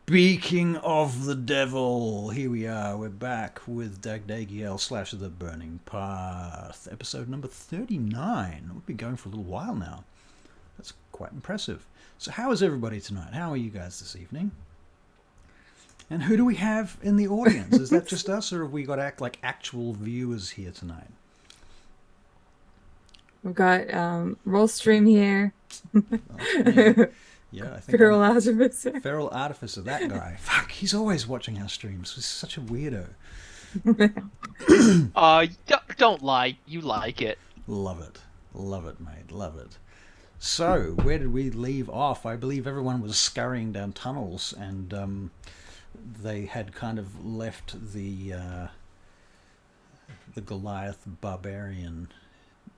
Speaking of the devil, here we are. We're back with Dagdagiel slash The Burning Path, episode number 39. We've been going for a little while now. That's quite impressive. So how is everybody tonight? How are you guys this evening? And who do we have in the audience? Is that just us, or have we got actual viewers here tonight? We've got Rollstream here. Yeah, I think Feral Artificer. Feral Artificer, that guy. Fuck, he's always watching our streams. He's such a weirdo. Don't lie. You like it. Love it. Love it, mate. Love it. So, where did we leave off? I believe everyone was scurrying down tunnels, and they had kind of left the Goliath barbarian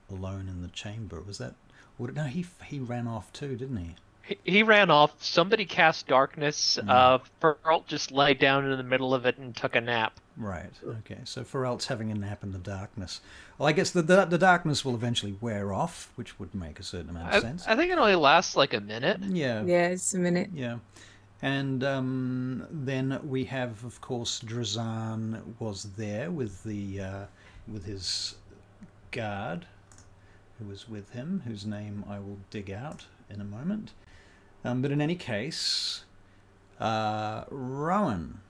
alone in the chamber. Was that? No, he ran off too, didn't he? He ran off. Somebody cast darkness. Mm. Pearl just lay down in the middle of it and took a nap. Right. Okay. So Ferelt's having a nap in the darkness. Well, I guess the darkness will eventually wear off, which would make a certain amount of sense. I think it only lasts like a minute. Yeah. Yeah, it's a minute. Yeah. And then we have, of course, Drazan was there with with his guard, who was with him, whose name I will dig out in a moment. But in any case, Rowan,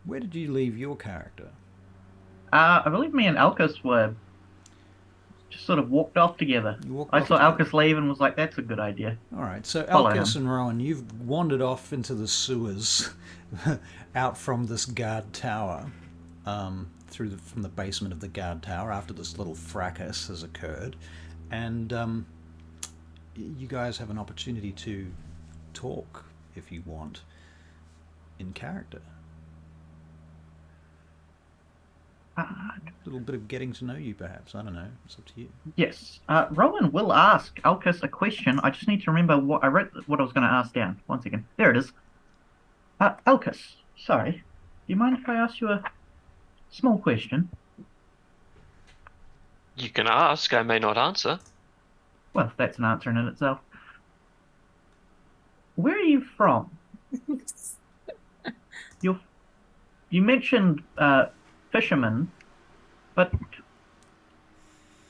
where did you leave your character? I believe me and Alcus were just sort of walked off together. You walked I off saw together. Alcus leave and was like, "That's a good idea." All right, so Follow Alcus him. and Rowan, you've wandered off into the sewers, out from this guard tower, from the basement of the guard tower after this little fracas has occurred, and you guys have an opportunity to talk if you want in character. Uh, A little bit of getting to know you, perhaps. I don't know. It's up to you. yes. Rowan will ask Alcus a question. I just need to remember what I wrote. What I was going to ask down. One second. There it is. Alcus. Sorry. Do you mind if I ask you a small question? You can ask, I may not answer. Well, that's an answer in itself. Where are you from? You you mentioned fishermen, but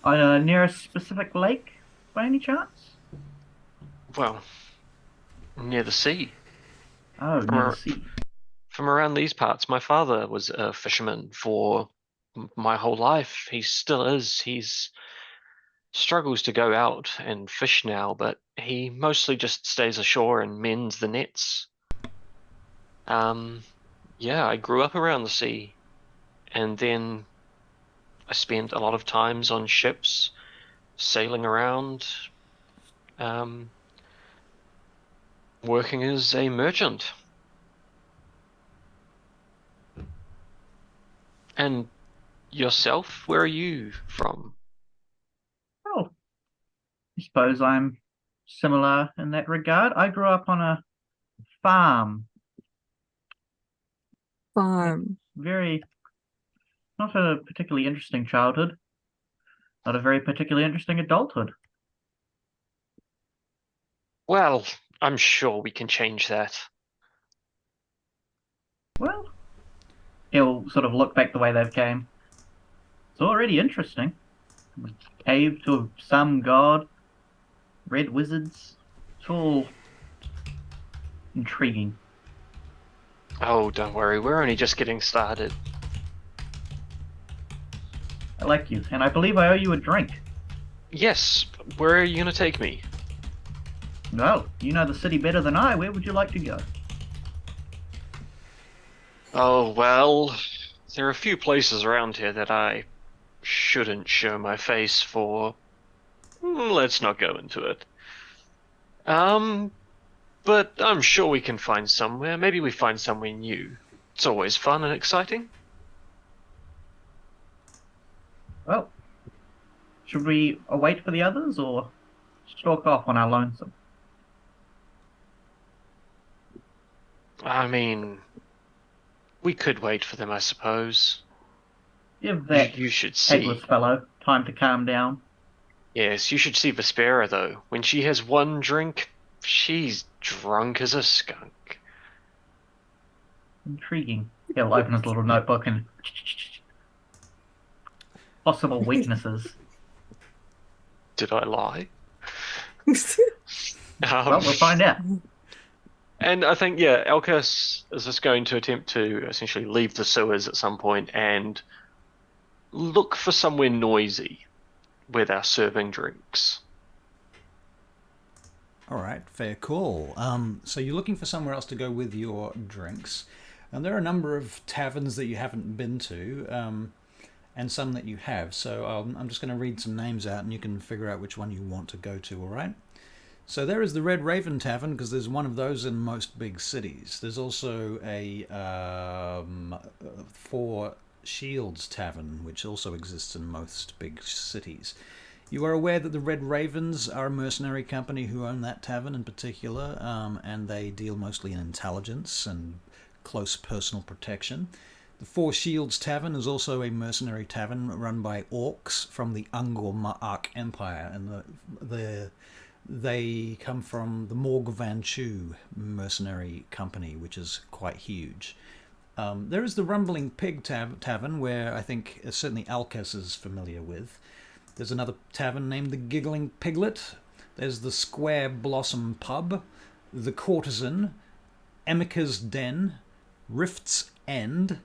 near a specific lake by any chance? Well, near the sea. Oh, From, near the ar- sea. from around these parts, my father was a fisherman for my whole life. He still is. He's struggles to go out and fish now, but he mostly just stays ashore and mends the nets. Um, yeah, I grew up around the sea, and then I spent a lot of times on ships, sailing around, um, working as a merchant. And yourself, where are you from? Oh, I suppose I'm similar in that regard. I grew up on a farm. Farm. Very, not a particularly interesting childhood, not a very particularly interesting adulthood. Well, I'm sure we can change that. Well, he'll sort of look back the way they've came. It's already interesting. Cave to some god, red wizards. It's all intriguing. Oh, don't worry, we're only just getting started. I like you, and I believe I owe you a drink. Yes, where are you gonna take me? Well, you know the city better than I. Where would you like to go? Oh, well, there are a few places around here that I shouldn't show my face for. Let's not go into it. Um, but I'm sure we can find somewhere. Maybe we find somewhere new. It's always fun and exciting. Well, should we await for the others or stalk off on our lonesome? I mean, we could wait for them, I suppose. Give You, that you should headless see. fellow time to calm down. Yes, you should see Vespera, though. When she has one drink, she's drunk as a skunk. Intriguing. He'll open his little notebook and possible weaknesses. Did I lie? Well, we'll find out. And I think, yeah, Elkas is just going to attempt to essentially leave the sewers at some point and look for somewhere noisy where they're serving drinks. All right, fair call. So you're looking for somewhere else to go with your drinks. And there are a number of taverns that you haven't been to, and some that you have. So I'm just going to read some names out and you can figure out which one you want to go to, all right? So there is the Red Raven Tavern, because there's one of those in most big cities. There's also a Four Shields Tavern, which also exists in most big cities. You are aware that the Red Ravens are a mercenary company who own that tavern in particular, and they deal mostly in intelligence and close personal protection. The Four Shields Tavern is also a mercenary tavern run by orcs from the Ungor Ma'ak Empire, and they come from the Morg Van Chu mercenary company, which is quite huge. There is the Rumbling Pig Tavern, where I think certainly Alcas is familiar with. There's another tavern named the Giggling Piglet. There's the Square Blossom Pub, the Courtesan, Emika's Den, Rift's End,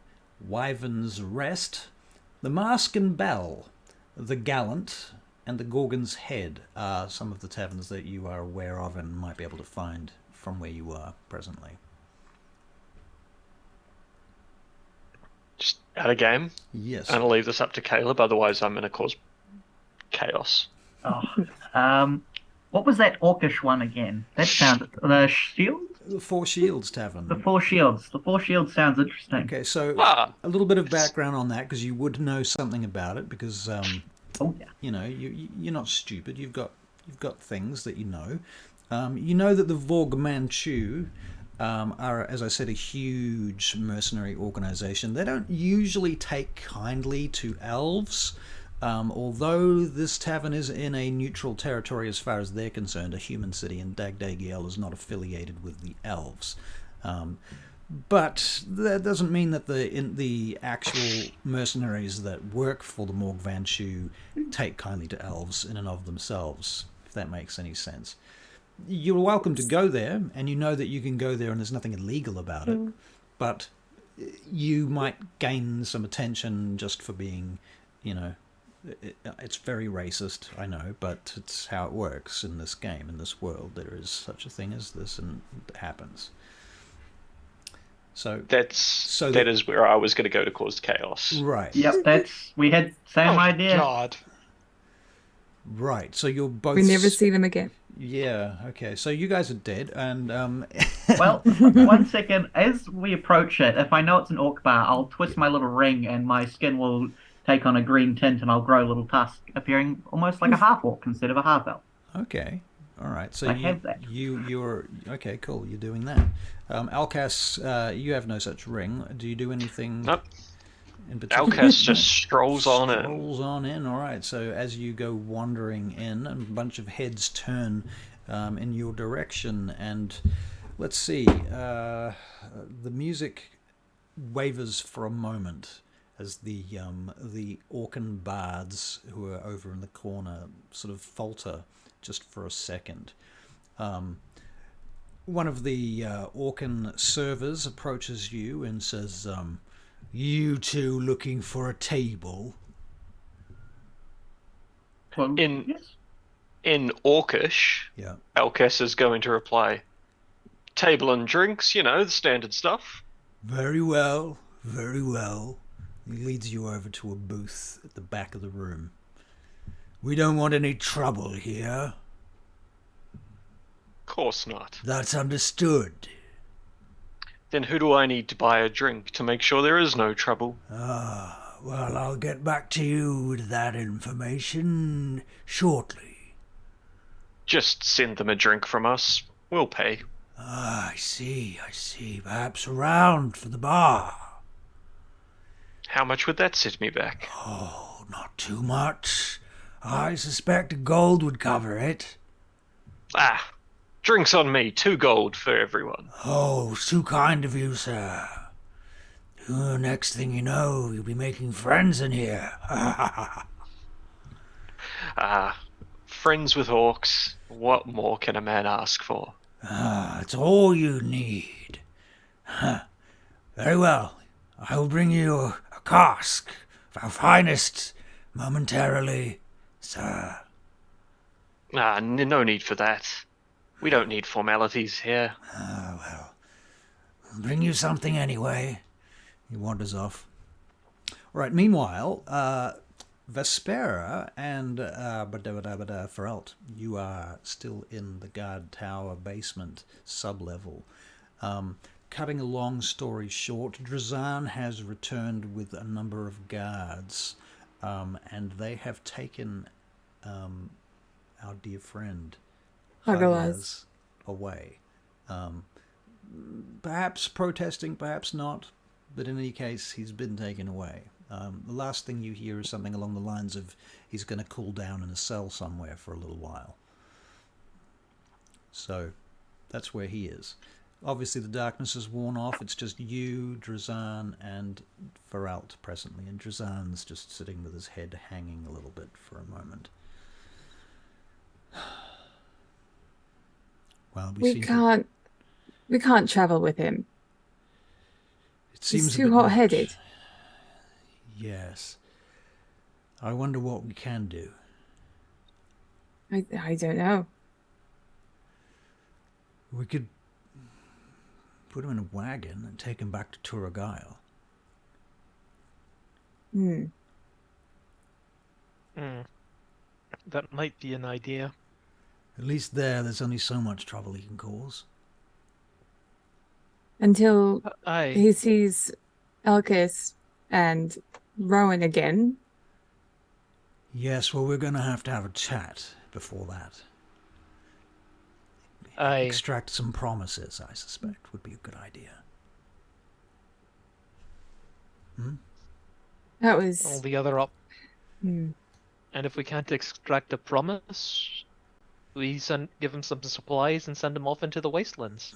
Wyvern's Rest, the Mask and Bell, the Gallant, and the Gorgon's Head are some of the taverns that you are aware of and might be able to find from where you are presently. Just out of game. Yes. I'm going to leave this up to Caleb, otherwise I'm going to cause chaos. What was that orcish one again? That sounded the shield. The Four Shields Tavern. The Four Shields. The Four Shields sounds interesting. Okay, so Ah. a little bit of background on that, because you would know something about it, because Oh yeah. you know you're not stupid. You've got things that you know. You know that the Vorg Manchu are, as I said, a huge mercenary organization. They don't usually take kindly to elves. Although this tavern is in a neutral territory as far as they're concerned, a human city, and Dagdagiel is not affiliated with the elves. But that doesn't mean that the actual mercenaries that work for the Morg Van Chu take kindly to elves in and of themselves, if that makes any sense. You're welcome to go there, and you know that you can go there and there's nothing illegal about it, but you might gain some attention just for being, it's very racist, I know, but it's how it works in this game, in this world. There is such a thing as this, and it happens. So That is where I was going to go to cause chaos. right. Yep, we had same idea. God. Right. So you're both. We never see them again. Yeah. Okay. So you guys are dead, and Well, one second. As we approach it, if I know it's an orc bar, I'll twist my little ring, and my skin will take on a green tint, and I'll grow a little tusk, appearing almost like a half orc instead of a half elf. Okay. All right. So I have that. You're okay. Cool. You're doing that. Alcas, you have no such ring. Do you do anything? Nope. In particular? Alcas just strolls on in. Strolls on in. All right. So as you go wandering in, a bunch of heads turn in your direction, and let's see. The music wavers for a moment as the Orcan bards who are over in the corner sort of falter just for a second. One of the Orcan servers approaches you and says, "You two looking for a table?" Well, In- yes. In Orcish, Yeah. Alcas is going to reply, "Table and drinks, the standard stuff." Very well, very well. He leads you over to a booth at the back of the room. "We don't want any trouble here." Course not. "That's understood." Then who do I need to buy a drink to make sure there is no trouble? Well, I'll get back to you with that information shortly. Just send them a drink from us. We'll pay. I see. Perhaps a round for the bar. How much would that set me back? Oh, not too much. I suspect gold would cover it. Ah, drinks on me. 2 gold for everyone. Oh, too kind of you, sir. Next thing you know, you'll be making friends in here. Friends with orcs. What more can a man ask for? It's all you need. Very well. I will bring you a cask of our finest momentarily, sir. No need for that. We don't need formalities here. Well, I'll bring you something anyway. He wanders off. All right, meanwhile, Vespera and Feralt, you are still in the guard tower basement sub-level. Cutting a long story short, Drazan has returned with a number of guards, and they have taken our dear friend Hagalaz away. Perhaps protesting, perhaps not, but in any case, he's been taken away. The last thing you hear is something along the lines of he's going to cool down in a cell somewhere for a little while. So that's where he is. Obviously the darkness has worn off. It's just you, Drazan, and Feralt presently. And Drazan's just sitting with his head hanging a little bit for a moment. Well, we can't travel with him. It seems He's a too bit much. hot-headed. Yes. I wonder what we can do. I don't know. We could put him in a wagon and take him back to Turagail. That might be an idea. At least there's only so much trouble he can cause. Until I he sees Elkis and Rowan again. Yes, well, we're going to have a chat before that. I Extract some promises, I suspect, would be a good idea. That was all the other op. hmm. And if we can't extract a promise, we give him some supplies and send him off into the wastelands.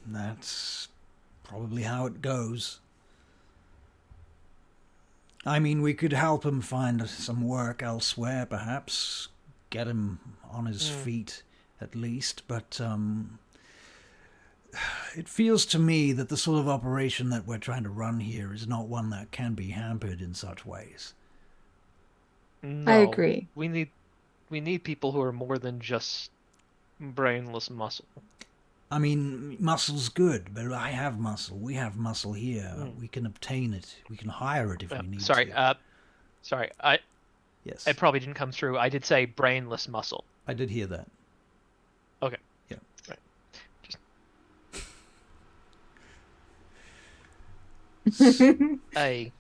That's probably how it goes. I mean, we could help him find some work elsewhere, perhaps. Get him on his feet, at least. But it feels to me that the sort of operation that we're trying to run here is not one that can be hampered in such ways. No, I agree. We need people who are more than just brainless muscle. I mean, muscle's good, but I have muscle. We have muscle here. We can obtain it. We can hire it if we need Sorry, to. sorry. Yes. It probably didn't come through. I did say brainless muscle. I did hear that. Okay. Yeah. Right.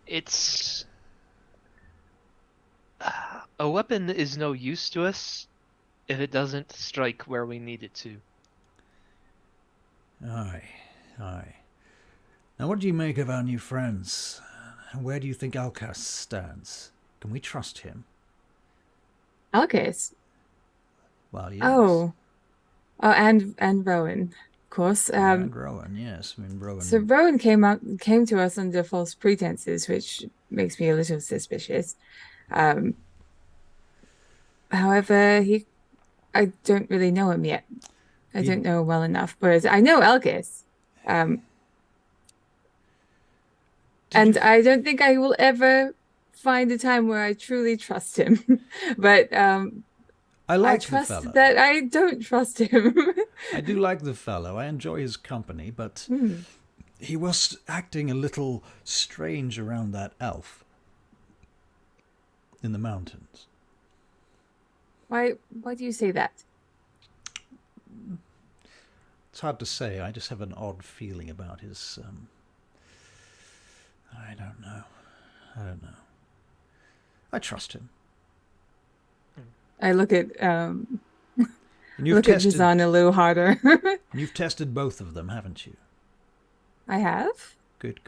It's a weapon is no use to us if it doesn't strike where we need it to. Aye. Now, what do you make of our new friends? Where do you think Alkas stands? Can we trust him? Elkis. Well, yes. Oh, and Rowan, of course. And Rowan, yes. I mean, Rowan. So Rowan came to us under false pretenses, which makes me a little suspicious. However, I don't really know him yet. I don't know well enough, whereas I know Elkis. And I don't think I will ever find a time where I truly trust him. But I like I trust the fellow. that I don't trust him. I do like the fellow. I enjoy his company, but he was acting a little strange around that elf in the mountains. Why do you say that? It's hard to say. I just have an odd feeling about his... I don't know. I trust him. I look at And you've look at Jazan a little harder. You've tested both of them, haven't you? I have? Good.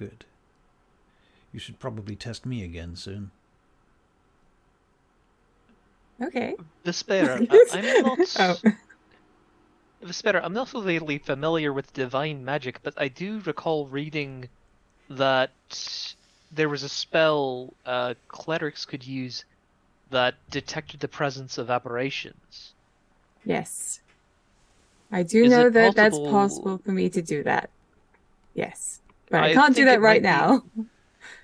You should probably test me again soon. Okay. Vespera, I'm not. Oh. Vespera, I'm not really familiar with divine magic, but I do recall reading that there was a spell clerics could use that detected the presence of aberrations. Yes. I do Is know it that that's possible- possible for me to do that. Yes. But I I can't do think that it right might be- now.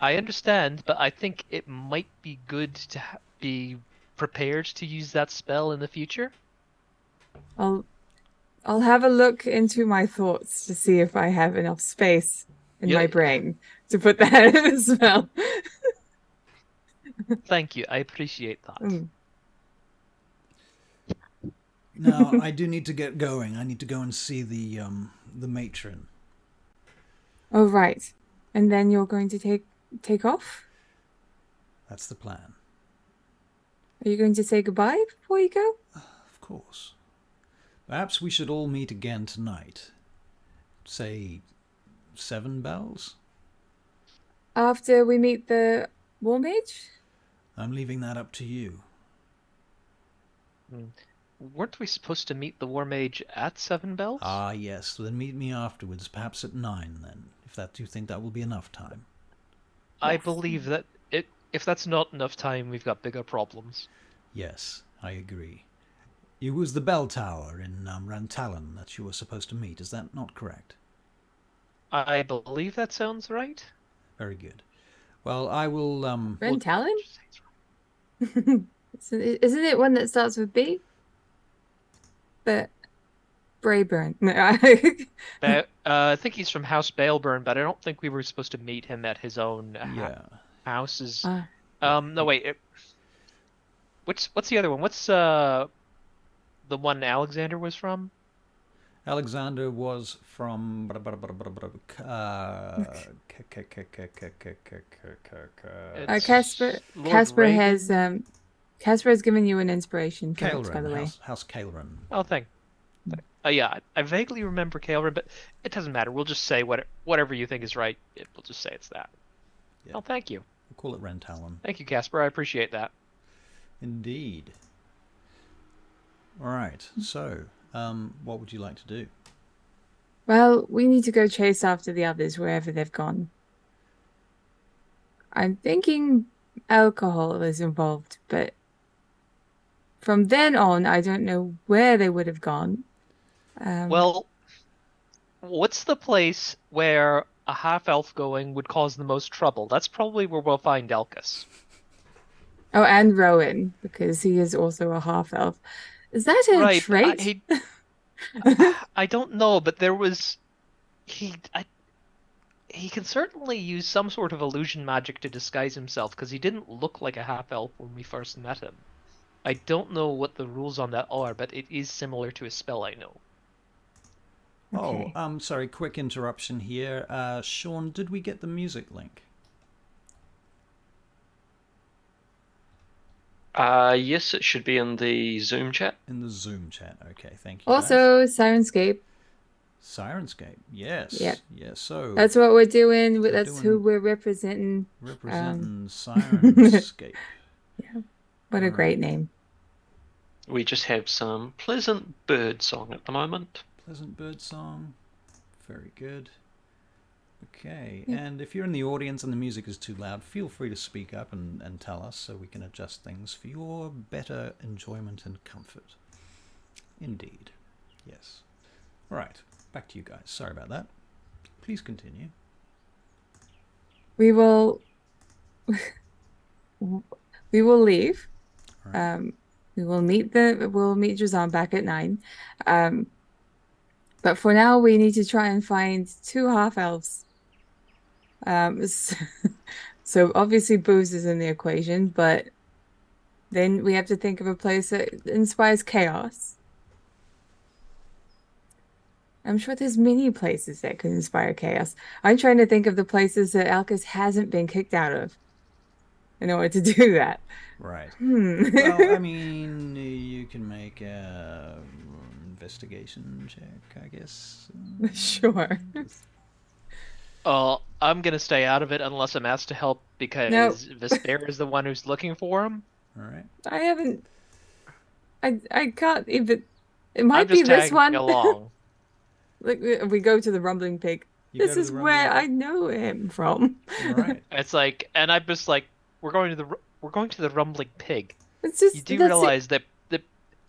I understand, but I think it might be good to be prepared to use that spell in the future. I'll have a look into my thoughts to see if I have enough space in my Yeah. brain to put that in a spell. Thank you. I appreciate that. Mm. Now, I do need to get going. I need to go and see the matron. Oh, right. And then you're going to take off? That's the plan. Are you going to say goodbye before you go? Of course. Perhaps we should all meet again tonight. Say 7 bells? After we meet the war mage? I'm leaving that up to you. Weren't we supposed to meet the War Mage at 7 bells? Ah, yes. Then meet me afterwards, perhaps at 9 then, if that you think that will be enough time. I Yes. believe that if that's not enough time, we've got bigger problems. Yes, I agree. It was the bell tower in Rantalon that you were supposed to meet. Is that not correct? I believe that sounds right. Very good. Well, I will... Ren Talon? Isn't it one that starts with B? But Brayburn. No, I think he's from House Baleburn, but I don't think we were supposed to meet him at his own yeah. houses. Ah, No wait. What's the other one? What's the one Alexander was from? Alexander was from... It's Casper Lord Casper Reagan. has Casper has given you an inspiration for it, by the way. House Caelrin. Oh, yeah, I vaguely remember Kaelrin, but it doesn't matter. We'll just say whatever you think is right. We'll just say it's that. Yeah. Oh, thank you. We'll call it Rantalon. Thank you, Casper. I appreciate that. Indeed. All right. So, what would you like to do? Well, we need to go chase after the others wherever they've gone. I'm thinking alcohol is involved, but from then on, I don't know where they would have gone. Well, what's the place where a half-elf going would cause the most trouble? That's probably where we'll find Elkus. Oh, and Rowan, because he is also a half-elf. Is that a Right, trait? I don't know, but there was he can certainly use some sort of illusion magic to disguise himself because he didn't look like a half-elf when we first met him. I don't know what the rules on that are, but it is similar to a spell I know. Okay. Oh, sorry, quick interruption here. Sean, did we get the music link? Yes, it should be in the Zoom chat. In the Zoom chat. Okay, thank you. Also, Sirenscape. Sirenscape. Yes. Yep. Yes. So That's what we're doing. We're That's doing- who we're representing. representing Sirenscape. What a great name. We just have some pleasant bird song at the moment. Pleasant bird song. Very good. Okay, Yeah. and if you're in the audience and the music is too loud, feel free to speak up and tell us so we can adjust things for your better enjoyment and comfort. Indeed. Yes. All right, back to you guys. Sorry about that. Please continue. We will we will leave. All right. We'll meet Jazan back at 9. But for now we need to try and find 2 half-elves. So obviously booze is in the equation, but then we have to think of a place that inspires chaos. I'm sure there's many places that could inspire chaos. I'm trying to think of the places that Alcus hasn't been kicked out of in order to do that. Right. Hmm. Well, I mean, you can make a investigation check, I guess. Sure. I'm gonna stay out of it unless I'm asked to help because Nope. Vesper is the one who's looking for him. All right. I haven't. I can't even. It I'm might just be this tagging one. along. Like we go to the rumbling pig. You go This to is the where I rumbling know him from. pig. All right. It's like, and I'm just like, we're going to the rumbling pig. It's You just do that's it. realize that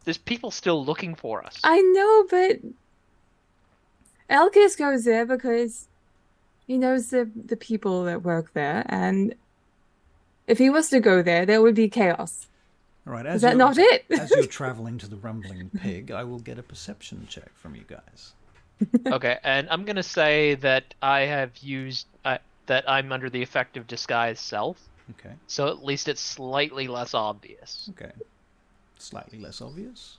there's people still looking for us. I know, but Elkis goes there because he knows the people that work there, and if he was to go there, there would be chaos. All right. Is that not it? As you're traveling to the rumbling pig, I will get a perception check from you guys. Okay, and I'm gonna say that I have used that I'm under the effect of disguise self, Okay. so at least it's slightly less obvious. Okay. Slightly less obvious.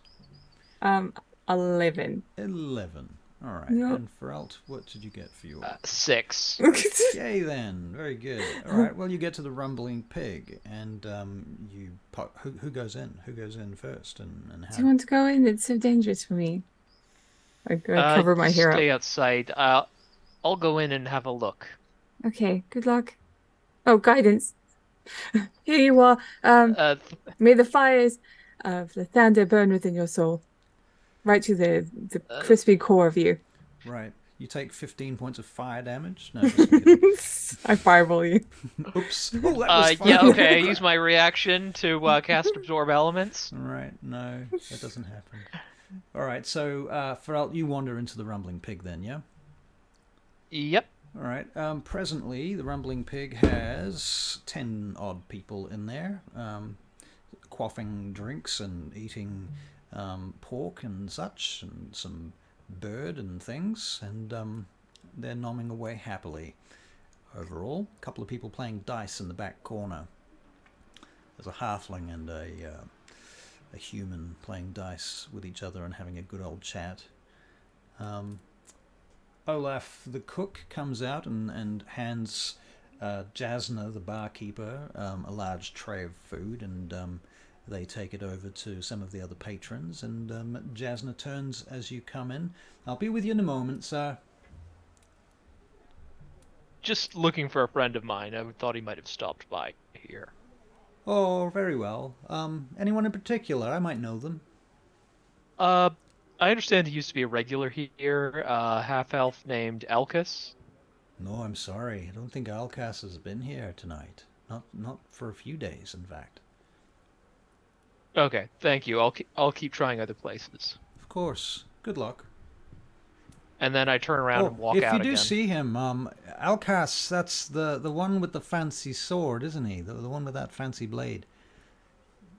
11. 11. All right. Yep. And Feralt, what did you get for your? 6. Yay then. Very good. All right. Well, you get to the rumbling pig, and who goes in? Who goes in first? And how? Do you want to go in? It's so dangerous for me. I cover my hair Stay up. outside. I'll go in and have a look. Okay, good luck. Oh, guidance. Here you are. Uh, May the fires of the thunder burn within your soul. Right to the crispy core of you. Right. You take 15 points of fire damage. No, just kidding. I fireball you. Oops. Oh, that was fire. yeah, okay. I use my reaction to cast absorb elements. All right. No, that doesn't happen. All right. So, Feralt, you wander into the rumbling pig then, yeah? Yep. All right. Presently, the rumbling pig has 10 odd people in there, quaffing drinks and eating pork and such, and some bird and things, and they're nomming away happily. Overall, a couple of people playing dice in the back corner. There's a halfling and a human playing dice with each other and having a good old chat. Olaf the cook comes out and hands Jasna the barkeeper a large tray of food, and they take it over to some of the other patrons, and Jasna turns as you come in. I'll be with you in a moment, sir. Just looking for a friend of mine. I thought he might have stopped by here. Oh, very well. Anyone in particular? I might know them. I understand he used to be a regular here, half-elf named Elkis. No, I'm sorry. I don't think Alcas has been here tonight. Not for a few days, in fact. Okay, thank you. I'll keep trying other places. Of course. Good luck. And then I turn around and walk out if you do again. see him, Alcas, that's the one with the fancy sword, isn't he? The one with that fancy blade.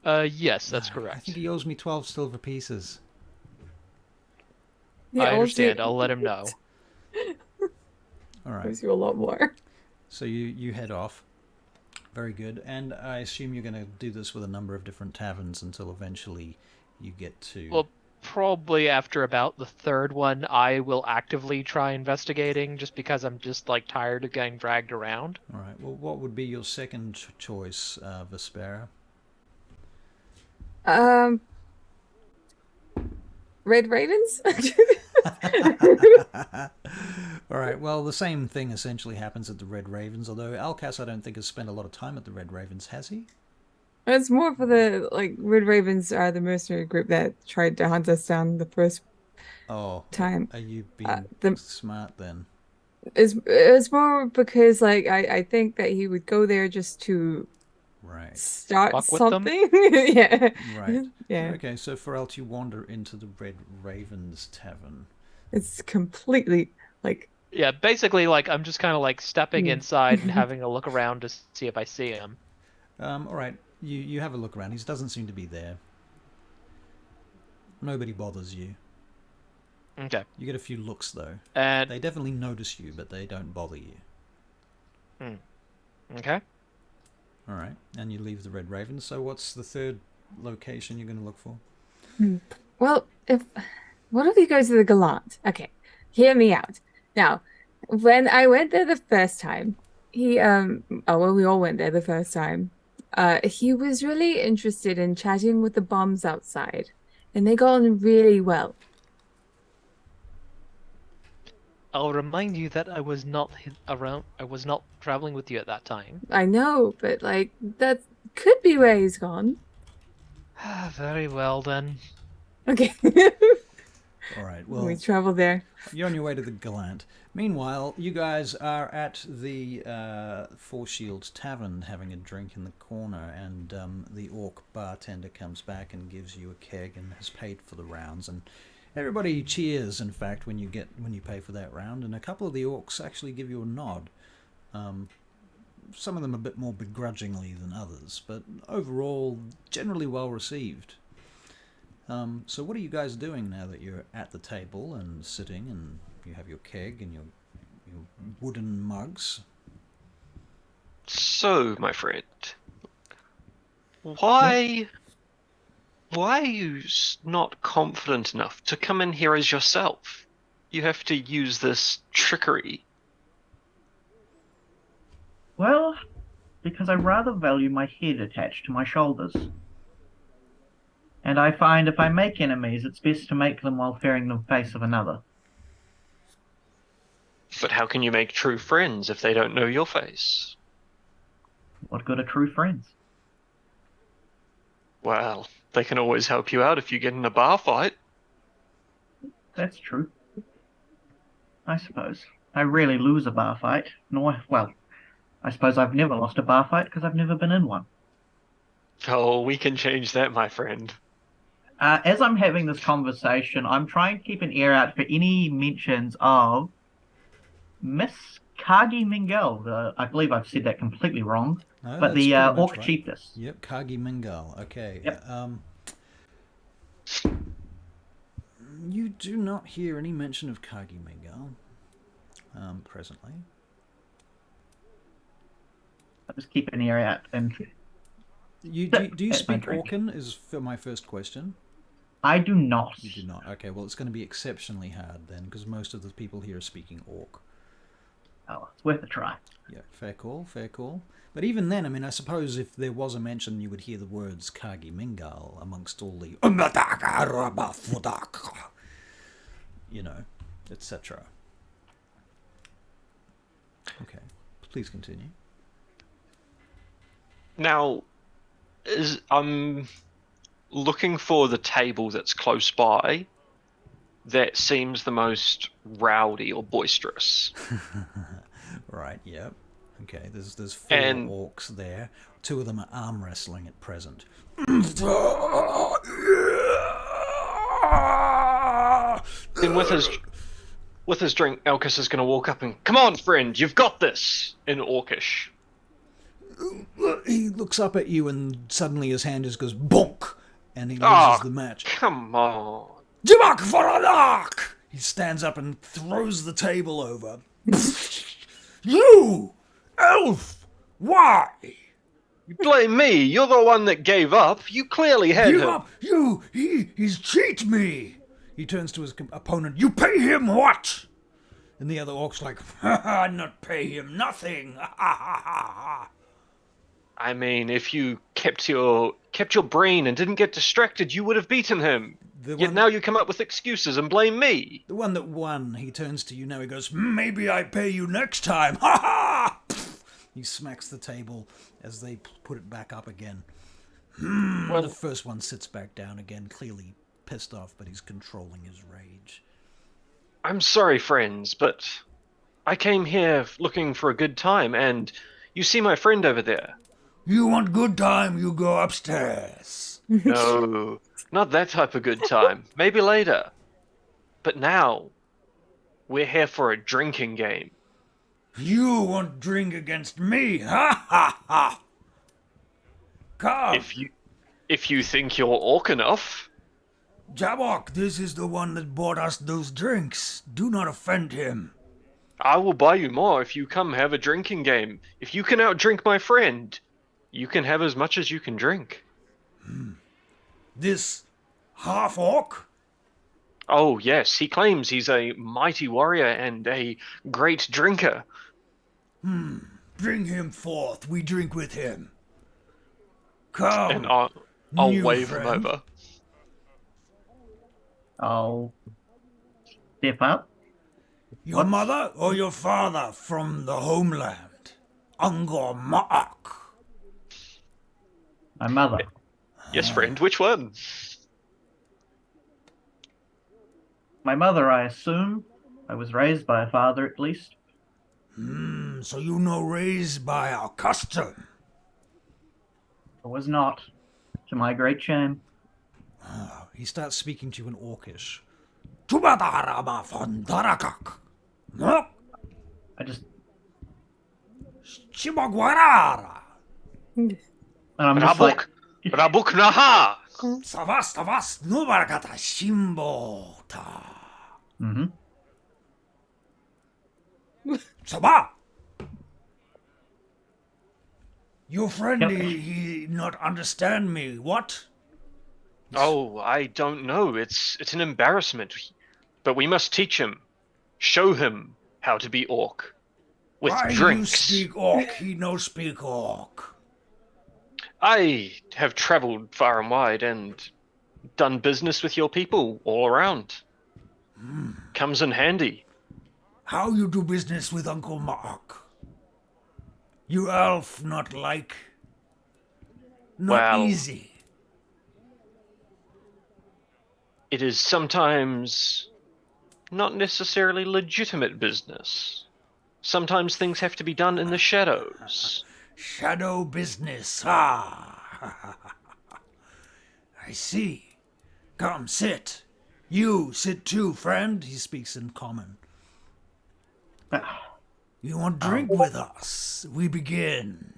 Yes, that's I correct. think he owes me 12 silver pieces. I understand. I'll let him know. All right. Owes you a lot more. So you head off. Very good. And I assume you're going to do this with a number of different taverns until eventually you get to... Well, probably after about the third one, I will actively try investigating, just because I'm just like tired of getting dragged around. All right. Well, what would be your second choice, Vespera? Red Ravens? All right. Well, the same thing essentially happens at the Red Ravens, although Alcas I don't think has spent a lot of time at the Red Ravens, has he? It's more for the, like, Red Ravens are the mercenary group that tried to hunt us down the first time. Are you being smart then? It's more because, like, I think that he would go there just to start Fuck with them? something. Yeah. Right. Yeah. Okay, so Feralt, you wander into the Red Ravens Tavern. It's completely, like... Yeah, basically, like, I'm just kind of, like, stepping inside and having a look around to see if I see him. All right. You have a look around. He doesn't seem to be there. Nobody bothers you. Okay. You get a few looks, though. And They definitely notice you, but they don't bother you. Okay. All right. And you leave the Red Ravens. So what's the third location you're going to look for? Well, what if he goes to the Gallant? Okay, hear me out. Now, when I went there the first time, we all went there the first time. He was really interested in chatting with the bums outside, and they got on really well. I'll remind you that I was not around. I was not traveling with you at that time. I know, but, like, that could be where he's gone. Very well then. Okay. All right. we Well, travel there. you're on your way to the Gallant. Meanwhile, you guys are at the Four Shields Tavern having a drink in the corner, and the orc bartender comes back and gives you a keg and has paid for the rounds. And everybody cheers, in fact, when you pay for that round. And a couple of the orcs actually give you a nod. Some of them a bit more begrudgingly than others, but overall, generally well received. So what are you guys doing now that you're at the table and sitting and you have your keg and your wooden mugs? So, my friend, why are you not confident enough to come in here as yourself? You have to use this trickery. Well, because I rather value my head attached to my shoulders. And I find if I make enemies, it's best to make them while fearing the face of another. But how can you make true friends if they don't know your face? What good are true friends? Well, they can always help you out if you get in a bar fight. That's true. I suppose. I rarely lose a bar fight, well, I suppose I've never lost a bar fight because I've never been in one. Oh, we can change that, my friend. As I'm having this conversation, I'm trying to keep an ear out for any mentions of Miss Kagi Mingel. I believe I've said that completely wrong. No, But that's the pretty much orc right. chiefess. Yep, Kagi Mingal. Okay. Yep. You do not hear any mention of Kagi Mingal presently. I'll just keep an ear out. And Do you At my speak drink. Orcan? Is for my first question. I do not. You do not. Okay, well, it's going to be exceptionally hard then, because most of the people here are speaking Orc. Oh, it's worth a try. Yeah, fair call, fair call. But even then, I mean, I suppose if there was a mention, you would hear the words Kagi Mingal amongst all the you know, etc. Okay, please continue. Now, I'm looking for the table that's close by that seems the most rowdy or boisterous. Right, yep. Okay, there's four And- orcs there. Two of them are arm wrestling at present. Then with his drink, Elkis is going to walk up and, "Come on, friend, you've got this," in Orcish. He looks up at you and suddenly his hand just goes bonk and he loses Ah, the match. come on. Jimak Varadak! He stands up and throws the table over. You! Elf! Why? You blame me. You're the one that gave up. You clearly had Give him. up! He's cheat me! He turns to his opponent. You pay him what? And the other orc's like, ha not pay him nothing. Ha ha ha. I mean, if you kept your brain and didn't get distracted, you would have beaten him. Yet now you come up with excuses and blame me. The one that won, he turns to you now, he goes, maybe I pay you next time. Ha ha! He smacks the table as they put it back up again. Well, The first one sits back down again, clearly pissed off, but he's controlling his rage. I'm sorry, friends, but I came here looking for a good time, and you see my friend over there. You want good time, you go upstairs. No, not that type of good time. Maybe later. But now, we're here for a drinking game. You want drink against me, ha ha ha. Come, If you think you're orc enough, Jabok, this is the one that bought us those drinks. Do not offend him. I will buy you more if you come have a drinking game. If you can outdrink my friend, you can have as much as you can drink. This half-orc? Oh yes, he claims he's a mighty warrior and a great drinker. Bring him forth, we drink with him. Come, And I'll new wave friend. him over. I'll step up. Your What? mother or your father from the homeland? Angor Ma'ak. My mother. Yes, friend, which one? My mother, I assume. I was raised by a father, at least. So you know raised by our custom. I was not, to my great shame. He starts speaking to you in Orcish. Tubadarama fondarakak. No? I just, Chimagwarara. and I'm just like, Rabuk naha! Savas nubarakata shimbota. mm-hmm. Saba! Your friend, he not understand me. What? Oh, I don't know. It's an embarrassment. But we must teach him. Show him how to be orc. With Why drinks. you speak orc, he no speak orc. I have traveled far and wide and done business with your people all around. Comes in handy. How you do business with Uncle Mark? You elf not like? Not Well, easy. It is sometimes not necessarily legitimate business. Sometimes things have to be done in the shadows. Shadow business, ah. I see. Come, sit. You, sit too, friend. He speaks in common. You want drink with us? We begin.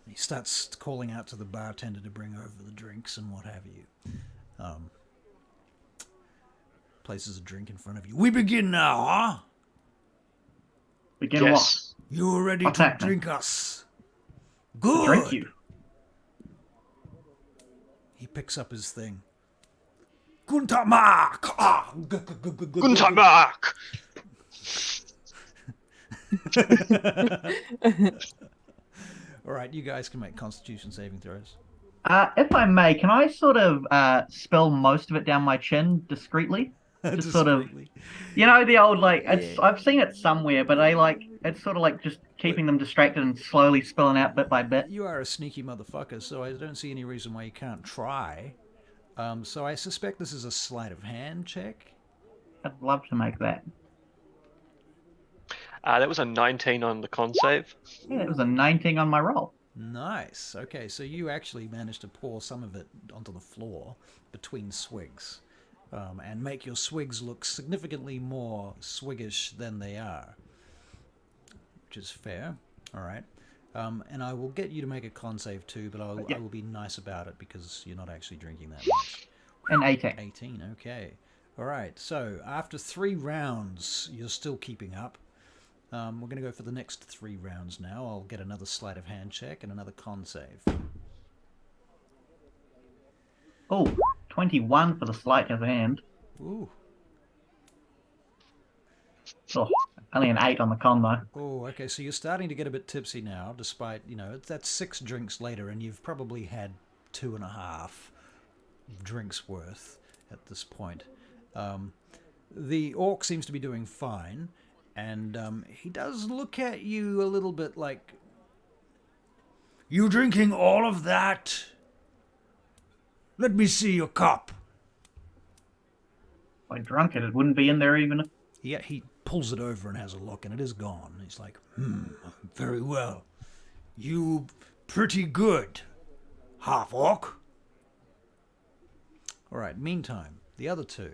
He starts calling out to the bartender to bring over the drinks and what have you. Places a drink in front of you. We begin now, huh? Begin Yes. You are ready What's to happening? drink us. what? Good. Drink you. He picks up his thing. Guntamak! Ah, Guntamak! All right, you guys can make Constitution saving throws. If I may, can I sort of spill most of it down my chin discreetly? Just sort of, Discreetly. you know, the old like it's. Yeah. I've seen it somewhere, but I like it's sort of like just keeping them distracted and slowly spilling out bit by bit. You are a sneaky motherfucker, so I don't see any reason why you can't try. So I suspect this is a sleight of hand check. I'd love to make that. That was a 19 on the con save. Yeah, it was a 19 on my roll. Nice. Okay, so you actually managed to pour some of it onto the floor between swigs, and make your swigs look significantly more swiggish than they are, which is fair. All right. And I will get you to make a con save too, but I will be nice about it because you're not actually drinking that much. An 18. 18, okay. All right, so after 3 rounds, you're still keeping up. We're going to go for the next 3 rounds now. I'll get another sleight of hand check and another con save. Oh, 21 for the sleight of hand. Ooh. Oh, only an 8 on the con though. Oh, okay, so you're starting to get a bit tipsy now, despite, that's 6 drinks later, and you've probably had 2.5 drinks worth at this point. The orc seems to be doing fine, and he does look at you a little bit like, you drinking all of that? Let me see your cup. If I drunk it, it wouldn't be in there even. Yeah, he pulls it over and has a look, and it is gone. He's like, very well. You pretty good, half-orc. All right, meantime, the other two,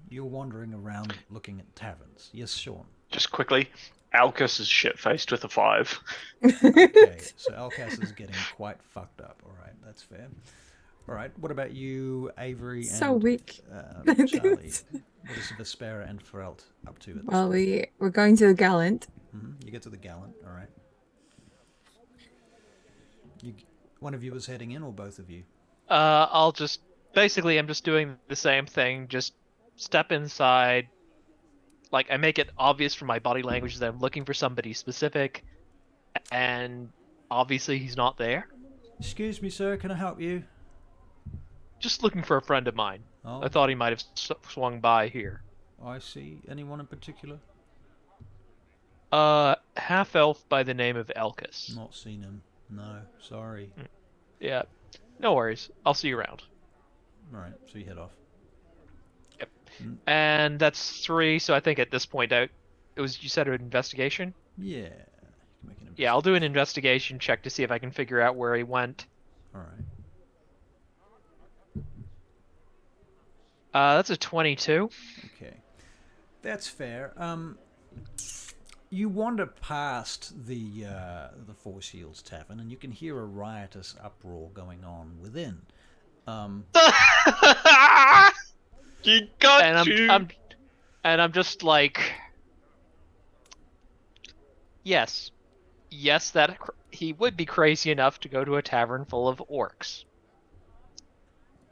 you're wandering around looking at taverns. Yes, Sean? Just quickly, Alcus is shit-faced with a 5. Okay, so Alcas is getting quite fucked up. All right, that's fair. All right, what about you, Avery and So weak. Charlie? What is Vespera and Ferelt up to at this Well, point? we're going to the Gallant. You get to the Gallant, all right. One of you is heading in, or both of you? I'm just doing the same thing. Just step inside. Like, I make it obvious from my body language that I'm looking for somebody specific, and obviously he's not there. Excuse me, sir, can I help you? Just looking for a friend of mine. Oh, I thought he might have swung by here. I see. Anyone in particular? Half elf by the name of Elkus. Not seen him. No, sorry. Yeah, no worries. I'll see you around. All right, so you head off. Yep. And that's 3, so I think at this point it was, you said an investigation? Yeah. You can make an Yeah, I'll do an investigation check to see if I can figure out where he went. All right. That's a 22. Okay. That's fair. You wander past the Four Shields Tavern, and you can hear a riotous uproar going on within. You got And I'm just like, yes, that he would be crazy enough to go to a tavern full of orcs.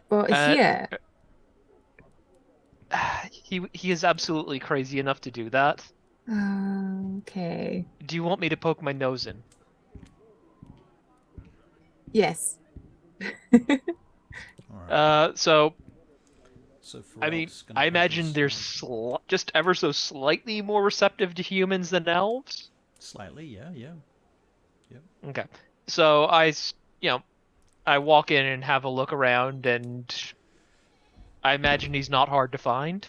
Well, here. He is absolutely crazy enough to do that. Okay. Do you want me to poke my nose in? Yes. All right. So I mean, Ferel's gonna I poke imagine his they're nose. just ever so slightly more receptive to humans than elves. Slightly, yeah. Okay. So I walk in and have a look around, and I imagine he's not hard to find.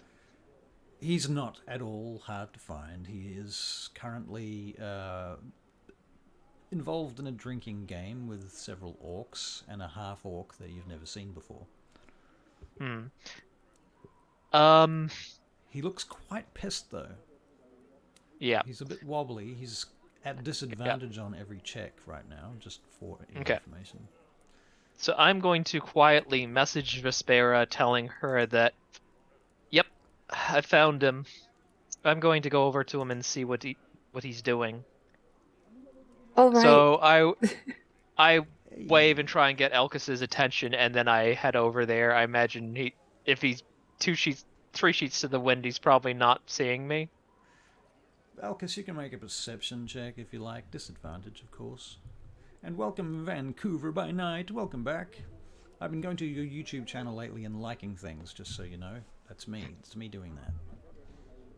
He's not at all hard to find. He is currently involved in a drinking game with several orcs and a half-orc that you've never seen before. He looks quite pissed, though. Yeah. He's a bit wobbly. He's at disadvantage on every check right now, just for your Okay. information. So I'm going to quietly message Vespera, telling her that, yep, I found him. I'm going to go over to him and see what he's doing. All right. So I wave and try and get Elkis's attention, and then I head over there. I imagine if he's 3 sheets to the wind, he's probably not seeing me. Alcus, you can make a perception check if you like. Disadvantage, of course. And welcome, Vancouver by night. Welcome back. I've been going to your YouTube channel lately and liking things, just so you know. That's me. It's me doing that.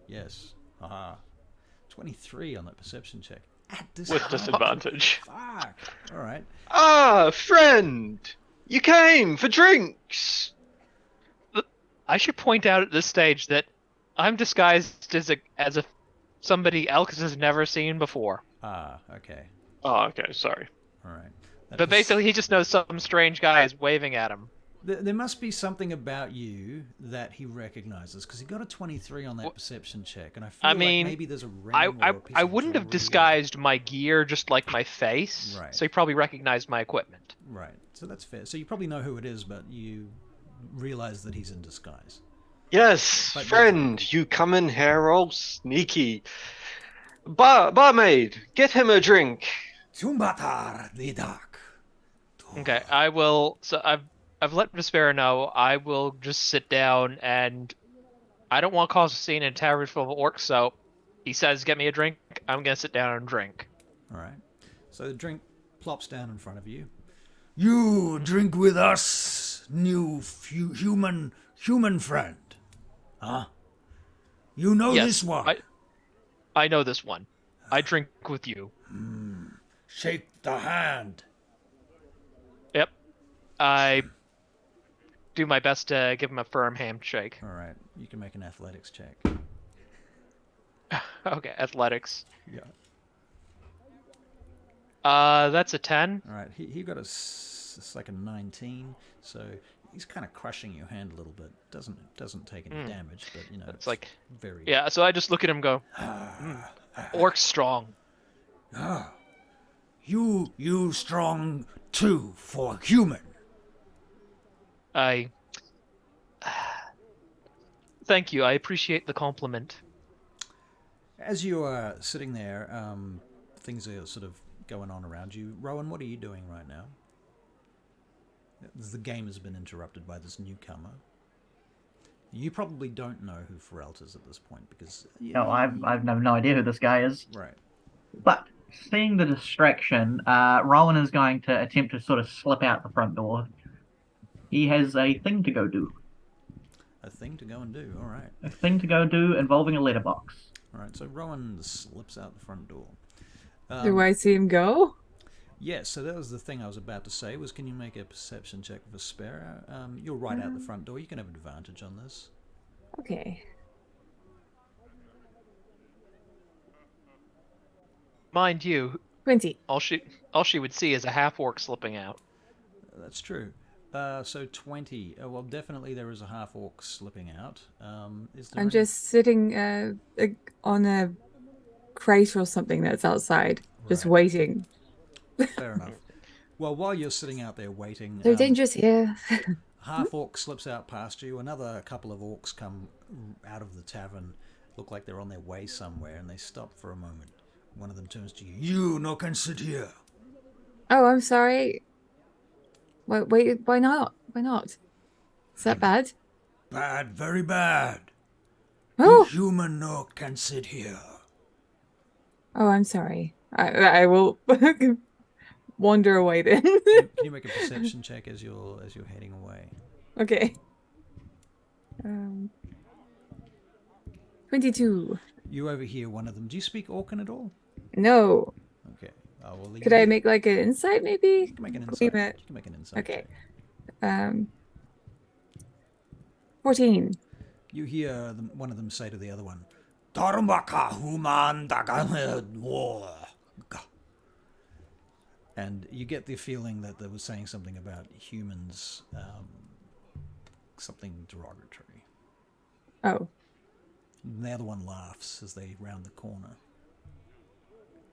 Yes. Haha. 23 on that perception check. with disadvantage. Fuck. All right. Ah, friend! You came for drinks! I should point out at this stage that I'm disguised as somebody Elkis has never seen before. Ah, okay. Oh, okay, sorry. All right. But basically, he just knows some strange guy is waving at him. There must be something about you that he recognizes, because he got a 23 on that perception check, and I feel like maybe there's a ring or a piece I of wouldn't have jewelry disguised my gear, just like my face. Right. So he probably recognized my equipment. Right. So that's fair. So you probably know who it is, but you realize that he's in disguise. Yes, But friend, you come in here all sneaky. Barmaid, get him a drink. Tumbatar the dark. Okay, I will. So I've let Vespera know. I will just sit down, and I don't want to cause a scene in a tavern full of orcs. So he says, "Get me a drink." I'm gonna sit down and drink. All right. So the drink plops down in front of you. You drink with us, new human friend. Huh? You know Yes, this one. I know this one. I drink with you. Shake the hand. Yep. I do my best to give him a firm handshake. All right. You can make an athletics check. Okay, athletics. Yeah. That's a 10. All right. He got it's like a 19. So he's kind of crushing your hand a little bit. Doesn't take any damage, but you know It's like, very. yeah. So I just look at him, and go, orc strong. You strong too for human. Thank you. I appreciate the compliment. As you are sitting there, things are sort of going on around you. Rowan, what are you doing right now? The game has been interrupted by this newcomer. You probably don't know who Ferelt is at this point because... No, I've no idea who this guy is. Right. But seeing the distraction, Rowan is going to attempt to sort of slip out the front door. He has a thing to go do. A thing to go and do, all right. A thing to go do involving a letterbox. All right, so Rowan slips out the front door. Do I see him go? Yes, so that was the thing I was about to say, was can you make a perception check with Vespera? You're right out the front door. You can have advantage on this. Okay. Mind you, 20. all she would see is a half orc slipping out. That's true. So 20. Well, definitely there is a half orc slipping out. Is there I'm any... just sitting on a crate or something that's outside, just Right. waiting. Fair enough. Well, while you're sitting out there waiting, So dangerous here. half orc slips out past you. Another couple of orcs come out of the tavern, look like they're on their way somewhere, and they stop for a moment. One of them turns to you. You no can sit here. Oh, I'm sorry. Wait, why not? Why not? Is that bad? Bad, very bad. You Oh, human no can sit here. oh, I'm sorry. I will wander away then. Can you make a perception check as you're heading away? Okay. 22. You overhear one of them. Do you speak Orcan at all? No. Okay. Well, Could I make like an insight maybe? You can make an Gleam insight. it. You can make an insight Okay. check. 14. You hear one of them say to the other one, "Tarmaka human war." And you get the feeling that they were saying something about humans, something derogatory. Oh. And the other one laughs as they round the corner.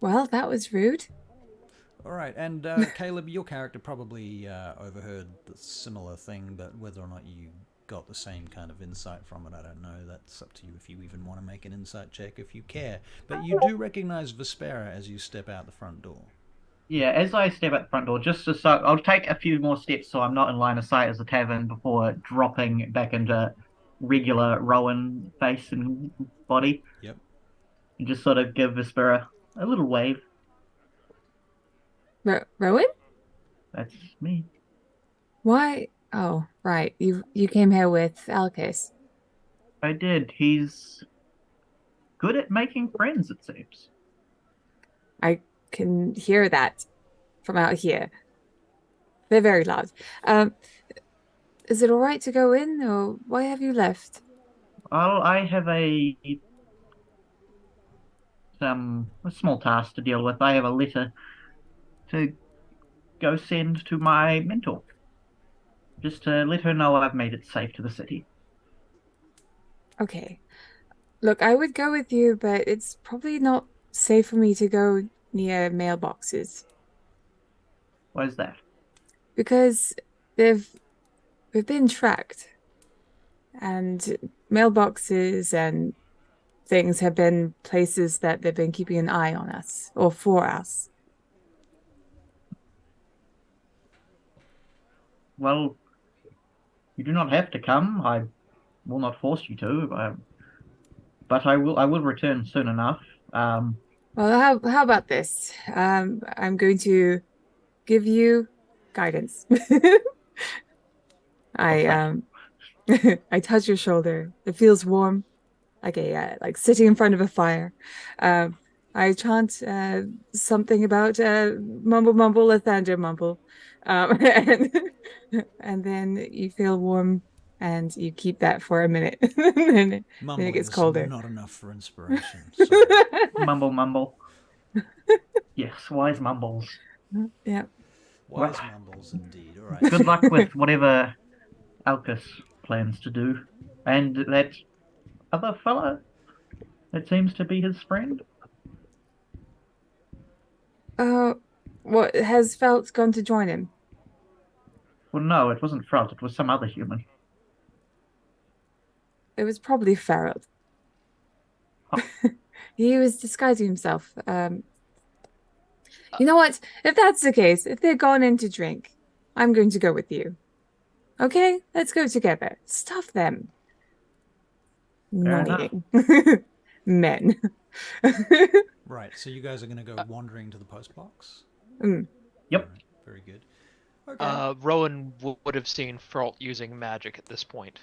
Well, that was rude. All right, and Caleb, your character probably overheard the similar thing, but whether or not you got the same kind of insight from it, I don't know. That's up to you if you even want to make an insight check if you care. But you do recognize Vespera as you step out the front door. Yeah, as I step out the front door, just so I'll take a few more steps so I'm not in line of sight as a tavern before dropping back into regular Rowan face and body, Yep. and just sort of give Vespera a little wave. Rowan? That's me. Why? Oh, right. You came here with Alcus. I did. He's good at making friends, it seems. I can hear that from out here. They're very loud. Um, is it all right to go in, or why have you left? I have a small task to deal with. I have a letter to go send to my mentor, just to let her know I've made it safe to the city. Okay. Look, I would go with you, but it's probably not safe for me to go near mailboxes Why is that? because they've we've been tracked, and mailboxes and things have been places that they've been keeping an eye on us or for us. Well, you do not have to come. I will not force you to. But I will. I will return soon enough. Well, how about this? I'm going to give you guidance. I Thank I touch your shoulder. It feels warm, like sitting in front of a fire. Um, I chant something about mumble mumble Lathander mumble, and and then you feel warm, and you keep that for a minute, and then it Mumbling gets is colder. not enough for inspiration. Sorry. mumble, mumble. Yes, wise mumbles. Yeah. Wise Well, mumbles indeed. All right. good luck with whatever Alcus plans to do, and that other fellow that seems to be his friend. Uh, what has Felt gone to join him? Well, no, it wasn't Front. It was some other human. It was probably Ferret. Oh. He was disguising himself. You know what? If that's the case, if they're gone in to drink, I'm going to go with you. Okay, let's go together. Stuff them. Fair enough. Annoying. Men. Right. So you guys are going to go wandering to the post box. Mm. Yep. All right, very good. Okay. Rowan would have seen Fralt using magic at this point.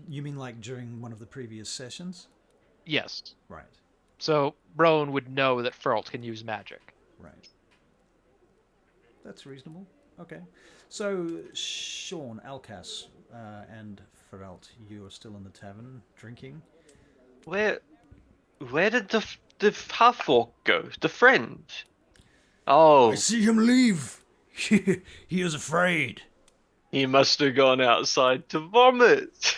You mean like during one of the previous sessions? Yes. Right. So Rowan would know that Fralt can use magic. Right. That's reasonable. Okay. So Sean, Alcas, and Feralt, you are still in the tavern drinking. Where did the half-orc go? The friend? Oh, I see him leave. He is afraid. he must have gone outside to vomit.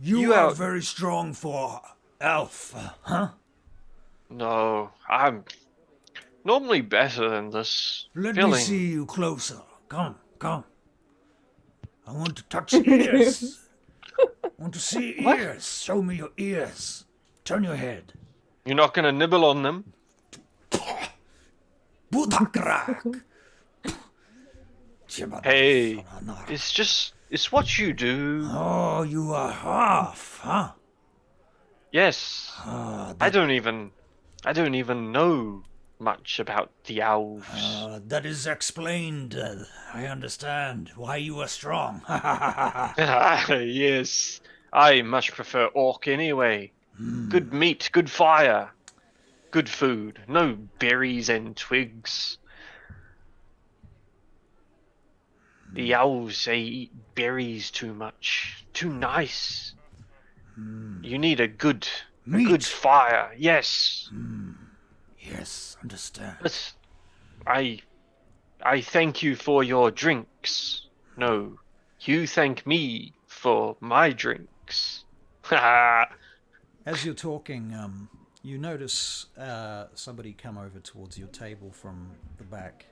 You You are out- very strong for elf, huh? No, I'm normally better than this. Let me Feeling. see you closer. Come. I want to touch ears. I want to see ears. Show me your ears. Turn your head. You're not gonna nibble on them? Budakrak. Hey, it's what you do. Oh, you are half, huh? Yes. Ah, I don't even know much about the owls. that is explained. I understand why you are strong. Yes. I much prefer orc anyway. Hmm. Good meat, good fire, good food. No berries and twigs. The owls, they eat berries too much. Too nice. You need a good Meat. fire. Yes. Yes, understand. But I thank you for your drinks. No, you thank me for my drinks. Ha! As you're talking, you notice somebody come over towards your table from the back.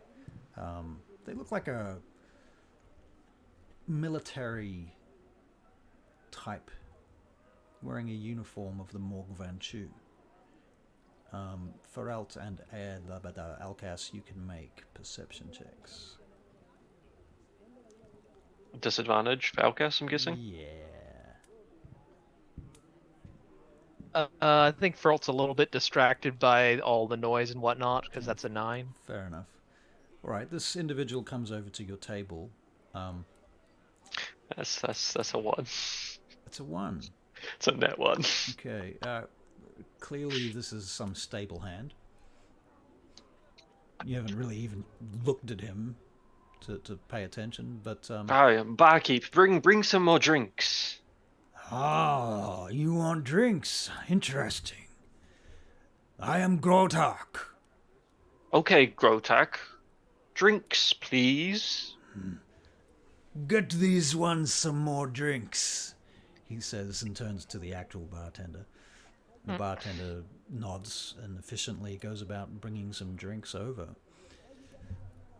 They look like a military type, wearing a uniform of the Morg Van Chu. Feralt and Alcas, you can make perception checks. Disadvantage for Alcas, I'm guessing. Yeah. I think Feralt's a little bit distracted by all the noise and whatnot, because that's a 9. Fair enough. All right, this individual comes over to your table. That's a 1. It's a 1. It's a net 1. Okay. Clearly, this is some stable hand. You haven't really even looked at him to pay attention, but Barkeep, bring some more drinks. Ah, you want drinks? Interesting. I am Grotak. Okay, Grotak. Drinks, please. Get these ones some more drinks, he says and turns to the actual bartender. The bartender nods and efficiently goes about bringing some drinks over.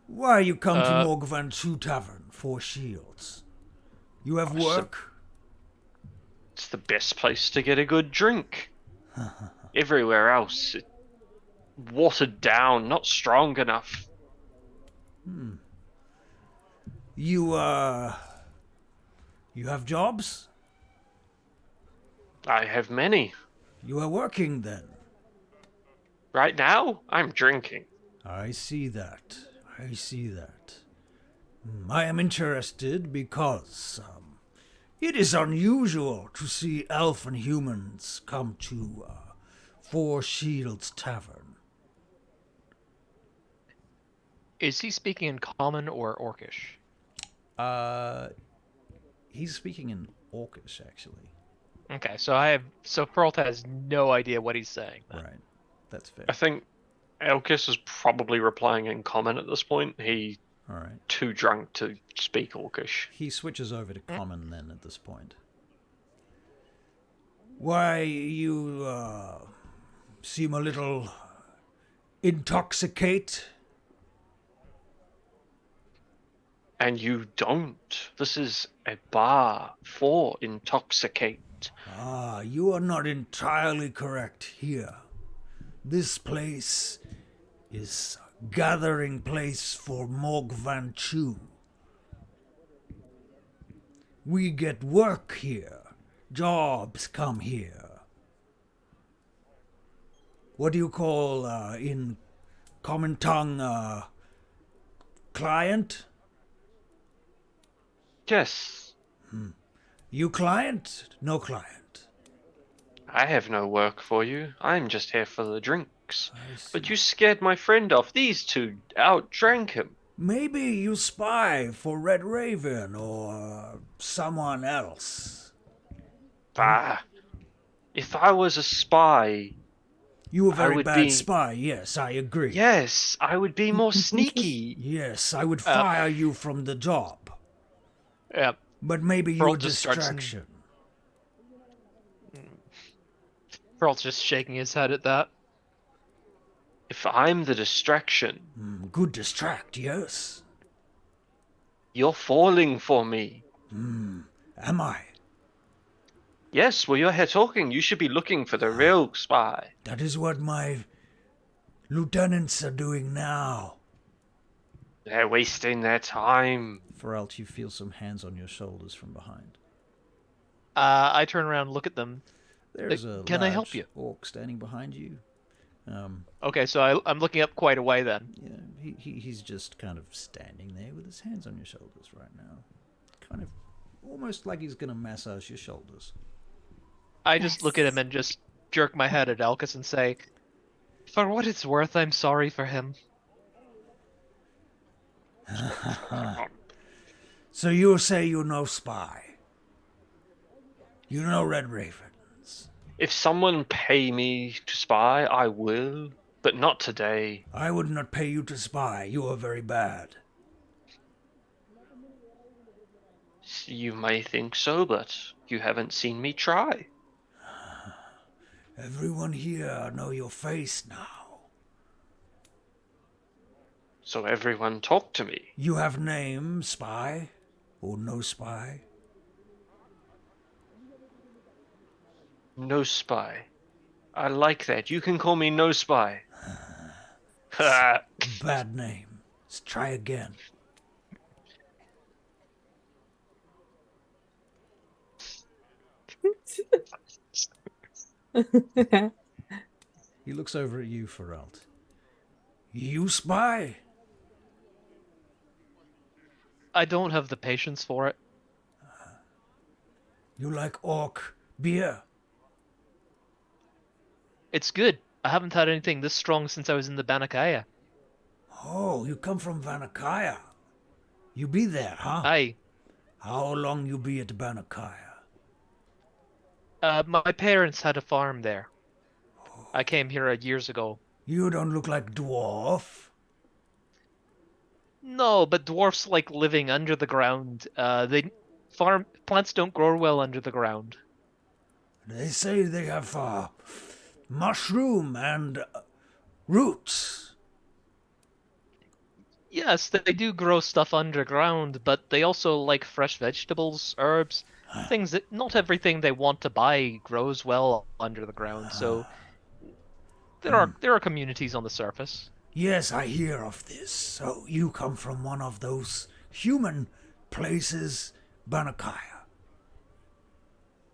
Why you come to Morgvan Chu Tavern, Four Shields? You have work? It's the best place to get a good drink. Everywhere else, it watered down, not strong enough. You have jobs? I have many. You are working then? Right now, I'm drinking. I see that. I am interested because it is unusual to see elf and humans come to Four Shields Tavern. Is he speaking in common or orcish? He's speaking in Orcish, actually. Okay, so Feralta has no idea what he's saying. Then. Right, that's fair. I think Elkis is probably replying in common at this point. He All right. too drunk to speak Orcish. He switches over to common then at this point. Why, you seem a little intoxicate. And you don't. This is a bar for intoxicate. Ah, you are not entirely correct here. This place is a gathering place for Morg Van Chu. We get work here. Jobs come here. What do you call, in common tongue, client? Yes, You client? No client. I have no work for you. I'm just here for the drinks. I see. But you scared my friend off. These two outdrank him. Maybe you spy for Red Raven or someone else. Ah, if I was a spy, You a I very would bad be. spy, yes, I agree. Yes, I would be more sneaky. Yes, I would Uh, fire you from the job. Yeah. But maybe you a Pearl just starts distraction. Pearl's just shaking his head at that. If I'm the distraction, Good distract, yes. you're falling for me. Am I? Yes, well, you're here talking. You should be looking for the real spy. That is what my lieutenants are doing now. They're wasting their time. Feralt, you feel some hands on your shoulders from behind. I turn around and look at them. There's a Can I large help you? orc standing behind you. Okay, so I'm looking up quite a way then. Yeah, he's just kind of standing there with his hands on your shoulders right now. Kind of almost like he's going to massage your shoulders. I just look at him and just jerk my head at Elkus and say, "For what it's worth, I'm sorry for him." So you say you know spy. You know Red Ravens. If someone pay me to spy, I will, but not today. I would not pay you to spy. You are very bad. You may think so, but you haven't seen me try. Everyone here know your face now. So everyone talk to me. You have name, spy, or no spy? No spy. I like that. You can call me No Spy. Ha! Bad name. Let's try again. He looks over at you, Feralt. You spy? I don't have the patience for it. You like orc beer? It's good. I haven't had anything this strong since I was in the Banakaya. Oh, you come from Vanakaya. You be there, huh? Aye. How long you be at Banakaya? My parents had a farm there. I came here years ago. You don't look like dwarf. No, but dwarfs like living under the ground. Plants don't grow well under the ground. They say they have mushroom and roots. Yes, they do grow stuff underground, but they also like fresh vegetables, herbs, things that not everything they want to buy grows well under the ground. So there are communities on the surface. Yes, I hear of this. So you come from one of those human places, Banakaya.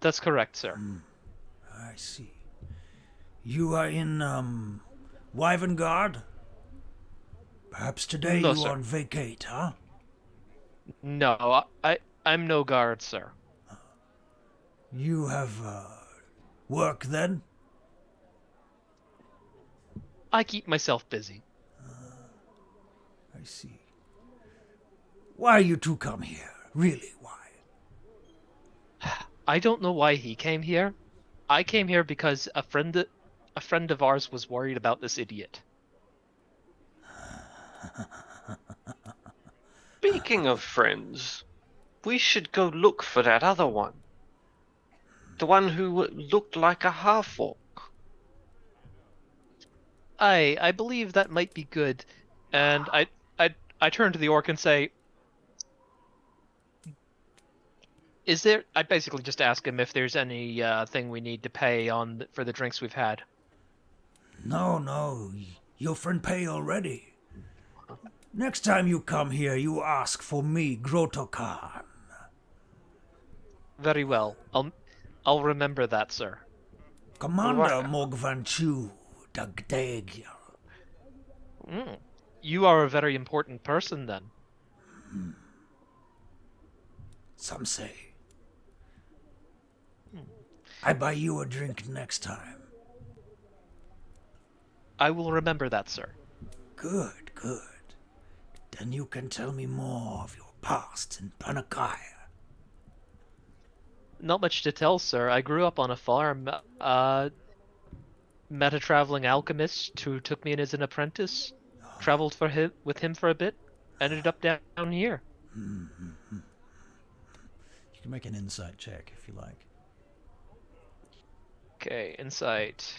That's correct, sir. I see. You are in Wyvengard? Perhaps today No, you sir. on vacate, huh? No, I'm no guard, sir. You have work then? I keep myself busy. I see. Why you two come here? Really, why? I don't know why he came here. I came here because a friend of ours was worried about this idiot. Speaking of friends, we should go look for that other one. The one who looked like a half-orc. I believe that might be good. And I turn to the orc and say, "Is there?" I basically just ask him if there's any thing we need to pay on for the drinks we've had. No. Your friend pay already. Next time you come here, you ask for me, Grotokan. Very well. I'll remember that, sir. Commander Mogvanchu Dagdagiel. You are a very important person then. Some say. I buy you a drink next time. I will remember that, sir. Good. then you can tell me more of your past in Panakaya. Not much to tell, sir. I grew up on a farm. Met a traveling alchemist who took me in as an apprentice. Traveled with him for a bit. Ended up down here. You can make an insight check if you like. Okay, insight.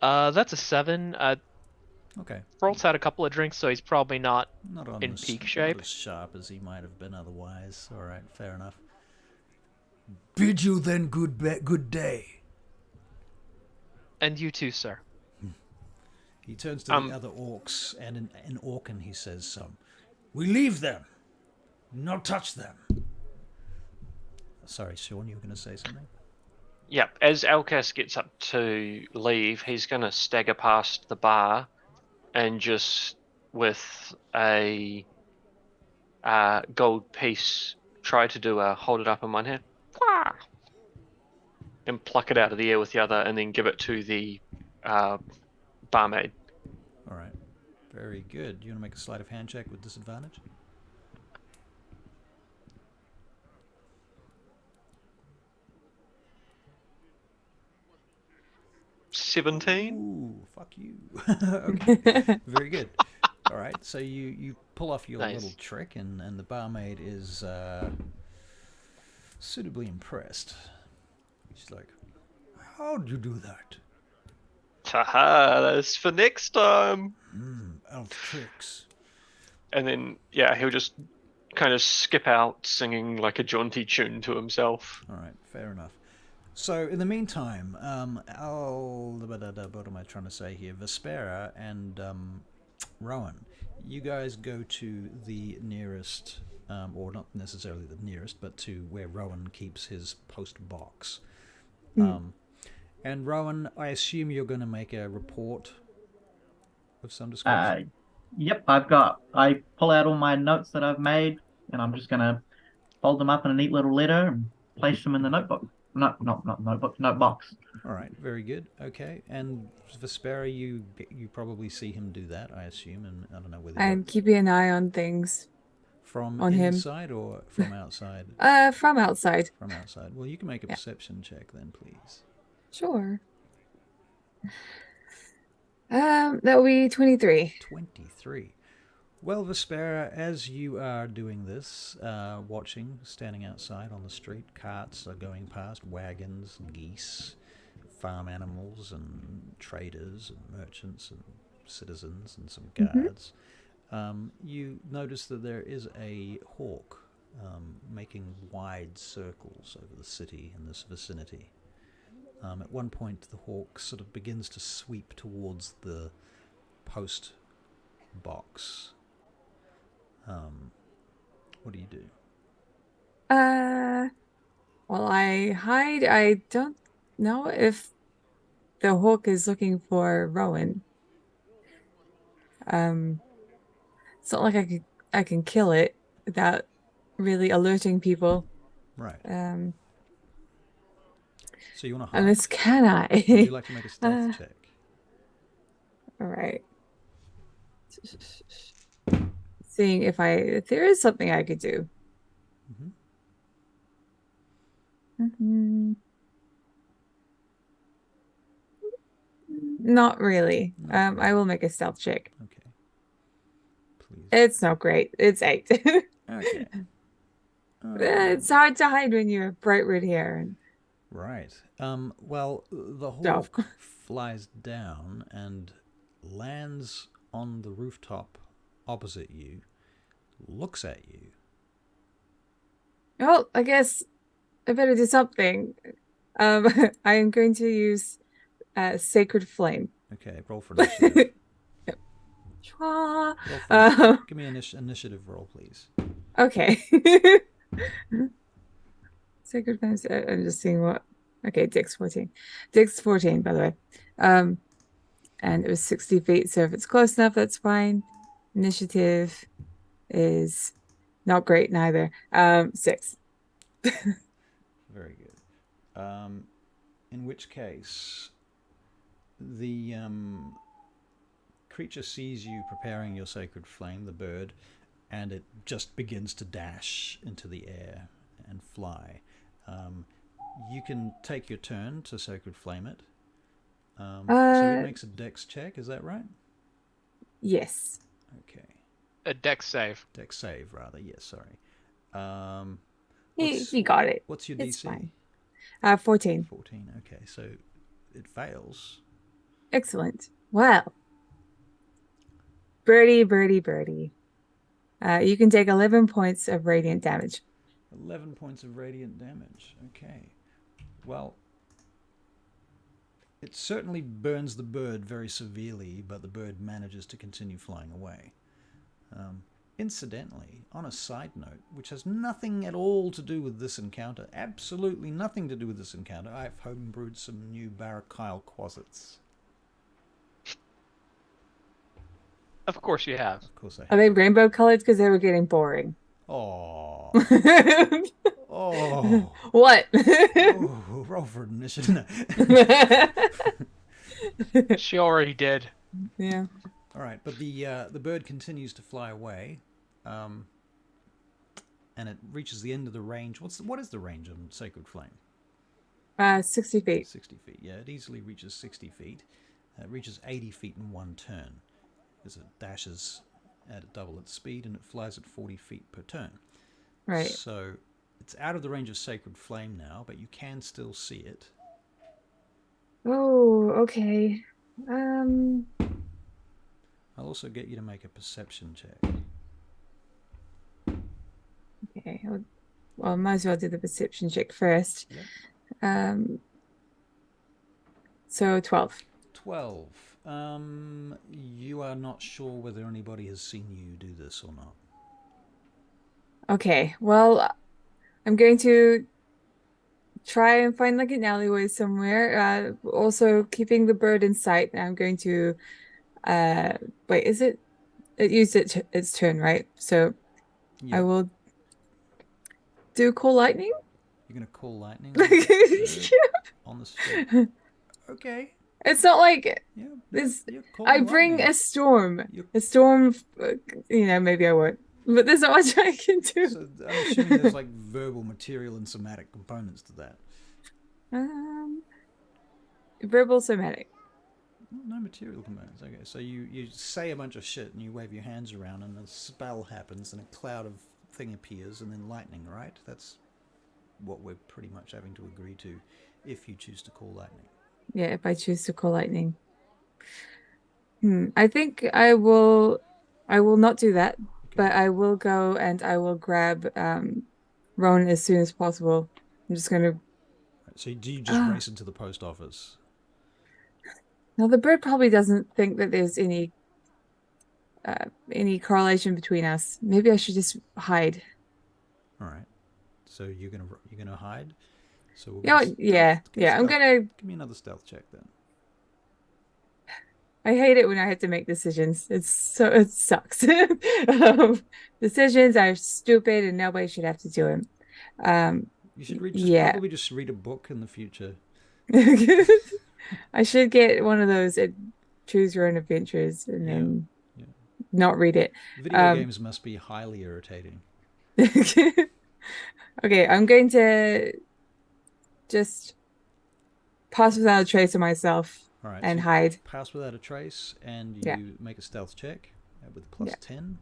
That's a 7. Okay. Rolt's had a couple of drinks, so he's probably not Not on in the peak not shape. as sharp as he might have been otherwise. All right, fair enough. Bid you then good day. And you too, sir. He turns to the other orcs, and in Orcan he says, "We leave them. Not touch them." Sorry, Sean, you were going to say something? Yep, as Alcas gets up to leave, he's going to stagger past the bar and just with a gold piece try to do a hold it up in one hand and pluck it out of the air with the other and then give it to the barmaid. All right. Very good. You want to make a sleight of hand check with disadvantage? $17. Ooh, fuck you. Okay, very good. All right, so you pull off your Nice. little trick, and the barmaid is suitably impressed. She's like, "How'd you do that?" Haha, that's for next time. Elf tricks. And then, yeah, he'll just kind of skip out singing like a jaunty tune to himself. All right, fair enough. So, in the meantime, what am I trying to say here? Vespera and Rowan, you guys go to the nearest, or not necessarily the nearest, but to where Rowan keeps his post box. And Rowan, I assume you're going to make a report of some description. Yep, I pull out all my notes that I've made, and I'm just gonna fold them up in a neat little letter and place them in the notebook. Not notebook, note box. All right, very good. Okay, and Vespera, you probably see him do that, I assume, and I don't know whether I'm keeping an eye on things. from on him. inside or from outside. From outside. From outside. Well, you can make a Yeah. perception check then, please. Sure. That will be 23. 23. Well, Vespera, as you are doing this, watching, standing outside on the street, carts are going past, wagons, geese, farm animals, and traders, and merchants, and citizens, and some guards. You notice that there is a hawk making wide circles over the city in this vicinity. At one point, the hawk sort of begins to sweep towards the post box. What do you do? Well, I hide. I don't know if the hawk is looking for Rowan. It's not like I can kill it without really alerting people. Right. So you want to hide? Unless can I? Would you like to make a stealth check? All right. Seeing if there is something I could do. Not really. I will make a stealth check. Okay. Please. It's not great. It's 8. Okay. It's hard to hide when you're bright red hair. Right. Well, the hawk flies down and lands on the rooftop opposite you, looks at you. Well, I guess I better do something. I am going to use Sacred Flame. Okay, roll for initiative. Give me an initiative roll, please. Okay. Sacred Flame. I'm just seeing what. Okay, Dick's 14. Dick's 14, by the way. And it was 60 feet, so if it's close enough, that's fine. Initiative is not great neither. 6. Very good. In which case, the creature sees you preparing your sacred flame, the bird, and it just begins to dash into the air and fly. You can take your turn to sacred flame it. So it makes a dex check, is that right? Yes. Okay. A dex save. Dex save, rather. Yes, sorry. He got it. What's your It's DC? fine. 14. 14. Okay, so it fails. Excellent. Well, birdie, birdie, birdie. You can take 11 points of radiant damage. 11 points of radiant damage. Okay. Well, it certainly burns the bird very severely, but the bird manages to continue flying away. Incidentally, on a side note, which has nothing at all to do with this encounter, absolutely nothing to do with this encounter, I've homebrewed some new Barakyle quasits. Of course you have. Of course I Are have. they rainbow colored? Because they were getting boring. Oh. What? Oh, roll for initiative. She already did. Yeah. All right, but the bird continues to fly away, and it reaches the end of the range. What is the range on Sacred Flame? 60 feet. 60 feet. Yeah, it easily reaches 60 feet. It reaches 80 feet in one turn, as it dashes at double its speed, and it flies at 40 feet per turn. Right. So it's out of the range of Sacred Flame now, but you can still see it. Oh, okay. I'll also get you to make a perception check. Okay. Well, might as well do the perception check first. Yep. So 12. 12. You are not sure whether anybody has seen you do this or not. Okay. Well, I'm going to try and find like an alleyway somewhere. Also keeping the bird in sight. I'm going to wait, is it used its turn, right? So Yeah. I will do call lightning. You're going to call lightning on the Yeah. street. Okay. It's not like Yeah. this. You're I calling bring lightning. a storm. You're- A storm, maybe I won't. But there's not much I can do. So I'm assuming there's like verbal, material, and somatic components to that. Verbal somatic. No material components. Okay, so you say a bunch of shit and you wave your hands around and a spell happens and a cloud of thing appears and then lightning, right? That's what we're pretty much having to agree to if you choose to call lightning. Yeah, if I choose to call lightning. I think I will not do that, but I will go and I will grab Rowan as soon as possible. I'm just gonna. So do you just race into the post office? Now the bird probably doesn't think that there's any correlation between us. Maybe I should just hide. All right. So you're gonna hide. So we'll Yeah. I'm gonna. give me another stealth check then. I hate it when I have to make decisions. It sucks. Decisions are stupid and nobody should have to do them. You should probably just read a book in the future. I should get one of those choose your own adventures and then not read it. Video games must be highly irritating. Okay, I'm going to just pass without a trace of myself. All right, and so hide. Pass without a trace, and you make a stealth check with plus 10.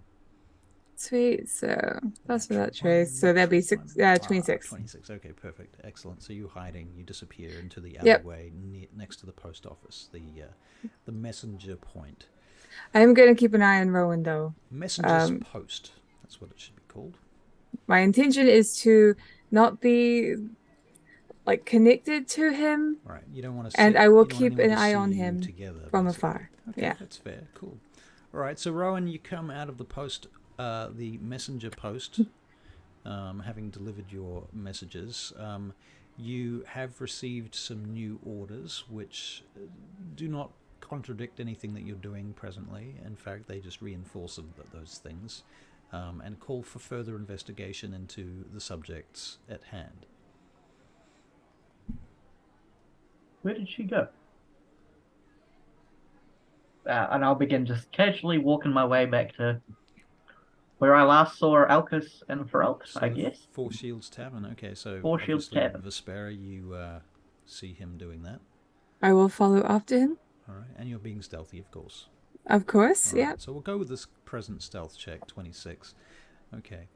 Sweet. So pass without trace. So that'd be 26. 26. Okay, perfect. Excellent. So you hiding, you disappear into the alleyway next to the post office, the messenger point. I'm going to keep an eye on Rowan though. Messenger's post. That's what it should be called. My intention is to not be like connected to him. Right. You don't want to. And I will keep an eye on him together, from basically. afar. Okay, Yeah, that's fair. Cool. All right. So Rowan, you come out of the post, the messenger post, having delivered your messages. You have received some new orders, which do not contradict anything that you're doing presently. In fact, they just reinforce those things, and call for further investigation into the subjects at hand. Where did she go? and I'll begin just casually walking my way back to where I last saw Alcus and Feralt, So I the guess. Four Shields Tavern. Okay, so Four Shields obviously Tavern. Vespera, you see him doing that. I will follow after him. All right, and you're being stealthy, of course. Of course, All yeah. right, so we'll go with this present stealth check, 26. Okay,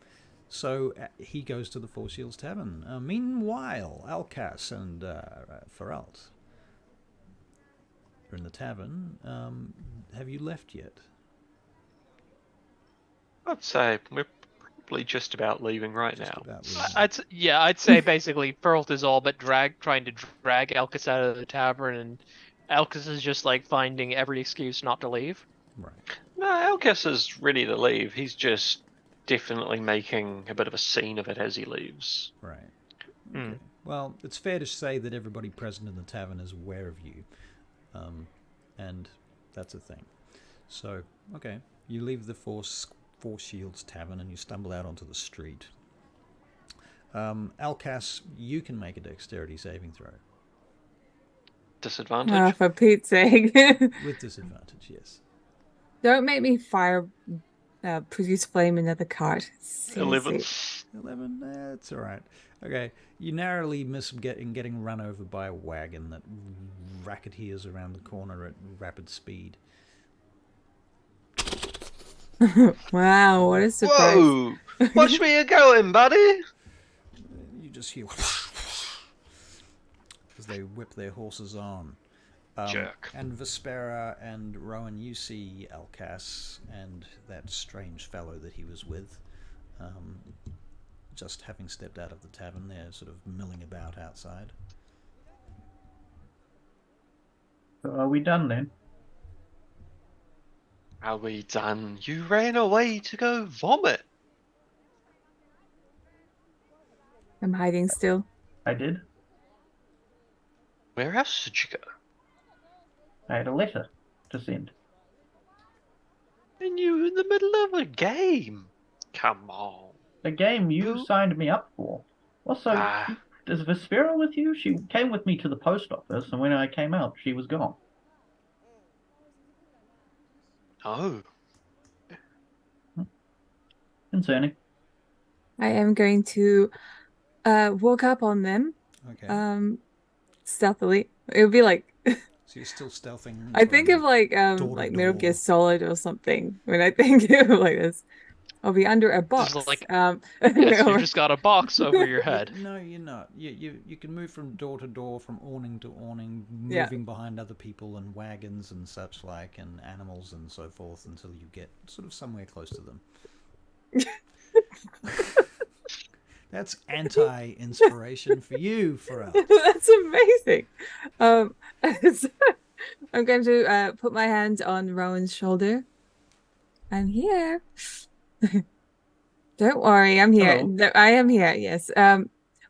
so he goes to the Four Shields Tavern. Meanwhile, Alcas and Feralt are in the tavern. Have you left yet? I'd say we're probably just about leaving right Just now. about leaving. I'd say basically Perlt is all but trying to drag Elkis out of the tavern, and Elkis is just like finding every excuse not to leave. Right. No, Alcas is ready to leave. He's just definitely making a bit of a scene of it as he leaves. Right. Hmm. Okay. Well, it's fair to say that everybody present in the tavern is aware of you, and that's a thing. So, okay, you leave the Four Shields Tavern and you stumble out onto the street. Alcas, you can make a dexterity saving throw. Disadvantage? For Pete's sake. With disadvantage, yes. Don't make me produce flame in the cart. 11. Seriously. 11? That's alright. Okay, you narrowly miss getting run over by a wagon that racketeers around the corner at rapid speed. Wow, what a surprise. Whoa! Watch where you're going, buddy! You just hear as they whip their horses on. Jerk. And Vespera and Rowan, you see Alcas and that strange fellow that he was with, just having stepped out of the tavern. They're sort of milling about outside. So are we done then? Are we done? You ran away to go vomit. I'm hiding still. I did. Where else did you go? I had a letter to send. And you in the middle of a game. Come on. A game you Who? signed me up for. Also, is Vespera with you? She came with me to the post office, and when I came out, she was gone. Oh. Concerning. I am going to walk up on them Okay. stealthily. It would be like So you're still stealthing. I think of like door to Metal Gear door. Solid or something when I think of like this. I'll be under a box. Just like- Yes, Yes, you just got a box over your head. No, you're not. You can move from door to door, from awning to awning, Yeah. moving behind other people and wagons and such like, and animals and so forth until you get sort of somewhere close to them. That's anti-inspiration for you, Pharrell. That's amazing. So I'm going to put my hand on Rowan's shoulder. I'm here. Don't worry, I'm here. Hello. No, I am here, yes.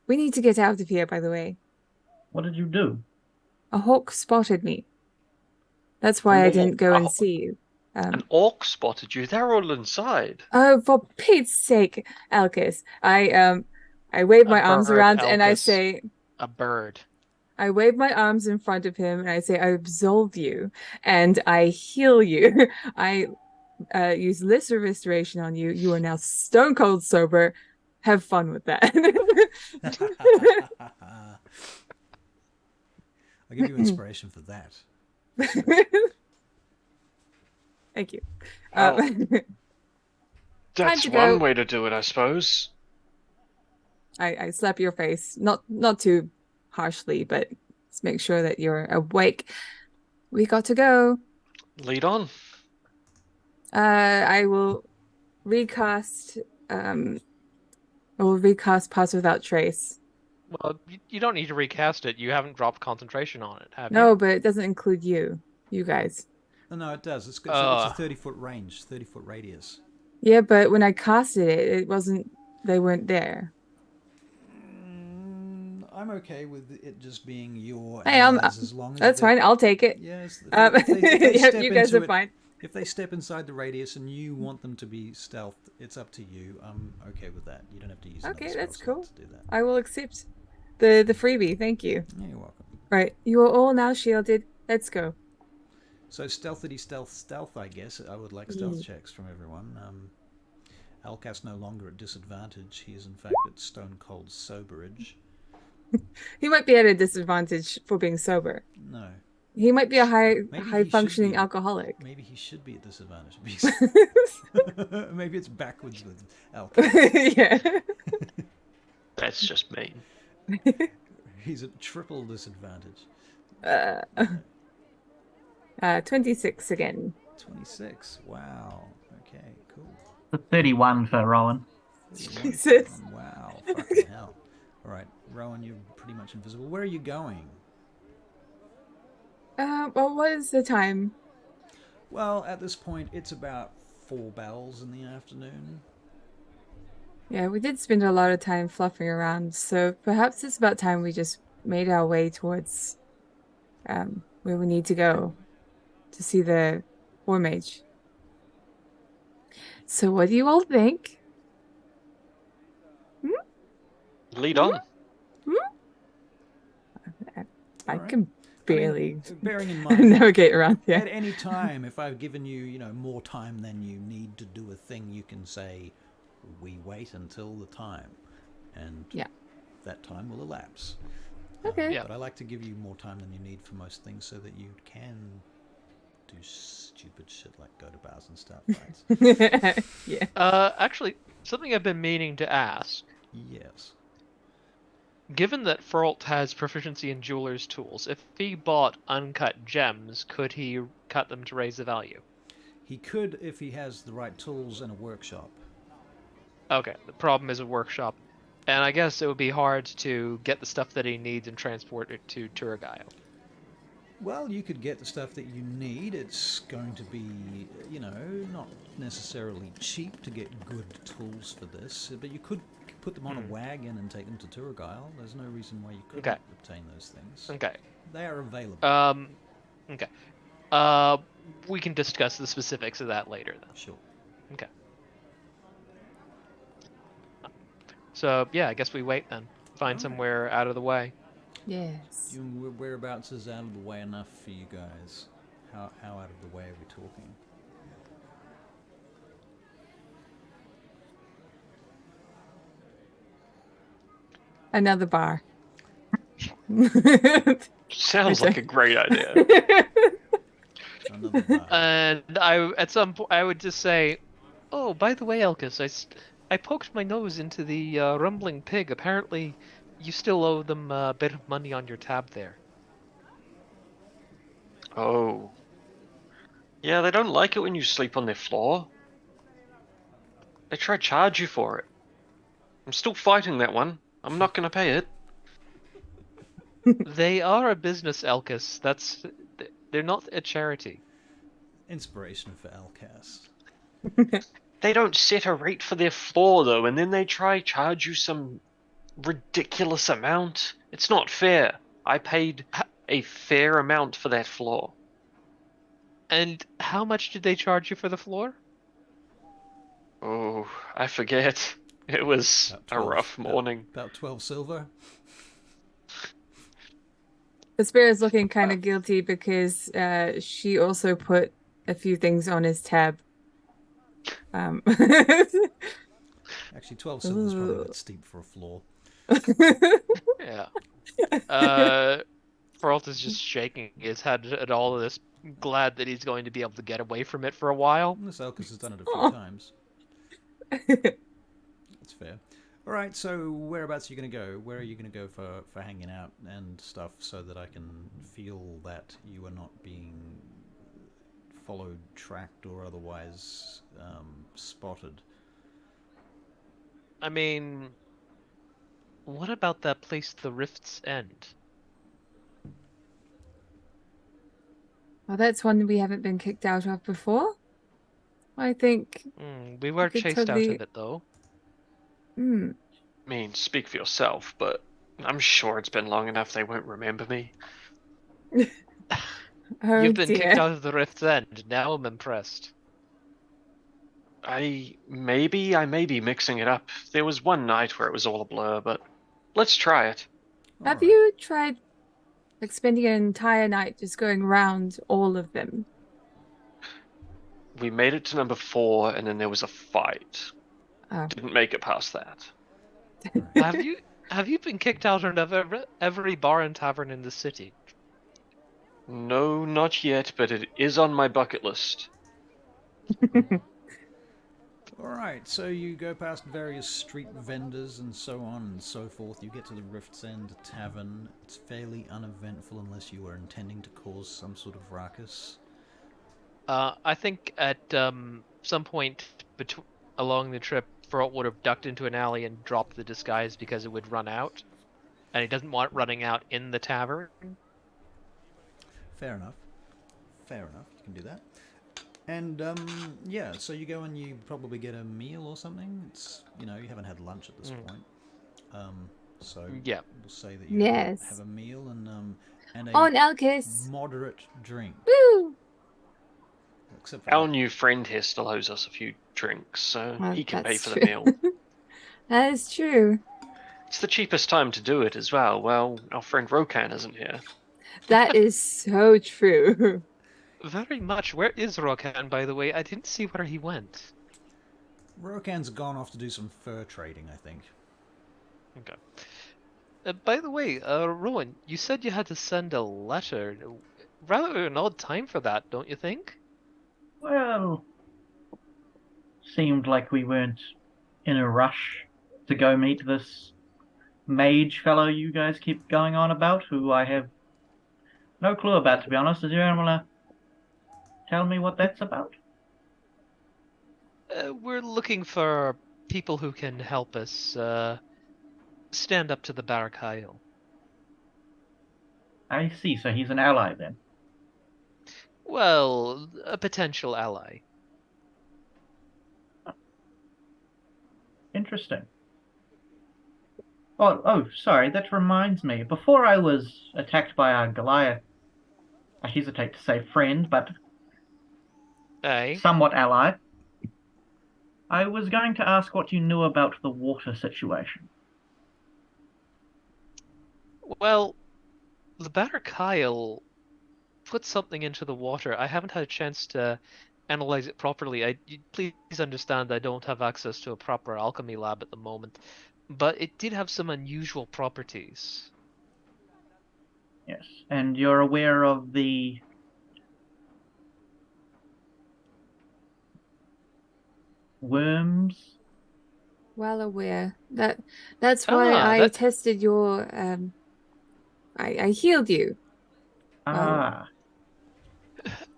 We need to get out of here, by the way. What did you do? A hawk spotted me. That's why I didn't go and see you. An orc spotted you. They're all inside. Oh, for Pete's sake, Alcus. I wave my arms bird, around and I Alcus. say, A bird. I wave my arms in front of him and I say, I absolve you and I heal you. I use lesser restoration on you. You are now stone cold sober. Have fun with that. I'll give you inspiration for that. Thank you. Well, Time That's to one go. way to do it, I suppose. I slap your face, not too harshly, but let's make sure that you're awake. We got to go. Lead on. I will recast. I will recast Pass Without Trace. Well, you don't need to recast it. You haven't dropped concentration on it, have No, you? but it doesn't include you guys. No, it does. It's a 30-foot range, 30-foot radius. Yeah, but when I casted it, it wasn't. They weren't there. I'm okay with it just being your Hey, allies as long as that's fine. I'll take it. Yes. Yep, you guys are it, fine. If they step inside the radius and you want them to be stealthed, it's up to you. I'm okay with that. You don't have to use another Okay, spell that's slot cool. to do that. I will accept the freebie. Thank you. Yeah, you're welcome. Right, you are all now shielded. Let's go. So stealthity, stealth, I guess. I would like stealth checks from everyone. Alcas no longer at disadvantage. He is in fact at stone cold soberage. He might be at a disadvantage for being sober. No. He might be a Maybe he high should functioning be. alcoholic. Maybe he should be at disadvantage. Maybe it's backwards with Alcas. Yeah. That's just mean. He's at triple disadvantage. 26 again. 26. Wow. Okay, cool. 31 for Rowan. Jesus. Wow. Fucking hell. All right, Rowan, you're pretty much invisible. Where are you going? Well, what is the time? Well, at this point, it's about 4 bells in the afternoon. Yeah, we did spend a lot of time fluffing around, so perhaps it's about time we just made our way towards where we need to go to see the War Mage. So what do you all think? Lead on. I All right. can barely Bearing in mind, navigate around here. at any time, if I've given you, more time than you need to do a thing, you can say, we wait until the time. And Yeah. that time will elapse. Okay. Yeah. But I like to give you more time than you need for most things so that you can do stupid shit like go to bars and start fights. Yeah. Actually, something I've been meaning to ask. Yes. Given that Ferlt has proficiency in jeweler's tools, if he bought uncut gems, could he cut them to raise the value? He could if he has the right tools and a workshop. Okay, the problem is a workshop. And I guess it would be hard to get the stuff that he needs and transport it to Turagaio. Well, you could get the stuff that you need. It's going to be, not necessarily cheap to get good tools for this, but you could put them on a wagon and take them to Turagaio. There's no reason why you couldn't obtain those things. Okay. They are available. Okay. We can discuss the specifics of that later then. Sure. Okay. So, yeah, I guess we wait then. Find somewhere out of the way. Yes. Whereabouts is out of the way enough for you guys? How out of the way are we talking? Another bar. Sounds like a great idea. Another bar. And at some point, I would just say, "Oh, by the way, Elkis, I poked my nose into the rumbling pig. Apparently, you still owe them a bit of money on your tab there." Oh. Yeah, they don't like it when you sleep on their floor. They try to charge you for it. I'm still fighting that one. I'm not gonna pay it. They are a business, Elkis. They're not a charity. Inspiration for Alcas. They don't set a rate for their floor though, and then they try charge you some ridiculous amount. It's not fair. I paid a fair amount for that floor. And how much did they charge you for the floor? Oh, I forget. It was About a 12 rough morning. About 12 silver. The spirit's looking kind of guilty because she also put a few things on his tab. Actually, 12 silver is probably a bit steep for a floor. Yeah. Ferlt is just shaking his head at all of this, glad that he's going to be able to get away from it for a while. This Alcas has done it a few times. That's fair. All right, so whereabouts are you going to go? Where are you going to go for hanging out and stuff so that I can feel that you are not being followed, tracked, or otherwise spotted? I mean, what about that place, the Rift's End? Well, that's one we haven't been kicked out of before. I think. We were could chased totally- out of it, though. Hmm. I mean, speak for yourself, but I'm sure it's been long enough they won't remember me. Oh, You've been dear. kicked out of the Rift's End. Now I'm impressed. I may be mixing it up. There was one night where it was all a blur, but let's try it. All Have right. you tried spending an entire night just going around all of them? We made it to number 4, and then there was a fight. Oh. Didn't make it past that. Have you been kicked out of every bar and tavern in the city? No, not yet, but it is on my bucket list. Alright, so you go past various street vendors and so on and so forth. You get to the Rift's End Tavern. It's fairly uneventful unless you are intending to cause some sort of ruckus. I think at some point along the trip, Feralt would have ducked into an alley and dropped the disguise because it would run out, and he doesn't want it running out in the tavern. Fair enough. Fair enough, you can do that. And, yeah, so you go and you probably get a meal or something. It's, you haven't had lunch at this point. So Yeah. we'll say that you Yes. have a meal and a On Alcus. moderate drink. Woo! Except for Our new friend here still owes us a few drinks, so Oh, he can pay that's for the true. meal. That is true. It's the cheapest time to do it as well. Well, our friend Rokan isn't here. That is so true. Very much. Where is Rokan, by the way? I didn't see where he went. Rokan's gone off to do some fur trading, I think. Okay. By the way, Rowan, you said you had to send a letter. Rather an odd time for that, don't you think? Well, seemed like we weren't in a rush to go meet this mage fellow you guys keep going on about, who I have no clue about, to be honest. Does anyone want to tell me what that's about? We're looking for people who can help us stand up to the Barakyle. I see, so he's an ally then. Well, a potential ally. Interesting. Oh, sorry, that reminds me. Before I was attacked by a Goliath, I hesitate to say friend, but Aye. somewhat ally, I was going to ask what you knew about the water situation. Well, the Barakyle put something into the water. I haven't had a chance to analyze it properly. Please understand I don't have access to a proper alchemy lab at the moment, but it did have some unusual properties. Yes, and you're aware of the worms? Well aware. That's why I tested your I healed you. Ah.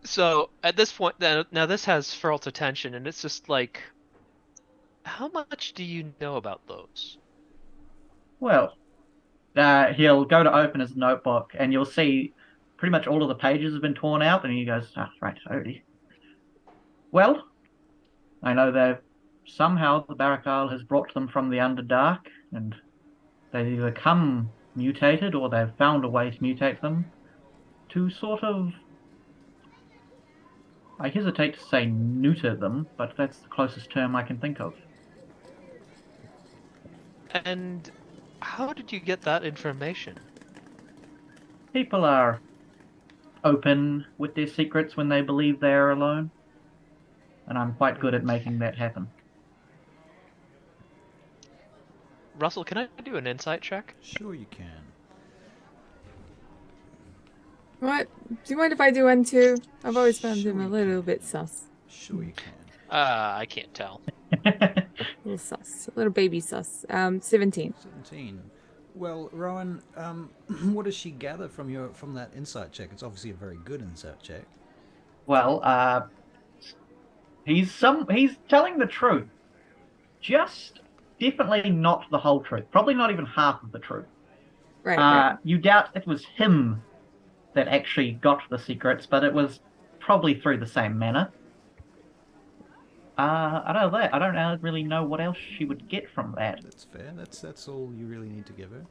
So at this point, now this has Feralt's attention, and it's just like, how much do you know about those? Well, he'll go to open his notebook, and you'll see pretty much all of the pages have been torn out, and he goes, right, already. Well, I know that somehow the Barakyle has brought them from the Underdark, and they've either come mutated or they've found a way to mutate them to sort of, I hesitate to say neuter them, but that's the closest term I can think of. And how did you get that information? People are open with their secrets when they believe they are alone, and I'm quite good at making that happen. Russell, can I do an insight check? Sure you can. What? Do you mind if I do one too? I've always found Sure him a you little can. bit sus. Sure you can. I can't tell. A little sus. A little baby sus. 17. 17. Well, Rowan, what does she gather from that insight check? It's obviously a very good insight check. Well, he's telling the truth. Just definitely not the whole truth. Probably not even half of the truth. Right. You doubt it was him that actually got the secrets, but it was probably through the same manner. I don't really know what else she would get from that. That's fair. That's all you really need to give her.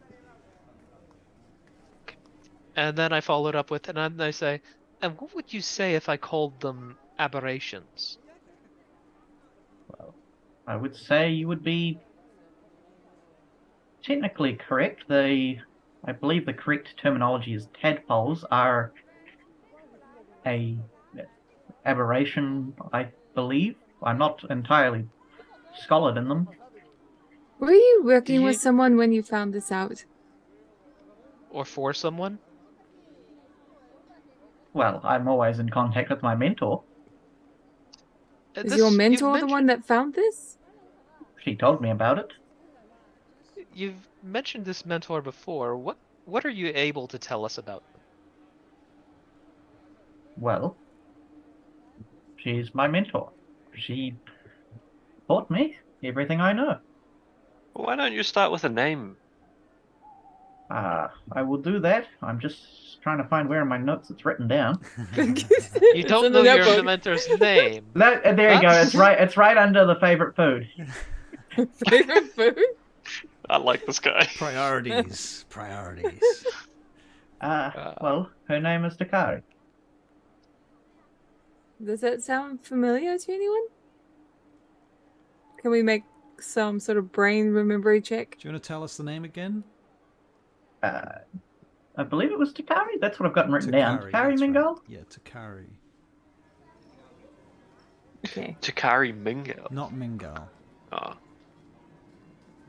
And then I followed up with, and then I say, and what would you say if I called them aberrations? Well, I would say you would be technically correct. I believe the correct terminology is tadpoles are a aberration. I believe. I'm not entirely scholared in them. Were you working you- with someone when you found this out? Or for someone? Well, I'm always in contact with my mentor. Is your You've mentor the one that found this? She told me about it. You've mentioned this mentor before. What are you able to tell us about them? Well, she's my mentor. She taught me everything I know. Why don't you start with a name? I will do that. I'm just trying to find where in my notes it's written down. You don't know your mentor's name. No, there you go. That's- It's right. It's right under the favorite food. Favorite food? I like this guy. Priorities. Well, her name is Takari. Does that sound familiar to anyone? Can we make some sort of brain remembery check? Do you want to tell us the name again? I believe it was Takari. That's what I've gotten written down. Takari that's right. Mingal. Yeah, Takari. Okay. Takari Mingo. Not Mingal. Oh.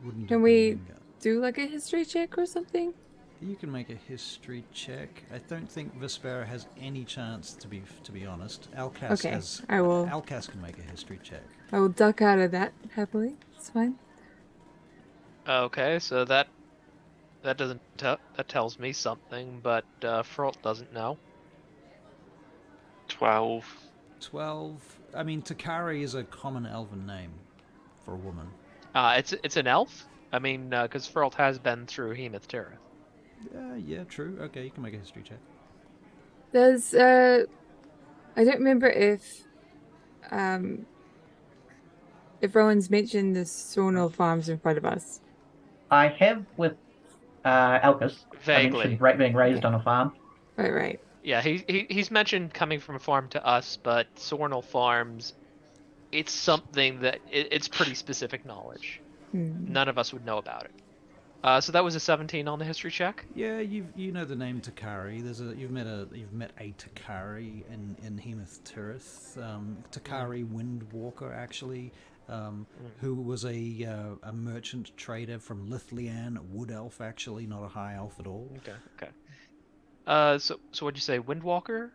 Wouldn't Can have we been Mingal. do like a history check or something? You can make a history check. I don't think Vespera has any chance, to be honest. Alcas Okay, has. I will- Alcas can make a history check. I will duck out of that happily. It's fine. Okay, so that doesn't that tells me something, but Fralt doesn't know. 12. 12. I mean, Takari is a common elven name for a woman. It's an elf. I mean, because Fralt has been through Hemoth Tirith. Yeah, true. Okay, you can make a history check. Does I don't remember if Rowan's mentioned the Sornel farms in front of us. I have with Alcus. Vaguely. I mentioned being raised on a farm. Right. Yeah, he's mentioned coming from a farm to us, but Sornel Farms, it's something that it's pretty specific knowledge. None of us would know about it. So that was a 17 on the history check. Yeah, you know the name Takari. You've met a Takari in Hemoth Tirith. Takari Windwalker, actually, who was a merchant trader from Lithlian, a wood elf, actually, not a high elf at all. Okay. So what'd you say, Windwalker?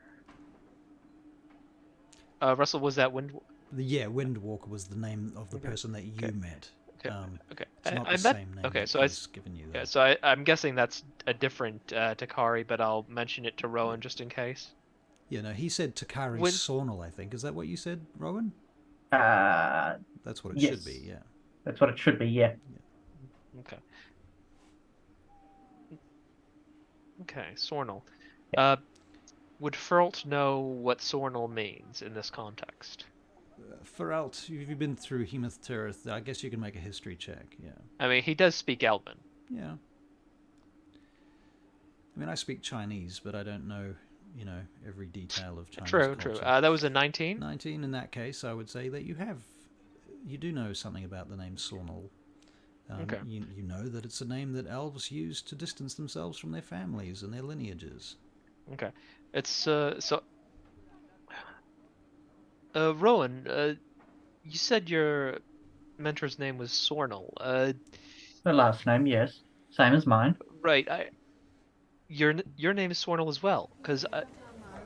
Russell, was that Windwalker was the name of the person that you met. Okay. It's not I the met. same name. Okay, that so he's given you. yeah, so I'm guessing that's a different Takari, but I'll mention it to Rowan just in case. Yeah, no, he said Takari Sornel, I think. Is that what you said, Rowan? That's what it should be, yeah. That's what it should be, yeah. Okay. Okay, Sornel. Would Ferlt know what Sornel means in this context? Feralt, if you've been through Hemoth Tirith, I guess you can make a history check, yeah. I mean, he does speak Elven. Yeah. I mean, I speak Chinese, but I don't know, every detail of Chinese True. culture. That was a 19? 19, in that case, I would say that you do know something about the name Sornel. Okay. You know that it's a name that elves use to distance themselves from their families and their lineages. Okay. It's, Rowan, you said your mentor's name was Sornel. Her last name, yes. Same as mine. Right. Your name is Sornel as well, because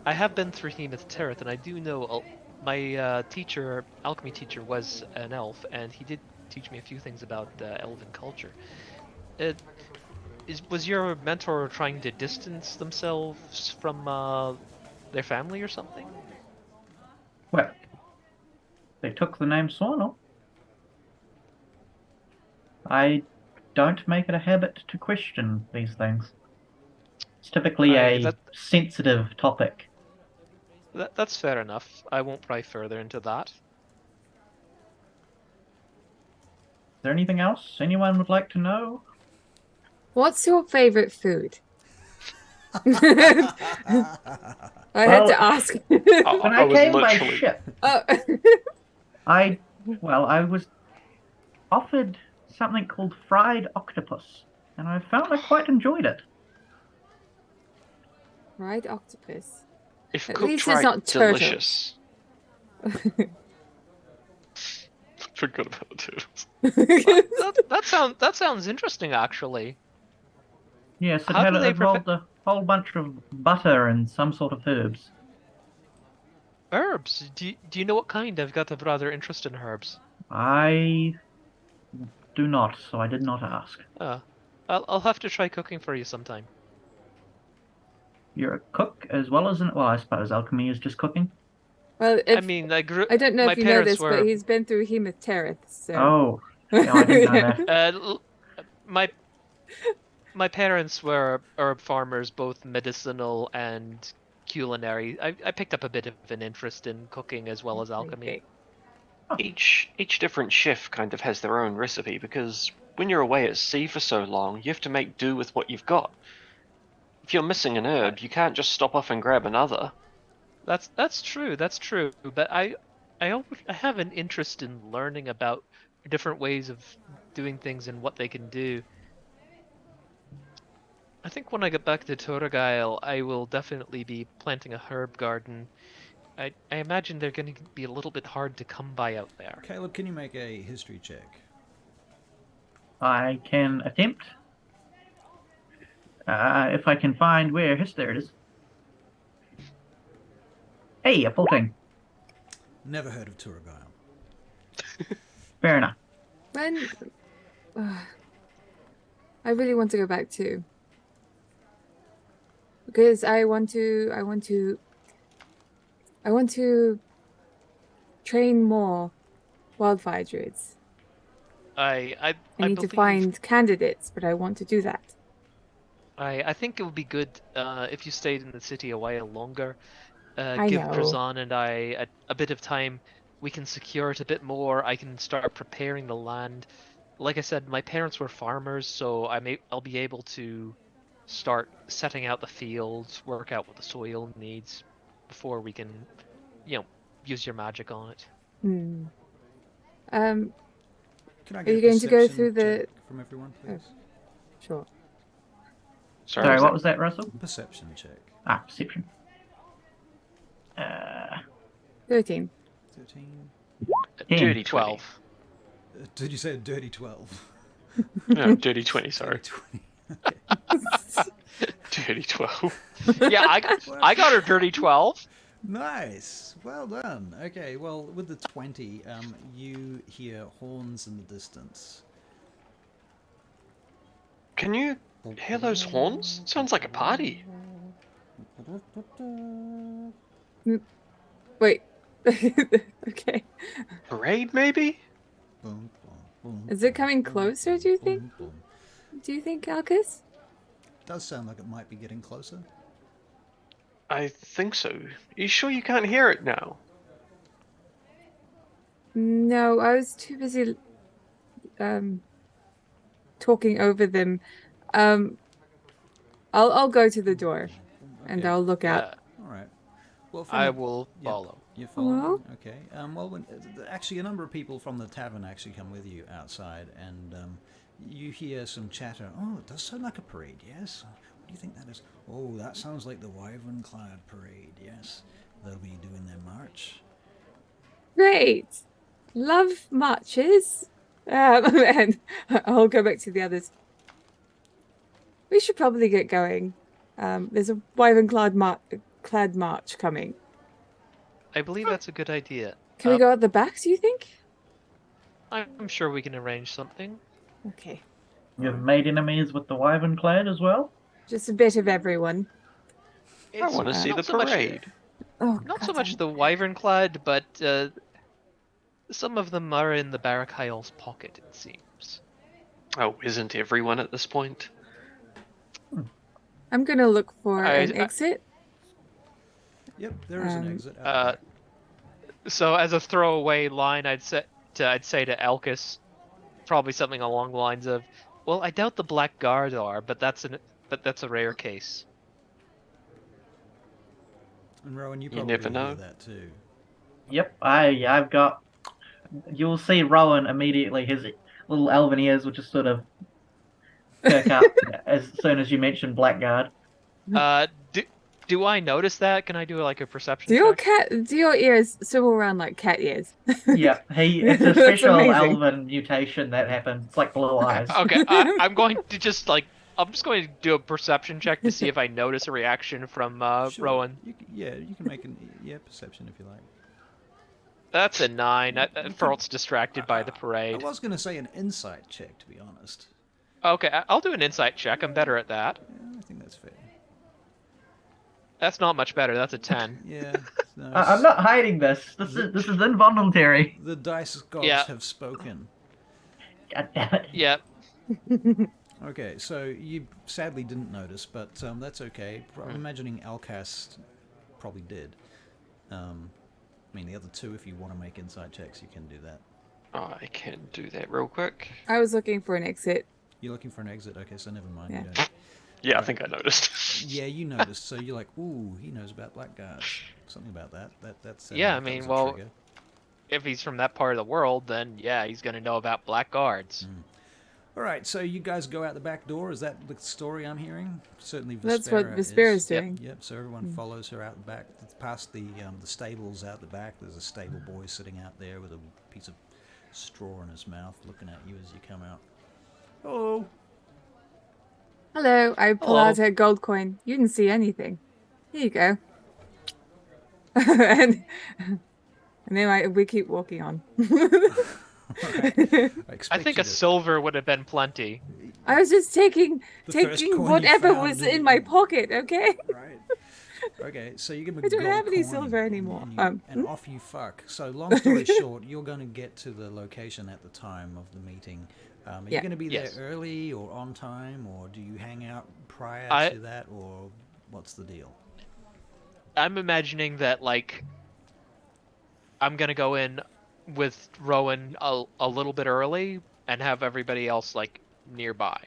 I have been through Hemoth Tirith, and I do know my alchemy teacher was an elf, and he did teach me a few things about elven culture. Was your mentor trying to distance themselves from their family or something? Well, they took the name Sornel. I don't make it a habit to question these things. It's typically a sensitive topic. That's fair enough. I won't pry further into that. Is there anything else anyone would like to know? What's your favorite food? I had to ask. When I came by ship, Oh. I was offered something called fried octopus, and I found I quite enjoyed it. Fried octopus. If At cooked least right, it's not turtle. delicious. Forgot about the turtles. That sounds interesting, actually. Yes, How do they involved a whole bunch of butter and some sort of herbs. Herbs? Do you know what kind? I've got a rather interest in herbs. I do not, so I did not ask. I'll have to try cooking for you sometime. You're a cook as well as well, I suppose alchemy is just cooking. Well, I mean, I don't know my if you know parents this, were but he's been through Hemoterith, so. Oh, no, I didn't know that. my my parents were herb farmers, both medicinal and culinary. I picked up a bit of an interest in cooking as well as alchemy. Each different chef kind of has their own recipe because when you're away at sea for so long, you have to make do with what you've got. If you're missing an herb, you can't just stop off and grab another. That's true. That's true. But I have an interest in learning about different ways of doing things and what they can do. I think when I get back to Toragail, I will definitely be planting a herb garden. I imagine they're going to be a little bit hard to come by out there. Caleb, can you make a history check? I can attempt. If I can find where there it is. Hey, a 14. Never heard of Turagail. Fair enough. When I really want to go back too, because I want to train more wildfire druids. I need to find candidates, but I want to do that. I think it would be good if you stayed in the city a while longer. I Give know. Drazan and I a bit of time. We can secure it a bit more. I can start preparing the land. Like I said, my parents were farmers, so I'll be able to start setting out the fields, work out what the soil needs before we can, use your magic on it. Hmm. Can I Are get you a going to go perception through the? check from everyone, please? Sure. Sorry, what was that, Russell? Perception check. Perception. 13. 13. Dirty 12. Did you say a dirty 12? No, dirty 20, sorry. Dirty 20. Okay. Dirty 12. Yeah, I got her dirty 12. Nice. Well done. Okay, well, with the 20, you hear horns in the distance. Can you hear those horns? Sounds like a party. Wait. Okay. Parade, maybe? Is it coming closer, do you think? Do you think, Alcus? Does sound like it might be getting closer. I think so. Are you sure you can't hear it now? No, I was too busy talking over them. I'll go to the door and Okay. I'll look out. All right. Well, I will follow. You follow? Hello? Okay. Well, actually, a number of people from the tavern actually come with you outside, and you hear some chatter. Oh, it does sound like a parade, yes? What do you think that is? Oh, that sounds like the Wyvern-clad parade, yes. They'll be doing their march. Great. Love marches. And I'll go back to the others. We should probably get going. There's a Wyvern-clad march coming. I believe that's a good idea. Can we go at the back, do you think? I'm sure we can arrange something. Okay. You've made enemies with the Wyvern clad as well? Just a bit of everyone. I want to see the parade. Not so much the Wyvern-clad, but some of them are in the Barrack-Isle's pocket, it seems. Oh, isn't everyone at this point? I'm gonna look for an exit. Yep, there is an exit out So as a throwaway line, I'd say to Elkis, probably something along the lines of, "Well, I doubt the Black Guard are, but that's a rare case." And Rowan, you You probably never know. hear that too. Yep, I've got... You'll see Rowan immediately, his little elven ears will just sort of perk up as soon as you mention Blackguard. Do I notice that? Can I do like a perception Do check? your ears swivel around like cat ears? Yeah, it's a That's special amazing. elven mutation that happens. It's like blue eyes. Okay, I'm going to just like I'm just going to do a perception check to see if I notice a reaction from Sure. Rowan. You can make an perception if you like. That's a 9. You Feralt's distracted by the I parade. was going to say an insight check, to be honest. Okay, I'll do an insight check. I'm better at that. Yeah, I think that's fair. That's not much better. That's a 10. Yeah. No, I'm not hiding this. This is involuntary. The dice gods Yeah. have spoken. God damn it. Yeah. Okay, so you sadly didn't notice, but that's okay. I'm imagining Alcast probably did. I mean, the other two, if you want to make insight checks, you can do that. I can do that real quick. I was looking for an exit. You're looking for an exit? Okay, so never mind. Yeah. You don't. Yeah, I think I noticed. Yeah, you noticed. So you're like, ooh, he knows about blackguards. Something about that. That's Yeah, I that mean, was a well, trigger. if he's from that part of the world, then yeah, he's gonna know about black guards. All right, so you guys go out the back door. Is that the story I'm hearing? Certainly, That's what Vespera's doing. Yep. So everyone follows her out the back, past the stables out the back. There's a stable boy sitting out there with a piece of straw in his mouth, looking at you as you come out. Hello. Hello. I pull Hello. out a gold coin. You didn't see anything. Here you go. and then we keep walking on. I think a silver would have been plenty. I was just taking The first coin you whatever found, was didn't in you? my pocket, okay? Right. Okay, so you give him a I don't gold have any coin silver anymore. and off you fuck. So long story short, you're going to get to the location at the time of the meeting. Are you Yeah. going to be Yes. there early or on time, or do you hang out prior to that, or what's the deal? I'm imagining that like I'm gonna go in with Rowan a little bit early and have everybody else like nearby,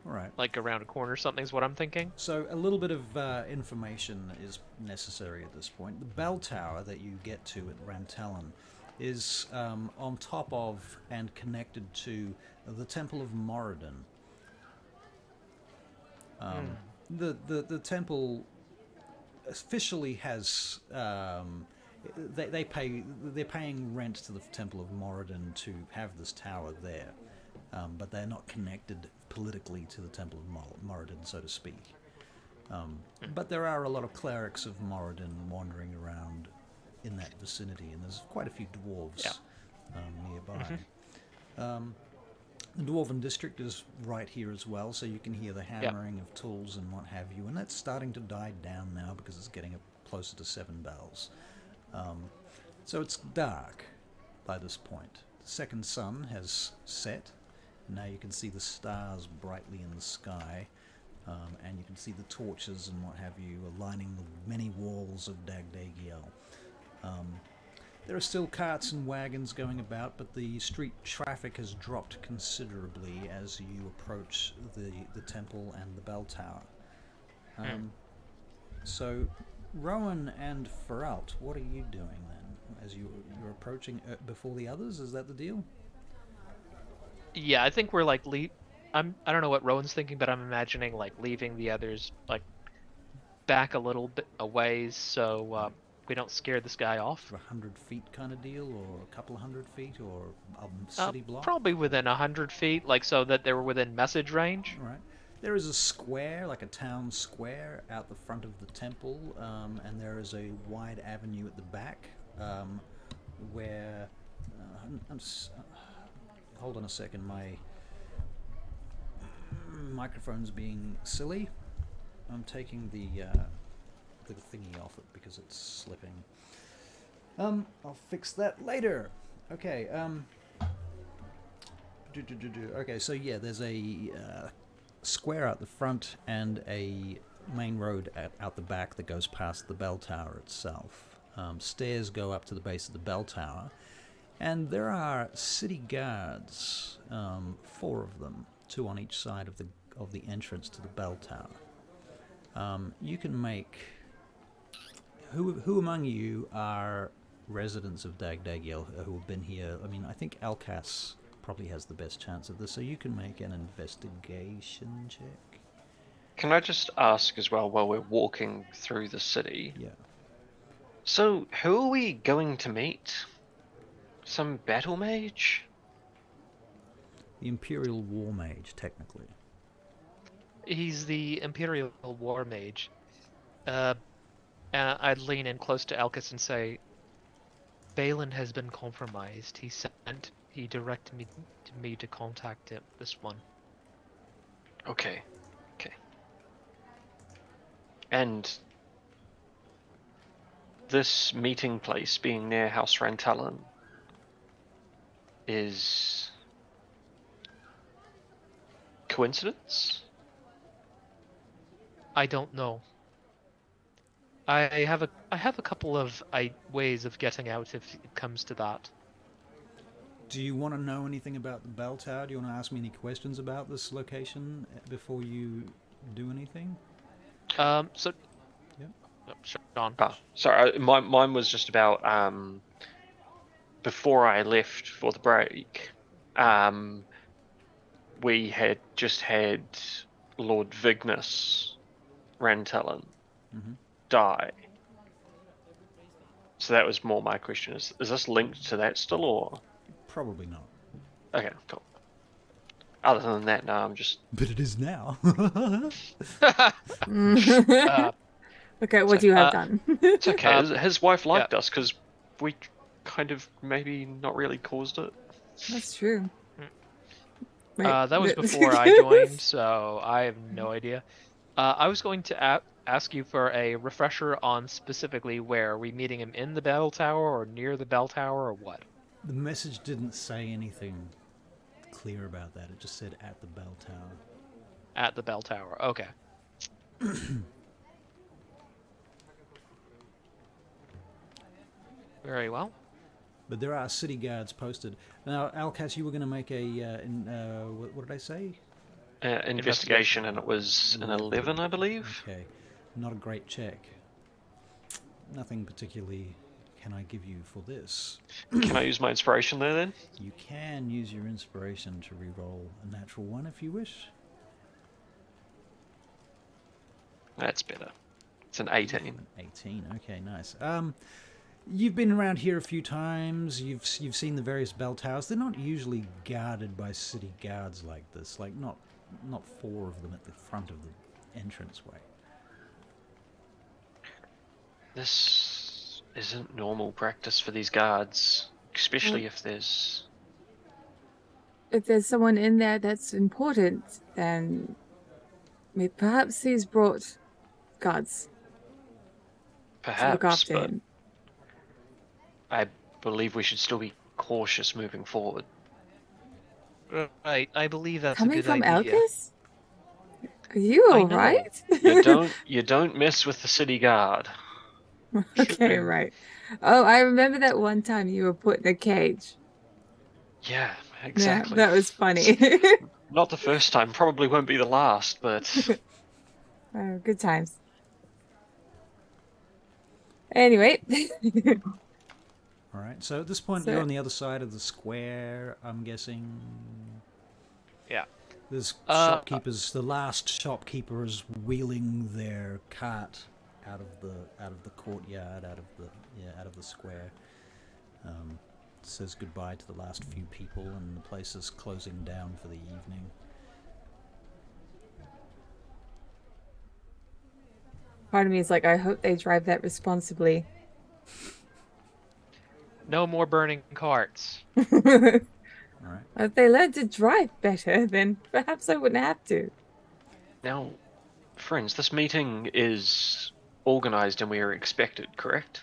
All right. like around a corner or something is what I'm thinking. So a little bit of information is necessary at this point. The bell tower that you get to at Rantallan is on top of and connected to the Temple of Moradin. The temple officially has they're paying rent to the Temple of Moradin to have this tower there, but they're not connected politically to the Temple of Moradin, so to speak. But there are a lot of clerics of Moradin wandering around in that vicinity, and there's quite a few dwarves nearby. The Dwarven District is right here as well, so you can hear the hammering of tools and what have you, and that's starting to die down now because it's getting closer to 7 bells. So it's dark by this point. The second sun has set, and now you can see the stars brightly in the sky, and you can see the torches and what have you lining the many walls of Dagdagiel. There are still carts and wagons going about, but the street traffic has dropped considerably as you approach the temple and the bell tower. So, Rowan and Feralt, what are you doing then? As you're approaching before the others, is that the deal? Yeah, I think we're like I don't know what Rowan's thinking, but I'm imagining like leaving the others like back a little bit away so we don't scare this guy off. 100 feet kind of deal, or a couple of 100 feet, or a city block? Probably within 100 feet, like so that they were within message range. Right. There is a square, like a town square, out the front of the temple, and there is a wide avenue at the back, where... hold on a second, my microphone's being silly. I'm taking the thingy off it because it's slipping. I'll fix that later. Okay, okay, so yeah, there's a square out the front and a main road out the back that goes past the bell tower itself. Stairs go up to the base of the bell tower, and there are city guards, 4 of them, 2 on each side of the entrance to the bell tower. You can make... Who among you are residents of Dagdagiel who have been here? I mean, I think Alcas probably has the best chance of this, so you can make an investigation check. Can I just ask as well while we're walking through the city? Yeah. So, who are we going to meet? Some battle mage? The Imperial War Mage, technically. He's the Imperial War Mage. I'd lean in close to Elkis and say, Balin has been compromised. He directed me to contact him, this one. Okay. And this meeting place being near House Rantallan is coincidence? I don't know. I have a couple of ways of getting out if it comes to that. Do you want to know anything about the bell tower? Do you want to ask me any questions about this location before you do anything? So. Yep. Oh, Sean. Sorry, mine was just about before I left for the break, we had just had Lord Vignus Rantallan die. So that was more my question. Is this linked to that still, or? Probably not. Okay, cool. Other than that, no, I'm just... But it is now. Look at what you have done. It's okay. His wife liked yeah. us because we kind of maybe not really caused it. That's true. Wait, that was before I joined, so I have no idea. I was going to ask you for a refresher on specifically where. Are we meeting him in the bell tower or near the bell tower or what? The message didn't say anything clear about that. It just said at the bell tower. At the bell tower. Okay. Very well. But there are city guards posted. Now, Alcas, you were going to make a... what did I say? Investigation, and it was an 11, I believe. Okay. Not a great check. Nothing particularly can I give you for this. Can I use my inspiration there, then? You can use your inspiration to re-roll a natural one if you wish. That's better. It's an 18. 18, okay, nice. You've been around here a few times. You've seen the various bell towers. They're not usually guarded by city guards like this. Like not 4 of them at the front of the entranceway. This isn't normal practice for these guards, especially if there's... If there's someone in there that's important, then perhaps he's brought guards to look Perhaps, after but him. I believe we should still be cautious moving forward. Right, I believe that's Coming a good from idea. Elkis? Are you I know. alright? You don't mess with the city guard. Okay, right. Oh, I remember that one time you were put in a cage. Yeah, exactly. Yeah, that was funny. Not the first time, probably won't be the last, but... Oh, good times. Anyway. All right. So at this point, you're on the other side of the square, I'm guessing. Yeah. There's shopkeepers. The last shopkeeper is wheeling their cart out of the courtyard, out of the square. Says goodbye to the last few people, and the place is closing down for the evening. Part of me is like, I hope they drive that responsibly. No more burning carts. All right. If they learned to drive better, then perhaps I wouldn't have to. Now, friends, this meeting is organized and we are expected, correct?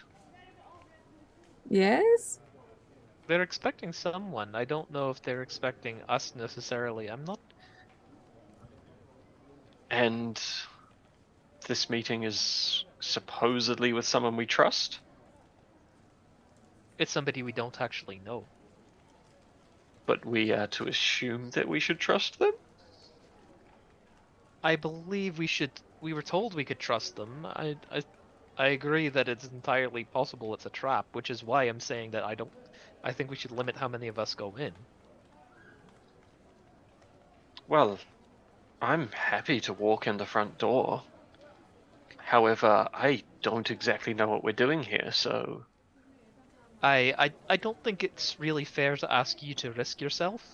Yes? They're expecting someone. I don't know if they're expecting us necessarily. I'm not... And this meeting is supposedly with someone we trust? It's somebody we don't actually know. But we are to assume that we should trust them? I believe we were told we could trust them. I agree that it's entirely possible it's a trap, which is why I'm saying that I think we should limit how many of us go in. Well, I'm happy to walk in the front door. However, I don't exactly know what we're doing here, so I don't think it's really fair to ask you to risk yourself.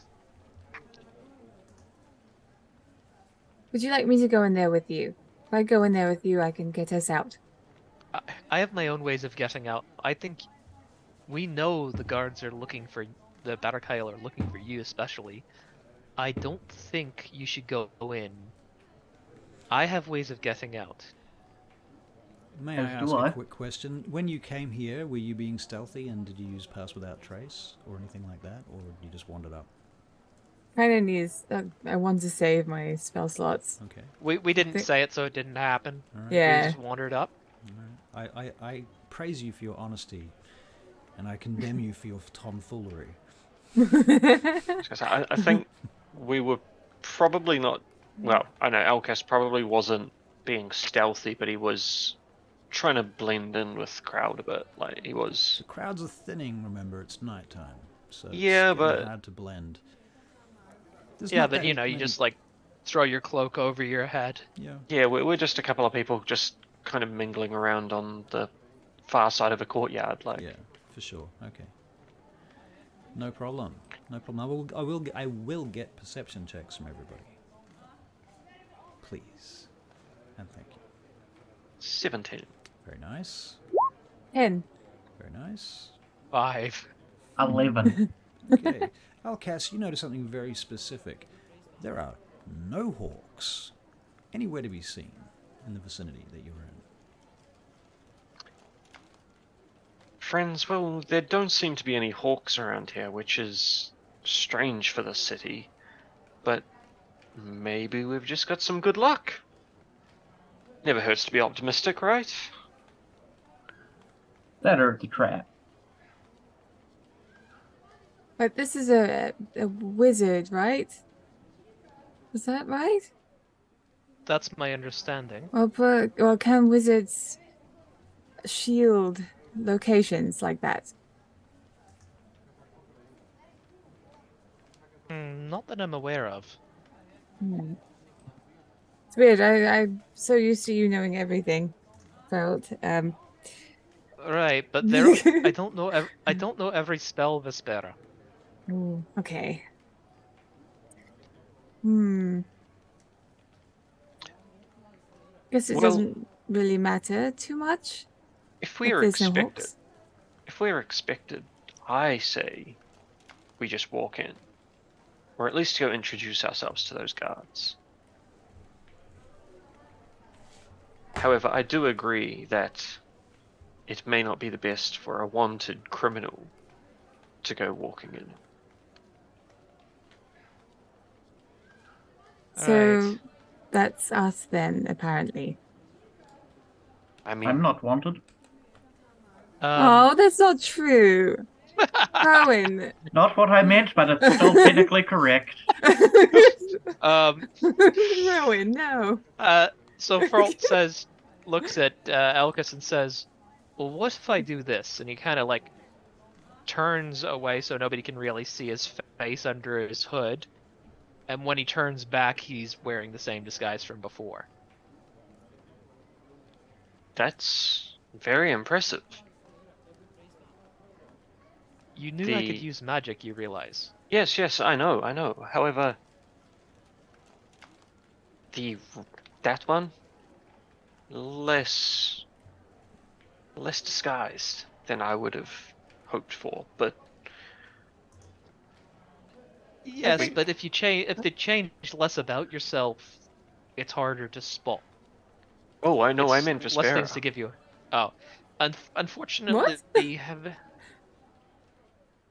Would you like me to go in there with you? If I go in there with you, I can get us out. I have my own ways of getting out. I think we know the guards are looking for the Barakyle are looking for you especially. I don't think you should go in. I have ways of getting out. May I As ask do a I. quick question? When you came here, were you being stealthy and did you use Pass Without Trace or anything like that? Or you just wandered up? Kind of needs. I want to save my spell slots. Okay. We didn't think- say it, so it didn't happen. All right. We Yeah. just wandered up. All right. I praise you for your honesty and I condemn you for your tomfoolery. I think we were probably not. Well, I know Alcas probably wasn't being stealthy, but he was trying to blend in with the crowd a bit. Like he was. The crowds are thinning, remember, it's nighttime. So Yeah, it's getting but- hard to blend. There's Yeah, not but that you know, you many- just like throw your cloak over your head. Yeah. Yeah, we're just a couple of people just kind of mingling around on the far side of a courtyard. Like, Yeah, for sure. Okay. No problem. No problem. I will get perception checks from everybody. Please. And thank you. 17. Very nice. 10. Very nice. 5. 11. Okay. Alcas, you notice something very specific. There are no hawks anywhere to be seen in the vicinity that you're in. Friends, well, there don't seem to be any hawks around here, which is strange for the city. But maybe we've just got some good luck. Never hurts to be optimistic, right? That or the trap. But this is a wizard, right? Is that right? That's my understanding. Or can wizards shield locations like that? Not that I'm aware of. Hmm. It's weird. I'm so used to you knowing everything. Felt. Right, but there I don't know I don't know every spell Vespera. Ooh, okay. Hmm. Guess it Well- doesn't really matter too much If if we are there's no expected, hawks. if we are expected, I say we just walk in. Or at least go introduce ourselves to those guards. However, I do agree that it may not be the best for a wanted criminal to go walking in. So Right. that's us then, apparently. I mean, I'm not wanted. Oh, that's not true. Rowan. Not what I meant, but it's still technically correct. um Rowan, no. so Fralt says looks at Elkis and says, "Well, what if I do this?" And he kind of like turns away so nobody can really see his face under his hood. And when he turns back, he's wearing the same disguise from before. that's very impressive. You knew I could The- use magic, you realize. Yes, I know. However, that one less disguised than I would have hoped for, but Yes, we- but if they change less about yourself, it's harder to spot. oh, I know, I It's meant less Vespera. things to give you. Oh, unfortunately,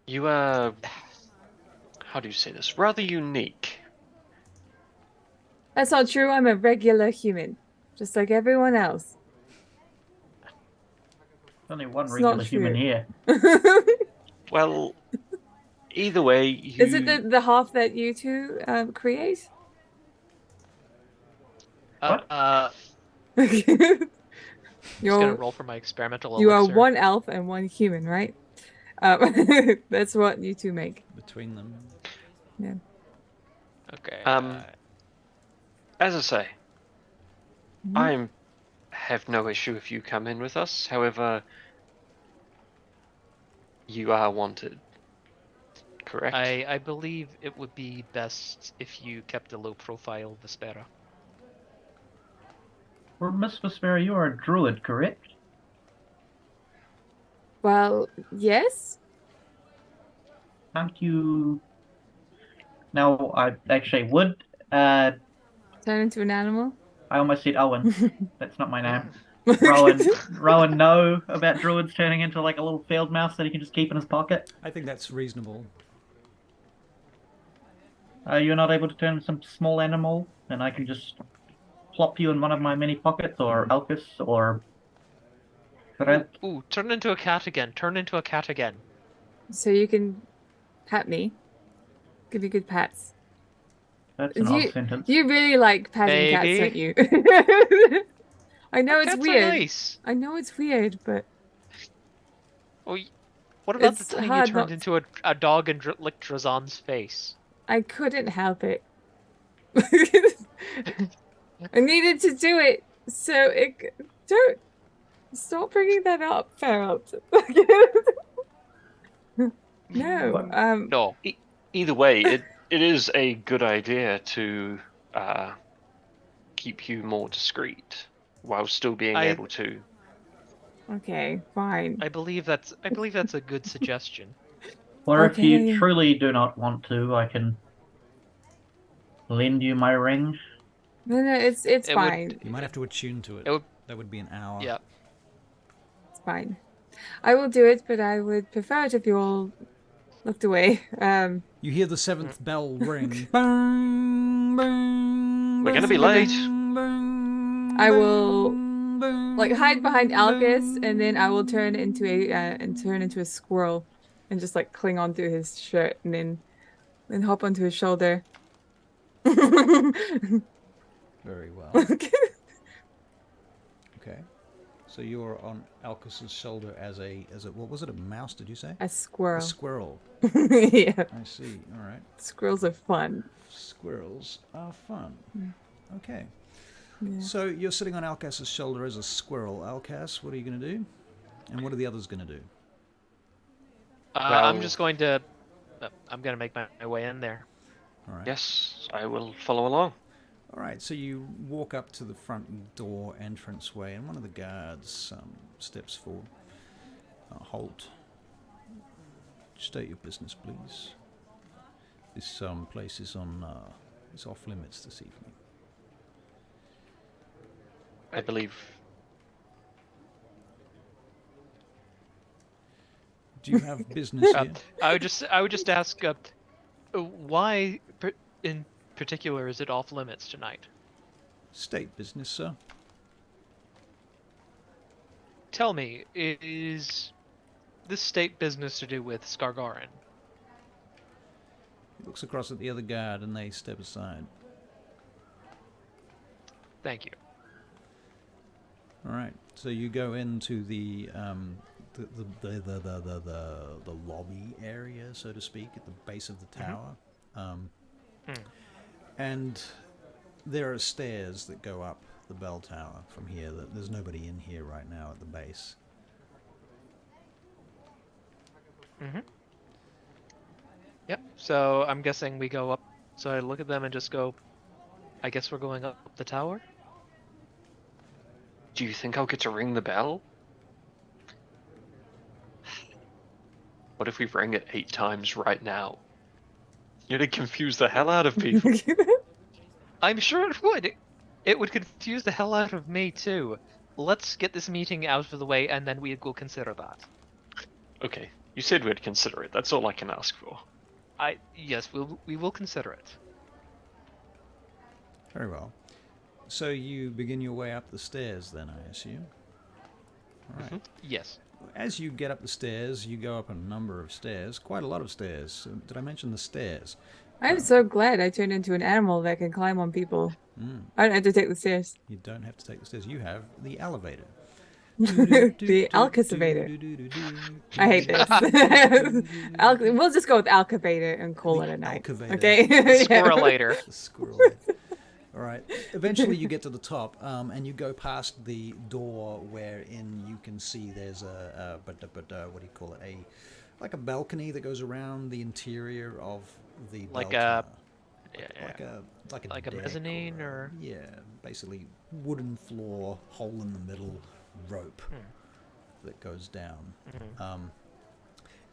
You are, how do you say this? Rather unique. That's not true. I'm a regular human, just like everyone else. Only one It's regular not human true. here. Well, either way, you... Is it the half that you two create? What? just gonna You're roll for my experimental you are elixir. one elf and one human, right? That's what you two make. Between them. Okay. Um, As I say, Mhm. I have no issue if you come in with us. However, you are wanted, correct? I believe it would be best if you kept a low profile, Vespera. Well, Miss Vespera, you are a druid, correct? Well, yes. Aren't you? No, I actually would. Turn into an animal. I almost said Owen. That's not my name. Rowan know about druids turning into like a little field mouse that he can just keep in his pocket? I think that's reasonable. You're not able to turn some small animal, and I can just plop you in one of my many pockets, or Alcus, or Fred. Ooh, turn into a cat again. Turn into a cat again. So you can pat me. Give you good pats. That's an odd sentence. You really like patting cats, Maybe. don't you? I know it's Cats weird. are nice. I know it's weird, but Oh, what about the It's time you hard turned not into a dog and licked Drazan's face? I couldn't help it. I needed to do it, so don't stop bringing that up, Feralt. No, No. Either way, it is a good idea to keep you more discreet while still being able to. okay, fine. I believe that's a good suggestion. Or if you Okay. truly do not want to, I can lend you my ring. No, it's It fine. You might have to attune to it. It would. That would be an hour. Yeah. It's fine. I will do it, but I would prefer it if you all looked away. You hear the seventh bell ring. Bang, bang, We're gonna be bang, late. bang, bang, I will bang, like hide behind Alcus, bang. and then I will turn into a squirrel, and just like cling onto his shirt, and then hop onto his shoulder. Very well. Okay. Okay. So you're on Alcus's shoulder as a what was it? A mouse? Did you say? A A squirrel. squirrel. Yeah, I see. All right. squirrels are fun. Squirrels are fun. Okay. Yeah. So you're sitting on Alcas's shoulder as a squirrel. Alcas, what are you going to do? And what are the others going to do? I'm Well- just going to. I'm going to make my way in there. All right. Yes, I will follow along. All right. So you walk up to the front door entranceway, and one of the guards steps forward. Halt. State your business, please. This place is is off limits this evening. I believe. Do you have business here? I would just ask, why in particular is it off limits tonight? State business, sir. Tell me, is this state business to do with Skargarin? He looks across at the other guard, and they step aside. Thank you. All right. So you go into the lobby area, so to speak, at the base of the tower, and there are stairs that go up the bell tower from here. There's nobody in here right now at the base. Yep. So I'm guessing we go up. So I look at them and just go, I guess we're going up the tower? Do you think I'll get to ring the bell? What if we ring it 8 times right now? It'd confuse the hell out of people. I'm sure it would. It would confuse the hell out of me too. Let's get this meeting out of the way and then we will consider that. Okay, you said we'd consider it. That's all I can ask for. Yes, we will consider it. Very well. So you begin your way up the stairs then, I assume? All right. Yes. As you get up the stairs, you go up a number of stairs, quite a lot of stairs. Did I mention the stairs? I'm so glad I turned into an animal that can climb on people. I don't have to take the stairs. You don't have to take the stairs. You have the elevator. The Alcavator. I hate this. We'll just go with Alcavator and call it a night. Alcavator. Okay. Squirrelator. The squirrel. All right. Eventually, you get to the top, and you go past the door wherein you can see there's what do you call it? Like a balcony that goes around the interior of the Like bell a tower. yeah, Like a like a deck mezzanine or yeah, basically wooden floor, hole in the middle, rope that goes down.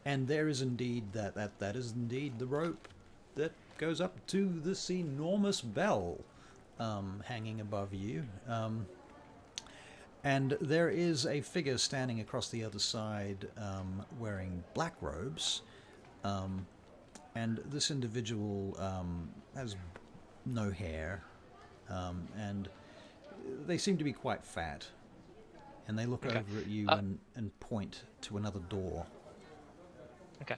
And there is indeed that is indeed the rope that goes up to this enormous bell hanging above you. And there is a figure standing across the other side wearing black robes. And this individual has no hair, and they seem to be quite fat. And they look Okay. over at you and point to another door. Okay.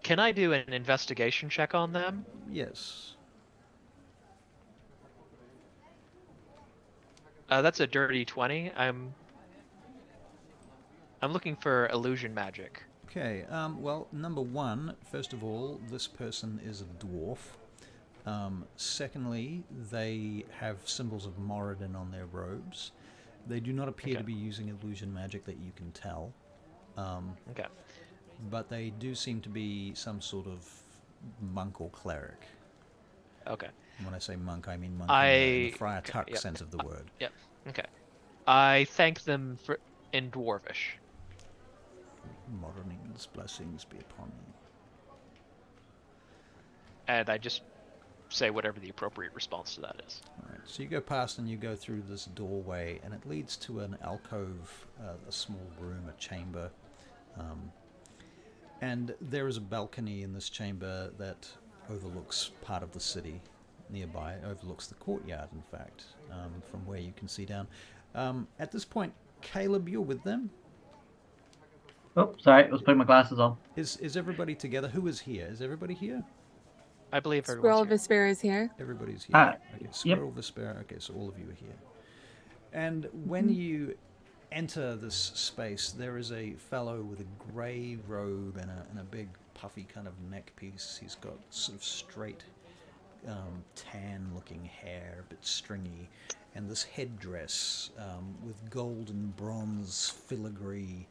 Can I do an investigation check on them? Yes. That's a dirty 20. I'm looking for illusion magic. Okay, well, number one, first of all, this person is a dwarf. Secondly, they have symbols of Moradin on their robes. They do not appear to be using illusion magic that you can tell. Okay. But they do seem to be some sort of monk or cleric. Okay. And when I say monk, I mean monk in the Friar Tuck yep. sense of the word. Yep. Okay. I thank them for in Dwarvish. Moradin's blessings be upon you. And I just say whatever the appropriate response to that is. All right, so you go past and you go through this doorway, and it leads to an alcove, a small room, a chamber. And there is a balcony in this chamber that overlooks part of the city nearby. It overlooks the courtyard, in fact, from where you can see down. At this point, Caleb, you're with them. Oh, sorry, I was putting my glasses on. Is everybody together? Who is here? Is everybody here? I believe Squirrel everyone's here. Vespera is here. Everybody's here. Okay, Squirrel, Yep. Vespera. Okay, so all of you are here. And when you enter this space, there is a fellow with a grey robe and a big puffy kind of neck piece. He's got sort of straight, tan-looking hair, a bit stringy, and this headdress with gold and bronze filigree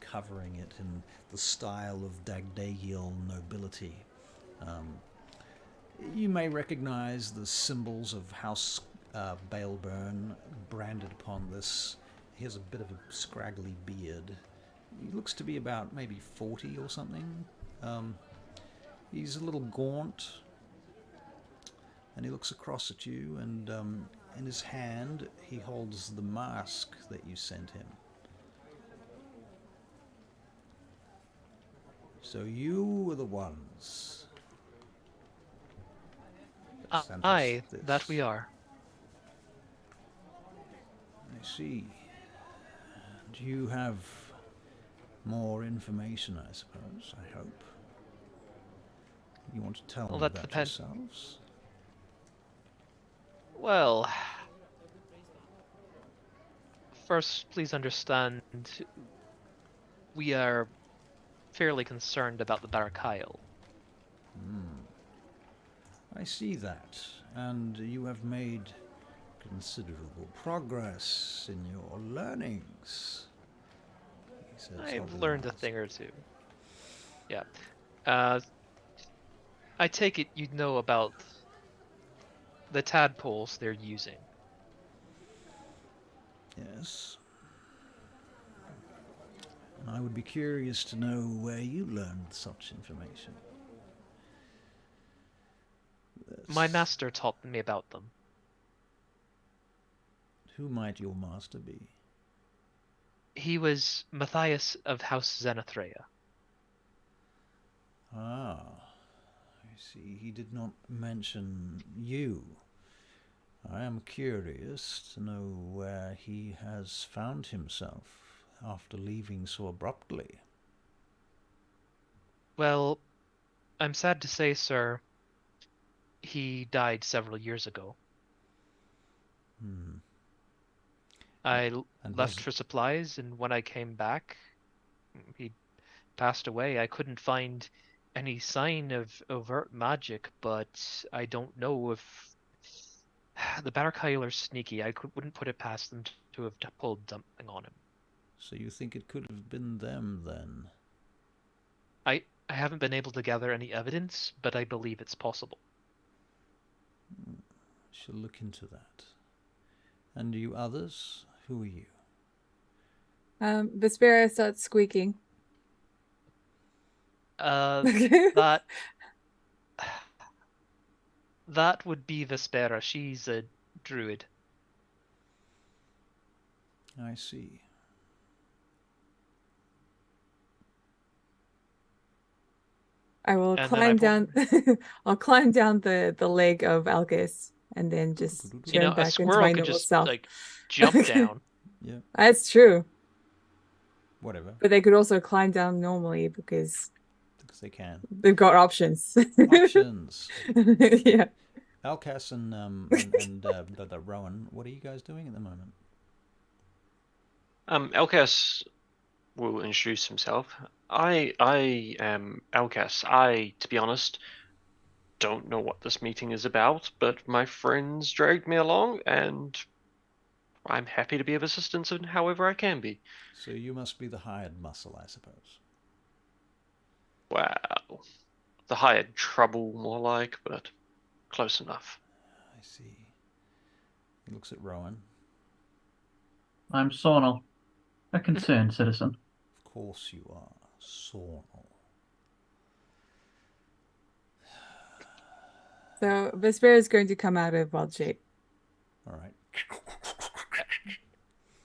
covering it in the style of Dagdagiel nobility. You may recognize the symbols of House Baleburn branded upon this. He has a bit of a scraggly beard. He looks to be about maybe 40 or something. He's a little gaunt, and he looks across at you, and in his hand he holds the mask that you sent him. So you were the ones. Aye, that we are. I see. Do you have more information, I suppose? I hope. You want to tell me that about depends. yourselves? Well, first, please understand, we are fairly concerned about the Barakyle. I see that, and you have made considerable progress in your learnings. He says, I've holding learned a his- thing or two. Yeah. I take it you know about the tadpoles they're using. Yes. And I would be curious to know where you learned such information. My master taught me about them. Who might your master be? He was Matthias of House Zenithrea. Ah, I see. He did not mention you. I am curious to know where he has found himself after leaving so abruptly. Well, I'm sad to say, sir, he died several years ago. I And left was- for supplies, and when I came back, he passed away. I couldn't find any sign of overt magic, but I don't know if The Barakyle are sneaky. Wouldn't put it past them to have pulled something on him. So you think it could have been them then? I haven't been able to gather any evidence, but I believe it's possible. Shall look into that. And you others, who are you? Vespera starts squeaking. That that would be Vespera. She's a druid. I see. I will And then I climb down. I'll climb down the leg of Alcus and then just turn a back into squirrel my could normal just self. like jump down. Yeah, That's true, whatever. but they could also climb down normally because They can. they've got options. Options. Yeah. Alcas and Rowan, what are you guys doing at the moment? Elkas will introduce himself. I am Elkas. I, to be honest, don't know what this meeting is about, but my friends dragged me along, and I'm happy to be of assistance in however I can be. So you must be the hired muscle, I suppose. Wow. The hired trouble, more like, but close enough. I see. He looks at Rowan. I'm Sornel, a concerned citizen. Of course you are. Sornel. So Vespera is going to come out of wild shape. All right.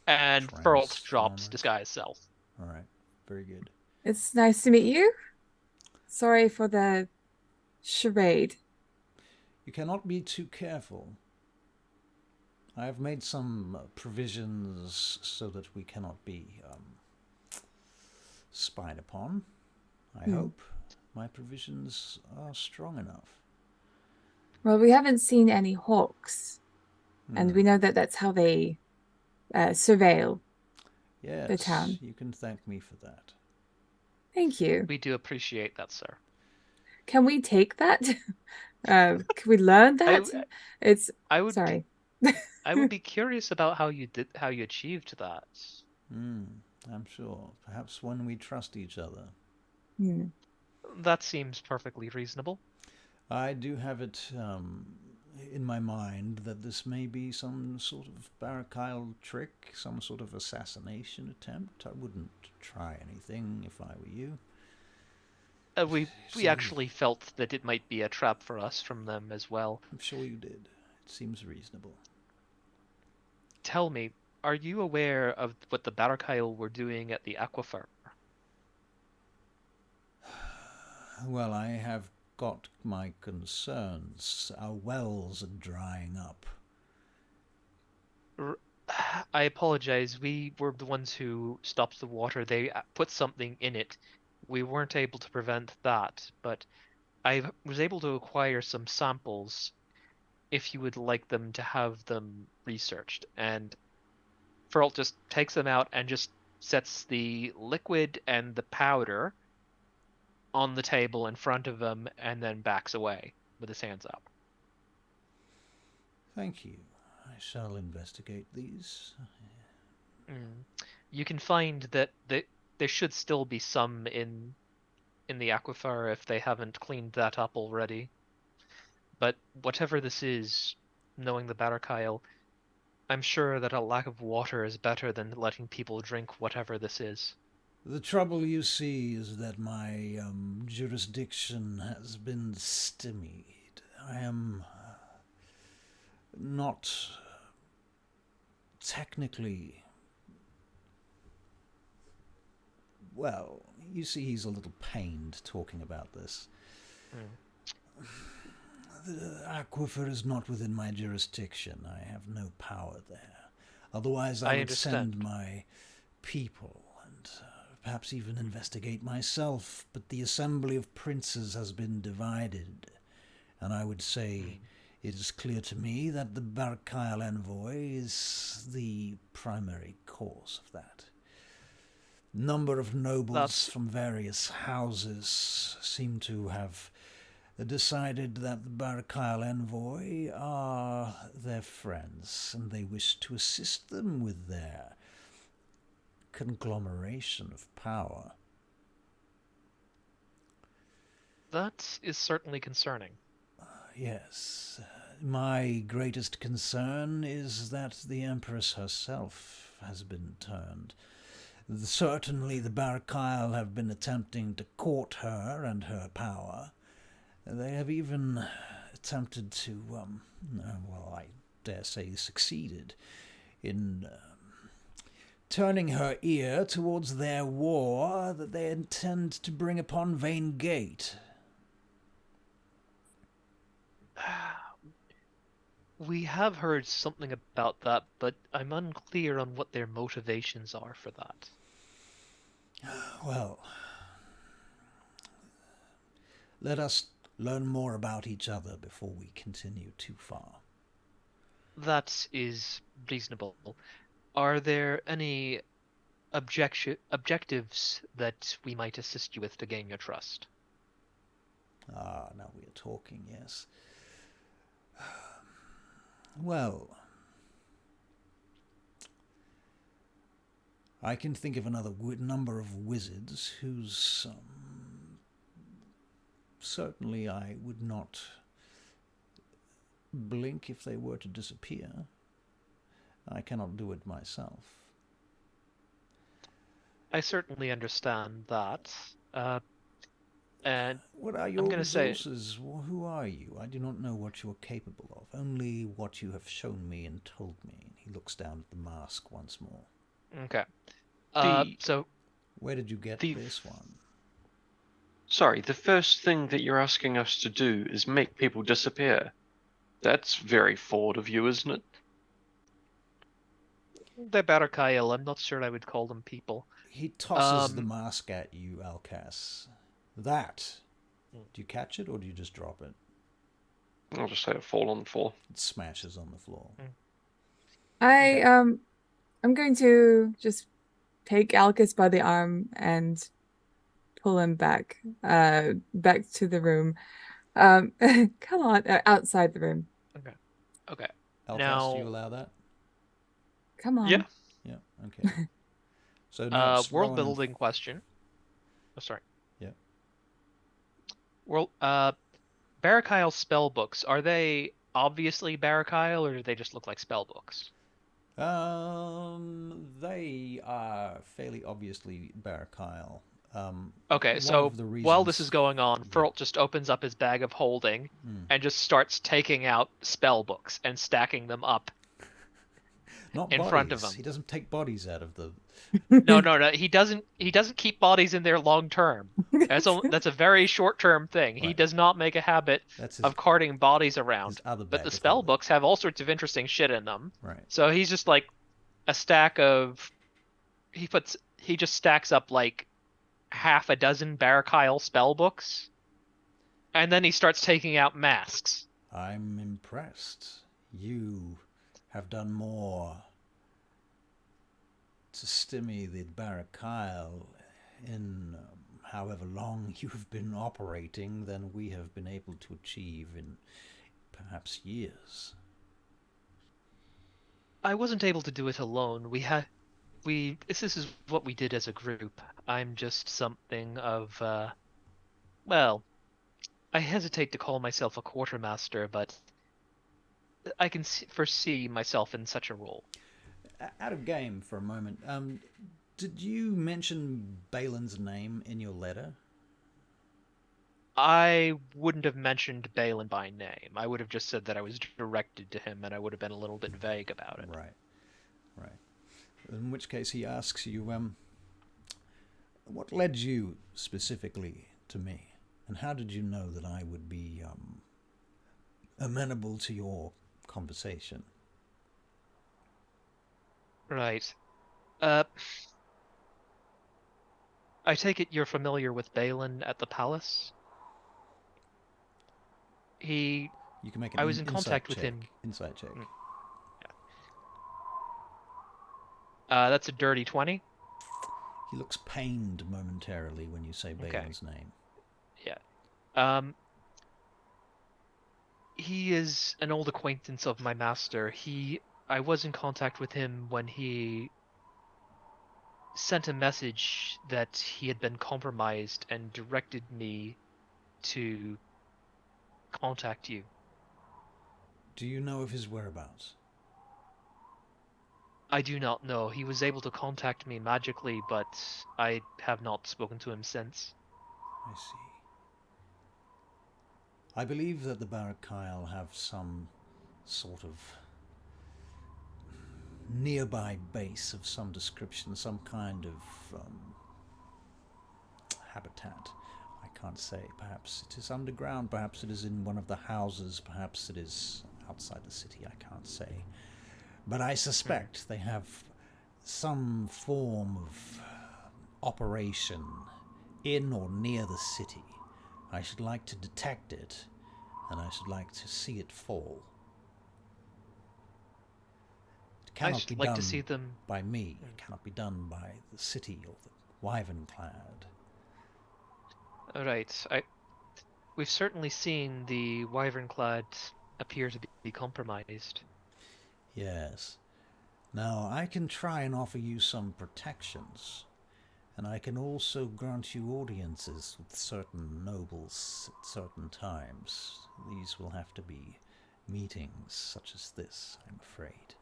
And Ferlt drops Transformers. disguise self. All right. Very good. It's nice to meet you. Sorry for the charade. You cannot be too careful. I have made some provisions so that we cannot be spied upon. I hope my provisions are strong enough. Well, we haven't seen any hawks, and we know that that's how they surveil Yes, the town. you can thank me for that. Thank you. We do appreciate that, sir. Can we take that? Can we learn that? Sorry. I would be curious about how you achieved that. I'm sure. Perhaps when we trust each other. That seems perfectly reasonable. I do have it in my mind that this may be some sort of Barakyle trick, some sort of assassination attempt. I wouldn't try anything if I were you. We actually felt that it might be a trap for us from them as well. I'm sure you did. It seems reasonable. Tell me, are you aware of what the Barakyle were doing at the aquifer? Well, I have got my concerns. Our wells are drying up. I apologize. We were the ones who stopped the water. They put something in it. We weren't able to prevent that, but I was able to acquire some samples if you would like them to have them researched. And Ferlt just takes them out and just sets the liquid and the powder on the table in front of him and then backs away with his hands up. Thank you. I shall investigate these. You can find that there should still be some in the aquifer if they haven't cleaned that up already. But whatever this is, knowing the Barakyle, I'm sure that a lack of water is better than letting people drink whatever this is. The trouble, you see, is that my jurisdiction has been stymied. I am not technically... Well, you see he's a little pained talking about this. The aquifer is not within my jurisdiction. I have no power there. Otherwise, I would send my people and perhaps even investigate myself. But the assembly of princes has been divided, and I would say it is clear to me that the Barakyle envoy is the primary cause of that. Number of nobles from various houses seem to have decided that the Barakyle envoy are their friends, and they wish to assist them with their conglomeration of power. That is certainly concerning. Yes. My greatest concern is that the Empress herself has been turned. Certainly the Barakyle have been attempting to court her and her power. They have even attempted to, well, I dare say succeeded in turning her ear towards their war that they intend to bring upon Vane Gate. We have heard something about that, but I'm unclear on what their motivations are for that. Well, let us learn more about each other before we continue too far. That is reasonable. Are there any objectives that we might assist you with to gain your trust? Ah, now we are talking, yes. Well, I can think of another number of wizards whose certainly I would not blink if they were to disappear. I cannot do it myself. I certainly understand that. And what are your resources? Who are you? I do not know what you are capable of, only what you have shown me and told me. He looks down at the mask once more. Okay. So where did you get this one? Sorry, the first thing that you're asking us to do is make people disappear. That's very forward of you, isn't it? They're Barakyle. I'm not sure I would call them people. He tosses the mask at you, Alkas. That. Do you catch it or do you just drop it? I'll just let it fall on the floor. It smashes on the floor. I'm going to just take Alkas by the arm and pull him back to the room. Come on, outside the room. Okay. Alkas, now, do you allow that? Come on. Yeah. Okay. So now world building question. Oh, sorry. Yeah. World Barakyle spell books, are they obviously Barakyle or do they just look like spell books? They are fairly obviously Barakyle. Okay, so while this is going on, Ferlt just opens up his bag of holding and just starts taking out spell books and stacking them up in front of him. He doesn't take bodies out of the... No. He doesn't keep bodies in there long term. That's a very short term thing. Right. He does not make a habit of carting bodies around. But the spell books have all sorts of interesting shit in them. Right. So he's just like a stack of... He just stacks up like half a dozen Barakyle spell books. And then he starts taking out masks. I'm impressed. You have done more to stymie the Barakyle in however long you have been operating than we have been able to achieve in perhaps years. I wasn't able to do it alone. This is what we did as a group. I'm just something of, well, I hesitate to call myself a quartermaster, but I can foresee myself in such a role. Out of game for a moment, did you mention Balin's name in your letter? I wouldn't have mentioned Balin by name. I would have just said that I was directed to him, and I would have been a little bit vague about it. Right. In which case he asks you, what led you specifically to me? And how did you know that I would be amenable to your conversation? Right. I take it you're familiar with Balin at the palace? You can make I was in contact with him. Insight check. Yeah. That's a dirty 20. He looks pained momentarily when you say Balin's name. Yeah. He is an old acquaintance of my master. I was in contact with him when he sent a message that he had been compromised and directed me to contact you. Do you know of his whereabouts? I do not know. He was able to contact me magically, but I have not spoken to him since. I see. I believe that the Barakyle have some sort of nearby base of some description, some kind of habitat. I can't say. Perhaps it is underground, perhaps it is in one of the houses, perhaps it is outside the city, I can't say. But I suspect they have some form of operation in or near the city. I should like to detect it, and I should like to see it fall. It I cannot should be like done to see them. by me. It cannot be done by the city or the Wyvernclad. Alright, we've certainly seen the Wyvernclad appear to be compromised. Yes. Now, I can try and offer you some protections, and I can also grant you audiences with certain nobles at certain times. These will have to be meetings such as this, I'm afraid.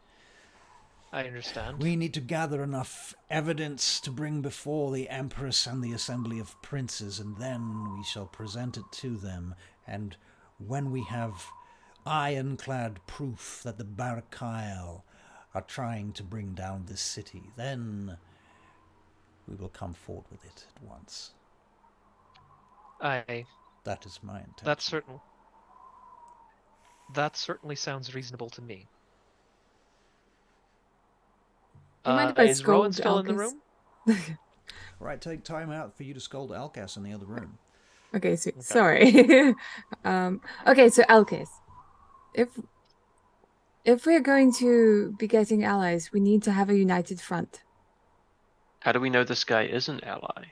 I understand. We need to gather enough evidence to bring before the Empress and the Assembly of Princes, and then we shall present it to them, and when we have ironclad proof that the Barakyle are trying to bring down this city, then we will come forward with it at once. Aye, That is my intention. that certainly sounds reasonable to me. Do you mind if I Is Rowan scold still in the Alcus? room? Right, take time out for you to scold Alcas in the other room. Okay, so, Okay. sorry. Okay, so Alcus, if we're going to be getting allies, we need to have a united front. How do we know this guy is an ally?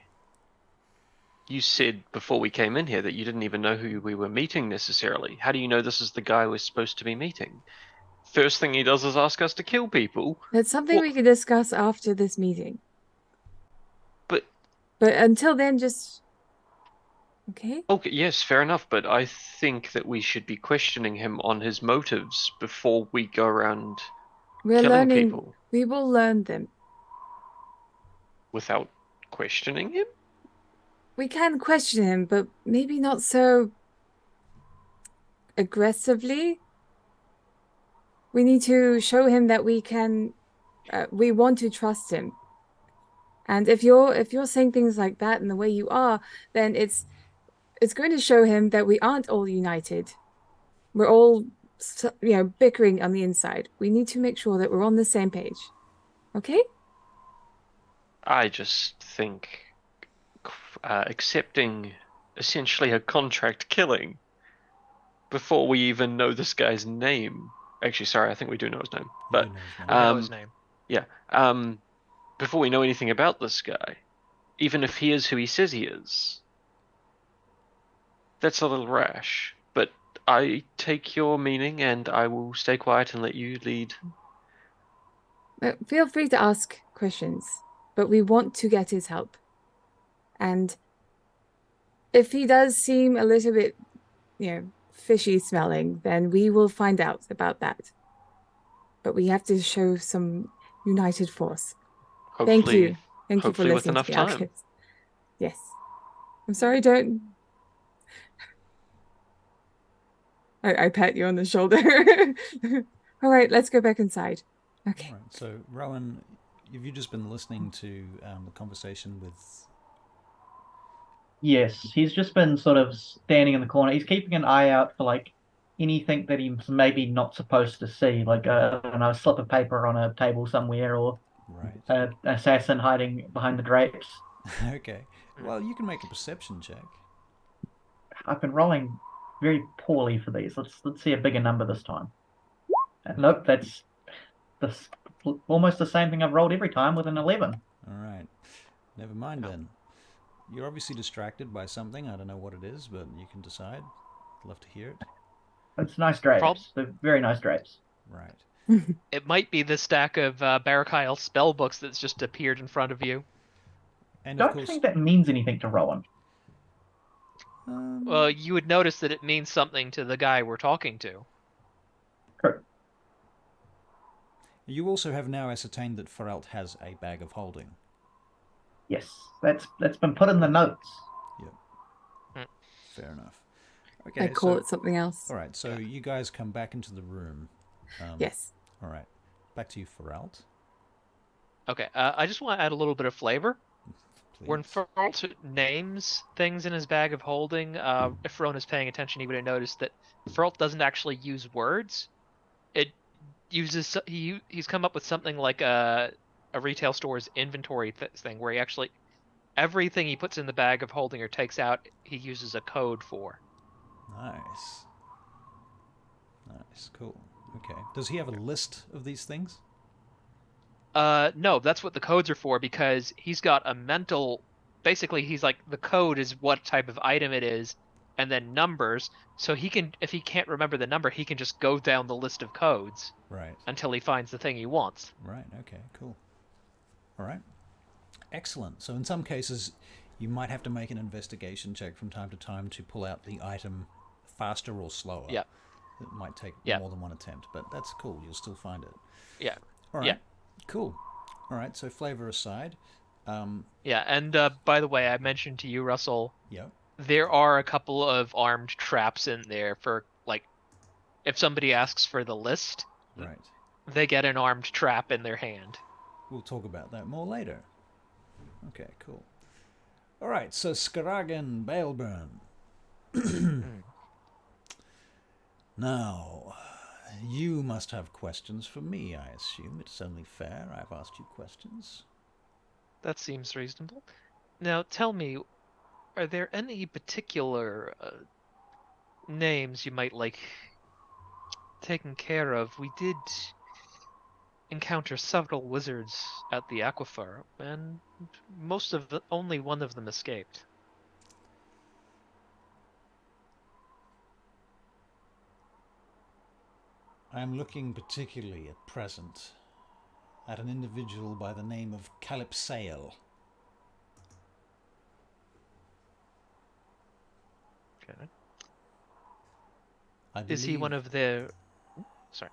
You said before we came in here that you didn't even know who we were meeting necessarily. How do you know this is the guy we're supposed to be meeting? First thing he does is ask us to kill people. That's something What? we can discuss after this meeting. But But until then, just okay. okay, yes, fair enough. But I think that we should be questioning him on his motives before we go around We're killing learning. people We will learn them. without questioning him. We can question him, but maybe not so aggressively. We need to show him that we can. We want to trust him. And if you're saying things like that and the way you are, then it's going to show him that we aren't all united. We're all, bickering on the inside. We need to make sure that we're on the same page. Okay? I just think accepting essentially a contract killing before we even know this guy's name. Actually, sorry, I think we do know his name. But We know his name. yeah, before we know anything about this guy, even if he is who he says he is, that's a little rash. But I take your meaning, and I will stay quiet and let you lead. Feel free to ask questions, but we want to get his help. And if he does seem a little bit, fishy smelling, then we will find out about that. But we have to show some united force. Thank you. Thank you for Hopefully with listening enough to me, time. Alcus. Yes. I'm sorry, don't. I pat you on the shoulder. All right, let's go back inside. Okay. All right, so Rowan, have you just been listening to the conversation with... Yes, he's just been sort of standing in the corner. He's keeping an eye out for like anything that he's maybe not supposed to see, like I don't know, a slip of paper on a table somewhere, or Right. an assassin hiding behind the drapes. Okay. Well, you can make a perception check. I've been rolling very poorly for these. Let's see a bigger number this time. Nope, that's almost the same thing I've rolled every time with an 11. All right. Never mind then. You're obviously distracted by something. I don't know what it is, but you can decide. I'd love to hear it. It's nice drapes. Prob- They're very nice drapes. Right. It might be the stack of Barakyle spell books that's just appeared in front of you. And of Don't course, think that means anything to Rowan. You would notice that it means something to the guy we're talking to. True. you also have now ascertained that Ferelt has a bag of holding. Yes, that's been put in the notes. Yep. Hmm. Fair enough. I Okay, call so it something else. all right, so you guys come back into the room. Yes. All right, back to you, Ferelt. Okay, I just want to add a little bit of flavor. Please. When Feralt names things in his bag of holding, if Ron is paying attention, he would have noticed that Feralt doesn't actually use words. It uses he's come up with something like a retail store's inventory thing, where he actually everything he puts in the bag of holding or takes out, he uses a code for. Nice. Nice. Cool. Okay. Does he have a list of these things? No, that's what the codes are for, because he's got a mental. Basically, he's like, the code is what type of item it is, and then numbers. So he can, if he can't remember the number, he can just go down the list of codes Right. until he finds the thing he wants. Right. Okay. Cool. All right. Excellent. So in some cases, you might have to make an investigation check from time to time to pull out the item faster or slower. Yeah. It might take Yeah. more than one attempt, but that's cool. You'll still find it. Yeah. All right. Yeah. Cool. All right. So flavor aside, Yeah, and by the way, I mentioned to you, Russell, yeah. there are a couple of armed traps in there for, like, if somebody asks for the list, Right. they get an armed trap in their hand. We'll talk about that more later. Okay, cool. All right, so Skaragan Baleburn. Now, you must have questions for me, I assume. It's only fair. I've asked you questions. That seems reasonable. Now, tell me, are there any particular names you might like taken care of? We did encounter several wizards at the Aquifer, and only one of them escaped. I am looking particularly at present at an individual by the name of Calypsael. Okay. I believe, Is he one of the... Sorry.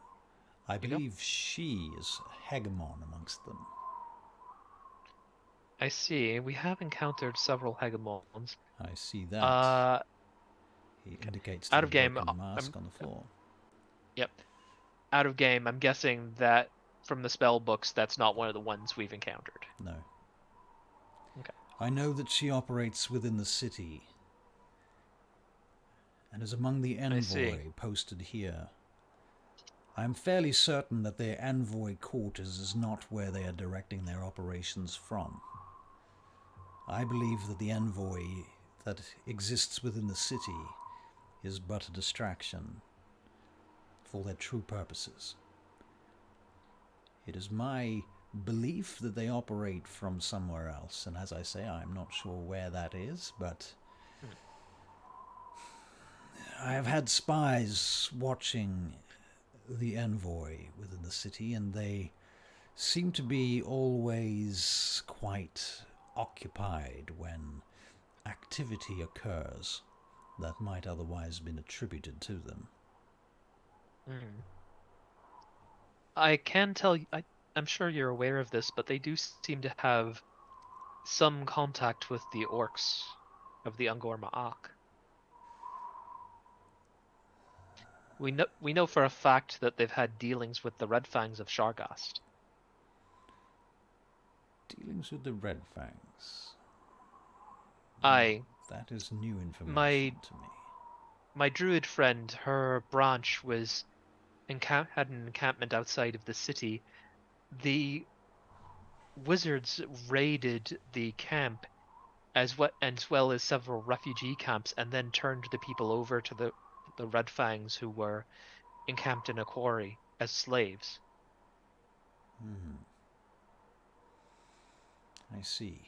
I you go. believe she is hegemon amongst them. I see. We have encountered several hegemons. I see that. He Okay. indicates to Out the of game, broken mask on the floor. Yep. Out of game, I'm guessing that from the spell books, that's not one of the ones we've encountered. No. Okay. I know that she operates within the city and is among the envoy posted here. I am fairly certain that their envoy quarters is not where they are directing their operations from. I believe that the envoy that exists within the city is but a distraction for their true purposes. It is my belief that they operate from somewhere else, and as I say, I'm not sure where that is, but I have had spies watching the envoy within the city, and they seem to be always quite occupied when activity occurs that might otherwise have been attributed to them. I can tell you, I'm sure you're aware of this, but they do seem to have some contact with the orcs of the Ungor Ma'ak. We know for a fact that they've had dealings with the Red Fangs of Shargast. Dealings with the Red Fangs. That is new information to me. My druid friend, her branch was had an encampment outside of the city. The wizards raided the camp as well as several refugee camps, and then turned the people over to the Red Fangs who were encamped in a quarry as slaves. I see.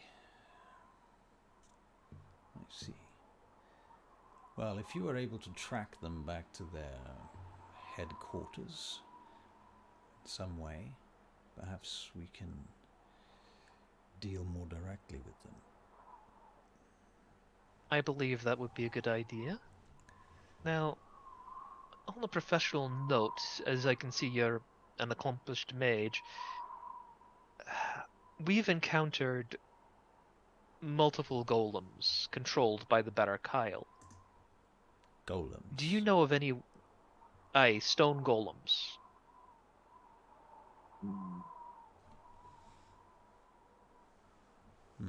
Well, if you are able to track them back to their headquarters in some way, perhaps we can deal more directly with them. I believe that would be a good idea. Now, on a professional note, as I can see you're an accomplished mage, we've encountered multiple golems controlled by the better Kyle. Golems. Do you know of any stone golems?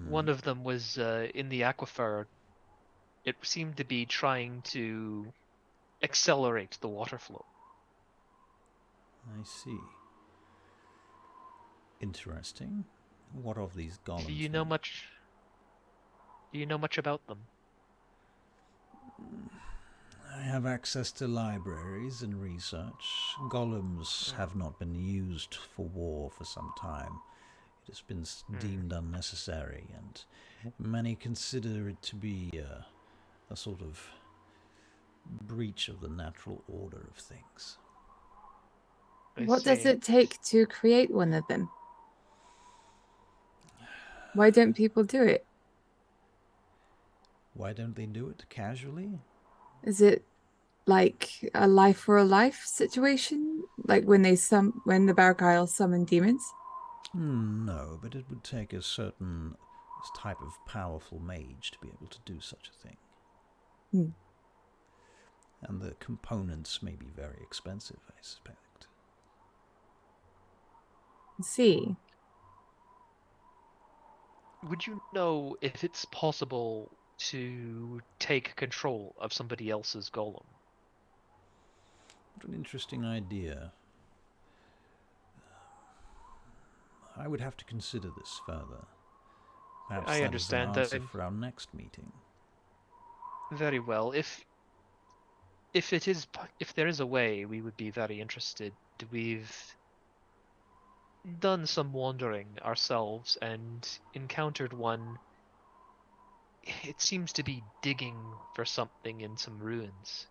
One of them was in the aquifer. It seemed to be trying to accelerate the water flow. I see. Interesting. What of these golems? Do you know much? Do you know much about them? I have access to libraries and research. Golems have not been used for war for some time. It has been deemed unnecessary, and many consider it to be a sort of breach of the natural order of things. What does it take to create one of them? Why don't people do it? Why don't they do it casually? Is it like a life for a life situation? Like when when the Barakyle summon demons? No, but it would take a certain type of powerful mage to be able to do such a thing. And the components may be very expensive, I suspect. See. Would you know if it's possible to take control of somebody else's golem? What an interesting idea. I would have to consider this further. Perhaps I that understand is an answer that. for our next meeting. Very well. If there is a way, we would be very interested. We've done some wandering ourselves and encountered one. It seems to be digging for something in some ruins.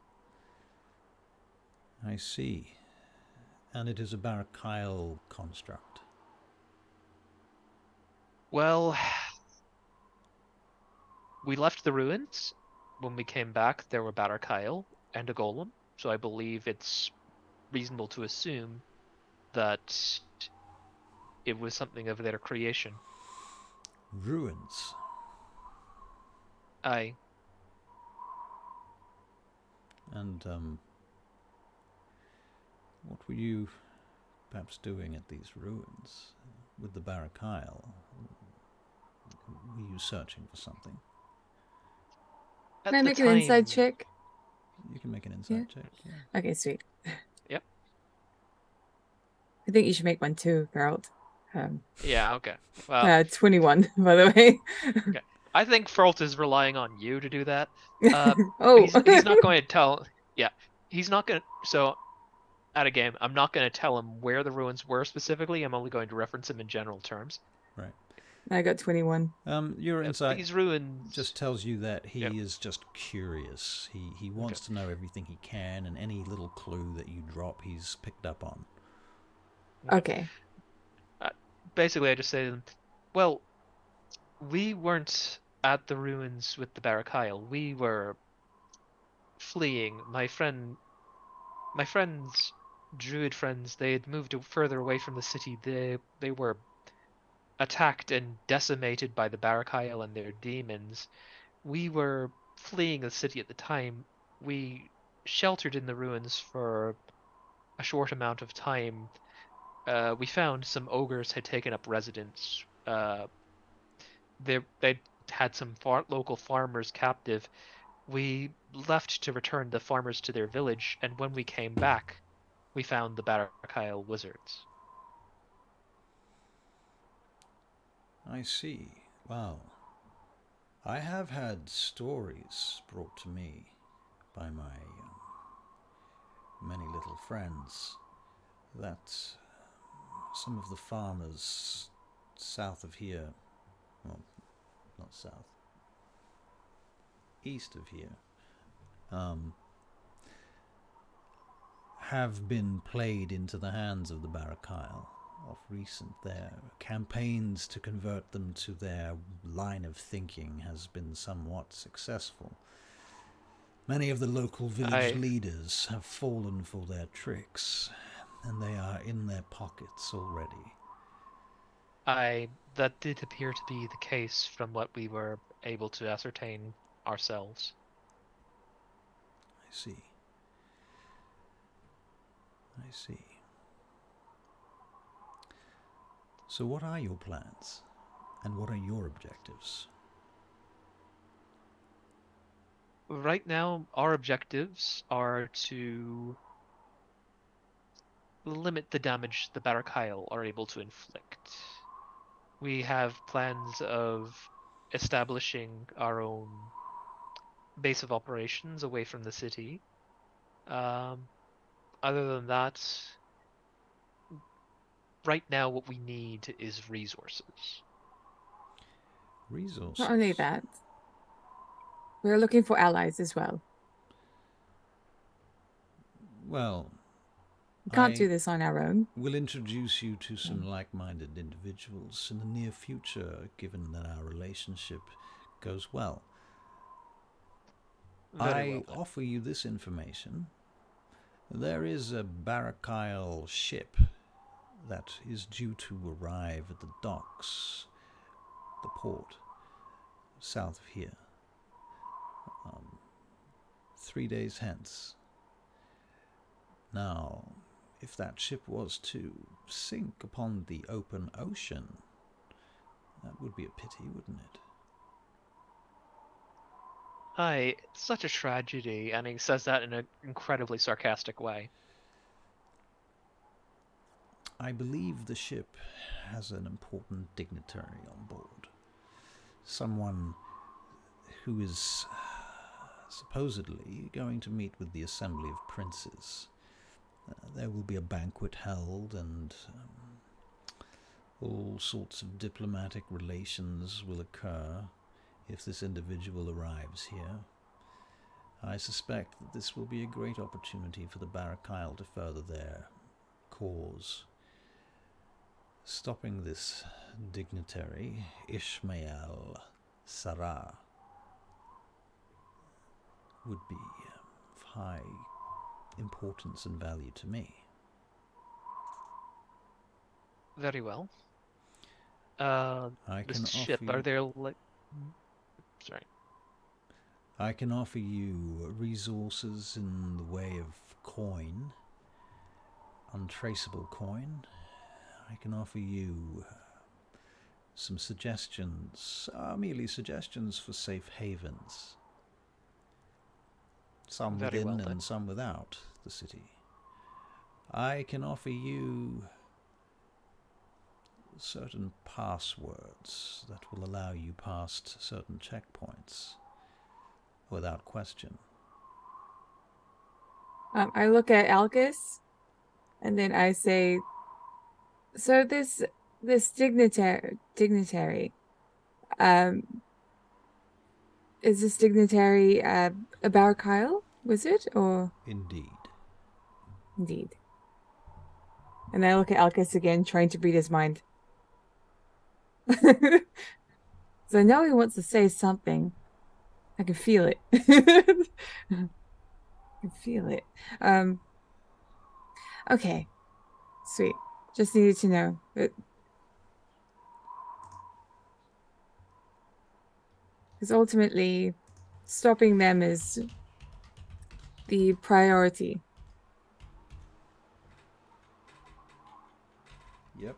I see. And it is a Barakyle construct. Well, we left the ruins. When we came back, there were Barakyle and a golem, so I believe it's reasonable to assume that it was something of their creation. Ruins. Aye. And, what were you perhaps doing at these ruins with the Barakyle? Were you searching for something? At Can I the make an inside time- check? You can make an inside check, yeah. Okay, sweet. Yep. I think you should make one too, Geralt. Yeah, okay. Well, 21, by the way. okay. I think Fralt is relying on you to do that. Oh. He's not going to tell. Yeah, he's not going to. So, at a game, I'm not going to tell him where the ruins were specifically. I'm only going to reference them in general terms. Right. I got 21. Your insight These ruins just tells you that he Yep. is just curious. He wants to know everything he can, and any little clue that you drop, he's picked up on. Okay. Basically, I just say to them, well, we weren't at the ruins with the Barakyle. We were fleeing. My friend's druid friends, they had moved further away from the city. They were attacked and decimated by the Barakyle and their demons. We were fleeing the city at the time. We sheltered in the ruins for a short amount of time. We found some ogres had taken up residence. They had some local farmers captive. We left to return the farmers to their village, and when we came back, we found the Barakyle wizards. I see. Well, I have had stories brought to me by my many little friends that some of the farmers south of here, well, not south, east of here, have been played into the hands of the Barakyle of recent. Their campaigns to convert them to their line of thinking has been somewhat successful. Many of the local village leaders have fallen for their tricks, and they are in their pockets already. That did appear to be the case from what we were able to ascertain ourselves. I see. I see. So what are your plans? And what are your objectives? Right now, our objectives are to limit the damage the Barakyle are able to inflict. We have plans of establishing our own base of operations away from the city. Other than that, right now what we need is resources. Resources? Not only that, we're looking for allies as well. Well, we can't do this on our own. We'll introduce you to some like-minded individuals in the near future, given that our relationship goes well. I offer you this information. There is a Barakyle ship that is due to arrive at the docks, the port, south of here, 3 days hence. Now, if that ship was to sink upon the open ocean, that would be a pity, wouldn't it? Aye, it's such a tragedy, and he says that in an incredibly sarcastic way. I believe the ship has an important dignitary on board. Someone who is supposedly going to meet with the Assembly of Princes. There will be a banquet held, and all sorts of diplomatic relations will occur if this individual arrives here. I suspect that this will be a great opportunity for the Barakyle to further their cause. Stopping this dignitary, Ishmael Sarah, would be of high importance and value to me. Very well. This ship, are there like... Sorry. I can offer you resources in the way of coin, untraceable coin. I can offer you some suggestions, merely suggestions for safe havens. Some within and some without the city. I can offer you certain passwords that will allow you past certain checkpoints without question. I look at Alcus, and then I say, so this dignitary, is this dignitary a Barakyle wizard, or? Indeed. And I look at Alcus again, trying to read his mind. So I know he wants to say something. I can feel it. I can feel it. Okay. Sweet. Just needed to know. Because ultimately, stopping them is the priority. Yep.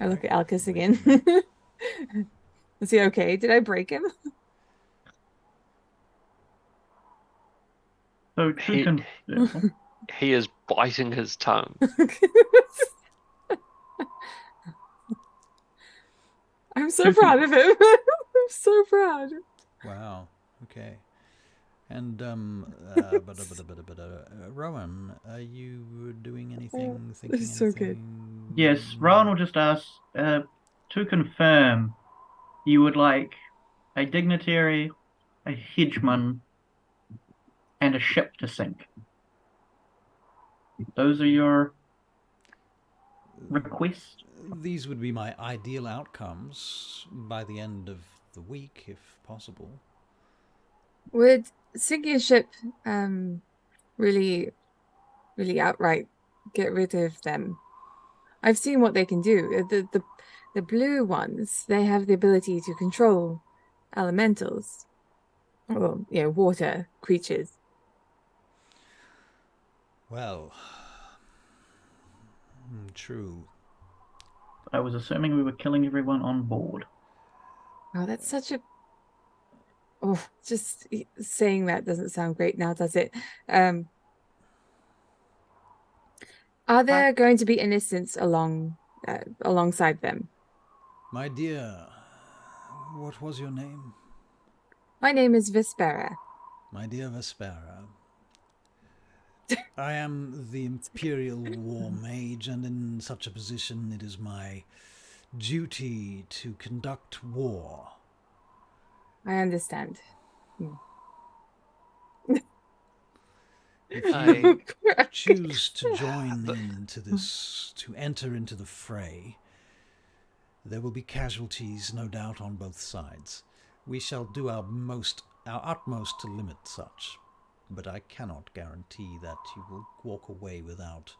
I look at Alcus again. Is he okay? Did I break him? So he is biting his tongue. I'm so proud of him. I'm so proud. Wow. Okay. And Rowan, are you doing anything? Thinking This is so anything? good. Yes, Rowan will just ask to confirm. You would like a dignitary, a hegemon, and a ship to sink. Those are your requests? These would be my ideal outcomes by the end of the week, if possible. Would sinking a ship really, really outright get rid of them? I've seen what they can do. The blue ones, they have the ability to control elementals, or water creatures. Well, true. I was assuming we were killing everyone on board. Oh, that's such a just saying that doesn't sound great now, does it? Are there going to be innocents alongside them? My dear, what was your name? My name is Vespera. My dear Vespera, I am the Imperial War Mage, and in such a position it is my duty to conduct war. I understand. If you choose to join into this, to enter into the fray, there will be casualties, no doubt, on both sides. We shall do our utmost to limit such, but I cannot guarantee that you will walk away without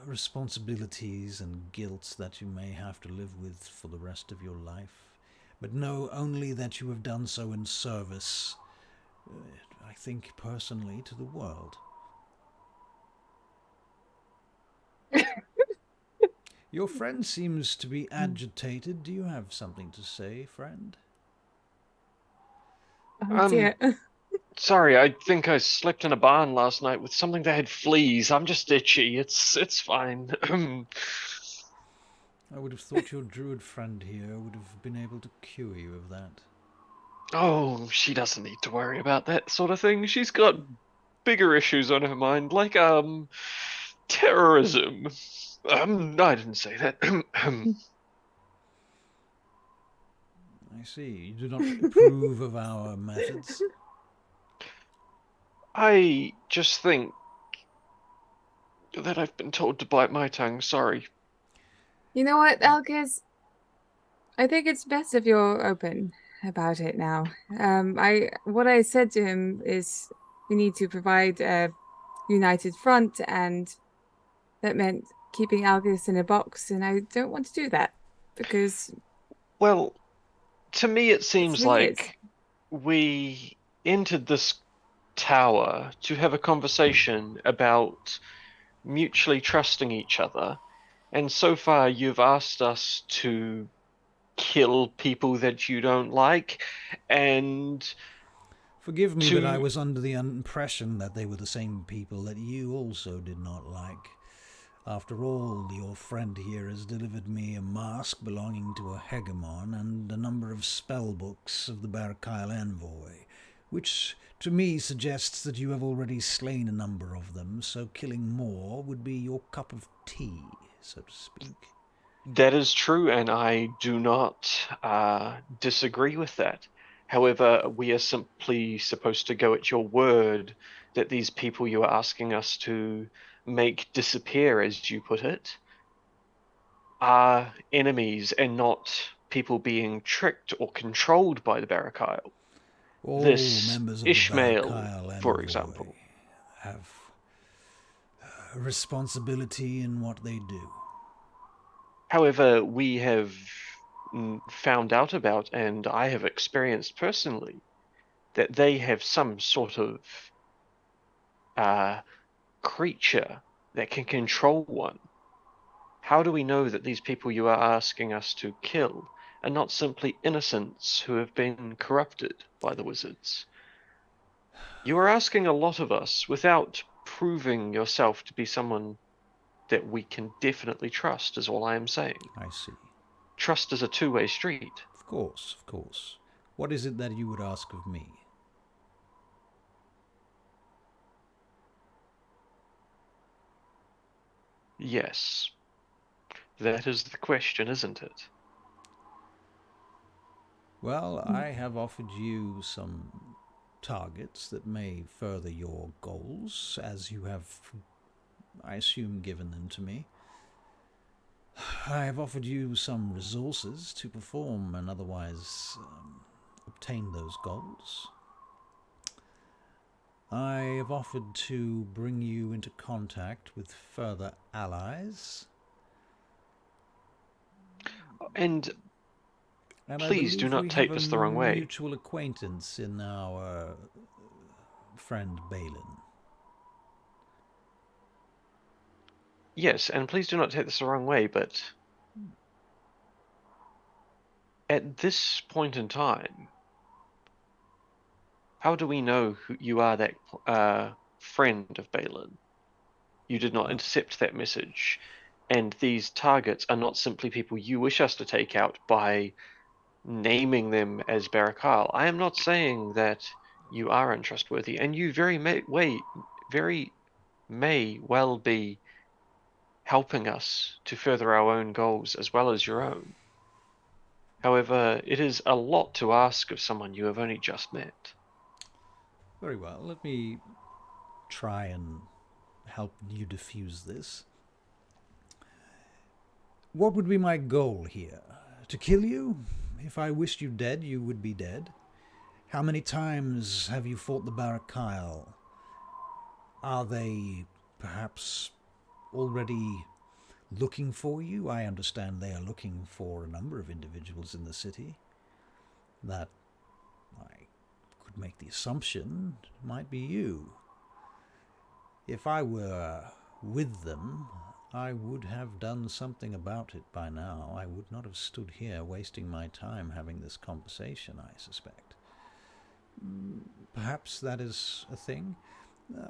responsibilities and guilt that you may have to live with for the rest of your life. But know only that you have done so in service, I think personally, to the world. Your friend seems to be agitated. Do you have something to say, friend? Oh dear. Sorry, I think I slept in a barn last night with something that had fleas. I'm just itchy. It's fine. I would have thought your druid friend here would have been able to cure you of that. Oh, she doesn't need to worry about that sort of thing. She's got bigger issues on her mind, like terrorism. I didn't say that. I see. You do not approve of our methods? I just think that I've been told to bite my tongue. Sorry. You know what, Alkes? I think it's best if you're open about it now. What I said to him is we need to provide a united front, and that meant keeping Alkes in a box, and I don't want to do that because Well, to me it that's seems who he is. like we entered this tower to have a conversation about mutually trusting each other, and so far you've asked us to kill people that you don't like, and Forgive me, but I was under the impression that they were the same people that you also did not like. After all, your friend here has delivered me a mask belonging to a hegemon and a number of spellbooks of the Barakyle envoy, which to me suggests that you have already slain a number of them, so killing more would be your cup of tea, so to speak. That is true, and I do not disagree with that. However, we are simply supposed to go at your word that these people you are asking us to make disappear, as you put it, are enemies and not people being tricked or controlled by the Barakyle. All This members of Ishmael, the Barakyle envoy for example, have a responsibility in what they do. however, we have found out about, and I have experienced personally, that they have some sort of creature that can control one. How do we know that these people you are asking us to kill are not simply innocents who have been corrupted by the wizards? You are asking a lot of us without proving yourself to be someone that we can definitely trust, is all I am saying. I see. Trust is a two-way street. Of course, of course. What is it that you would ask of me? Yes. That is the question, isn't it? Well, I have offered you some targets that may further your goals, as you have, I assume, given them to me. I have offered you some resources to perform and otherwise obtain those goals. I have offered to bring you into contact with further allies. And And please I do believe not we take have this a the wrong way. mutual acquaintance in our friend Balin. Yes, and please do not take this the wrong way, but at this point in time, how do we know who you are, that friend of Balin? You did not intercept that message, and these targets are not simply people you wish us to take out by naming them as Barakal. I am not saying that you are untrustworthy, and you very may well be helping us to further our own goals as well as your own. However, it is a lot to ask of someone you have only just met. Very well, let me try and help you diffuse this. What would be my goal here? To kill you? If I wished you dead, you would be dead. How many times have you fought the Barakyle? Are they perhaps already looking for you? I understand they are looking for a number of individuals in the city. That, I could make the assumption, might be you. If I were with them, I would have done something about it by now. I would not have stood here wasting my time having this conversation, I suspect. Perhaps that is a thing.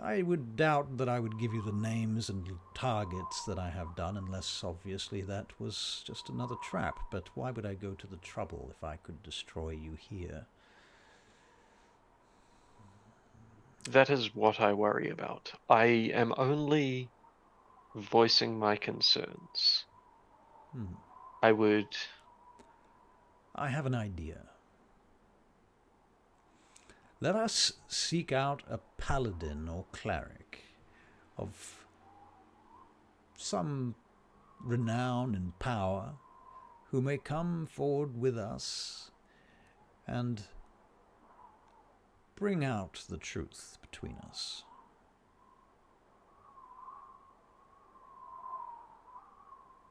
I would doubt that I would give you the names and targets that I have done, unless obviously that was just another trap. But why would I go to the trouble if I could destroy you here? That is what I worry about. I am only voicing my concerns. I have an idea. Let us seek out a paladin or cleric of some renown and power who may come forward with us and bring out the truth between us.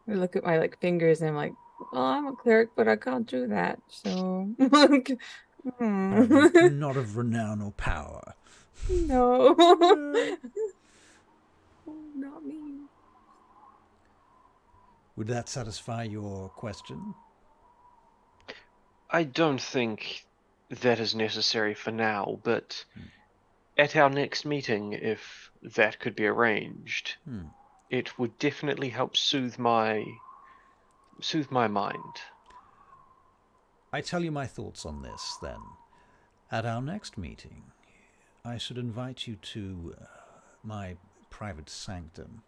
I look at my fingers and I'm like, well, I'm a cleric, but I can't do that. So Not of renown or power. No. Not me. Would that satisfy your question? I don't think that is necessary for now, but at our next meeting, if that could be arranged, it would definitely help soothe my mind. I tell you my thoughts on this, then. At our next meeting, I should invite you to my private sanctum.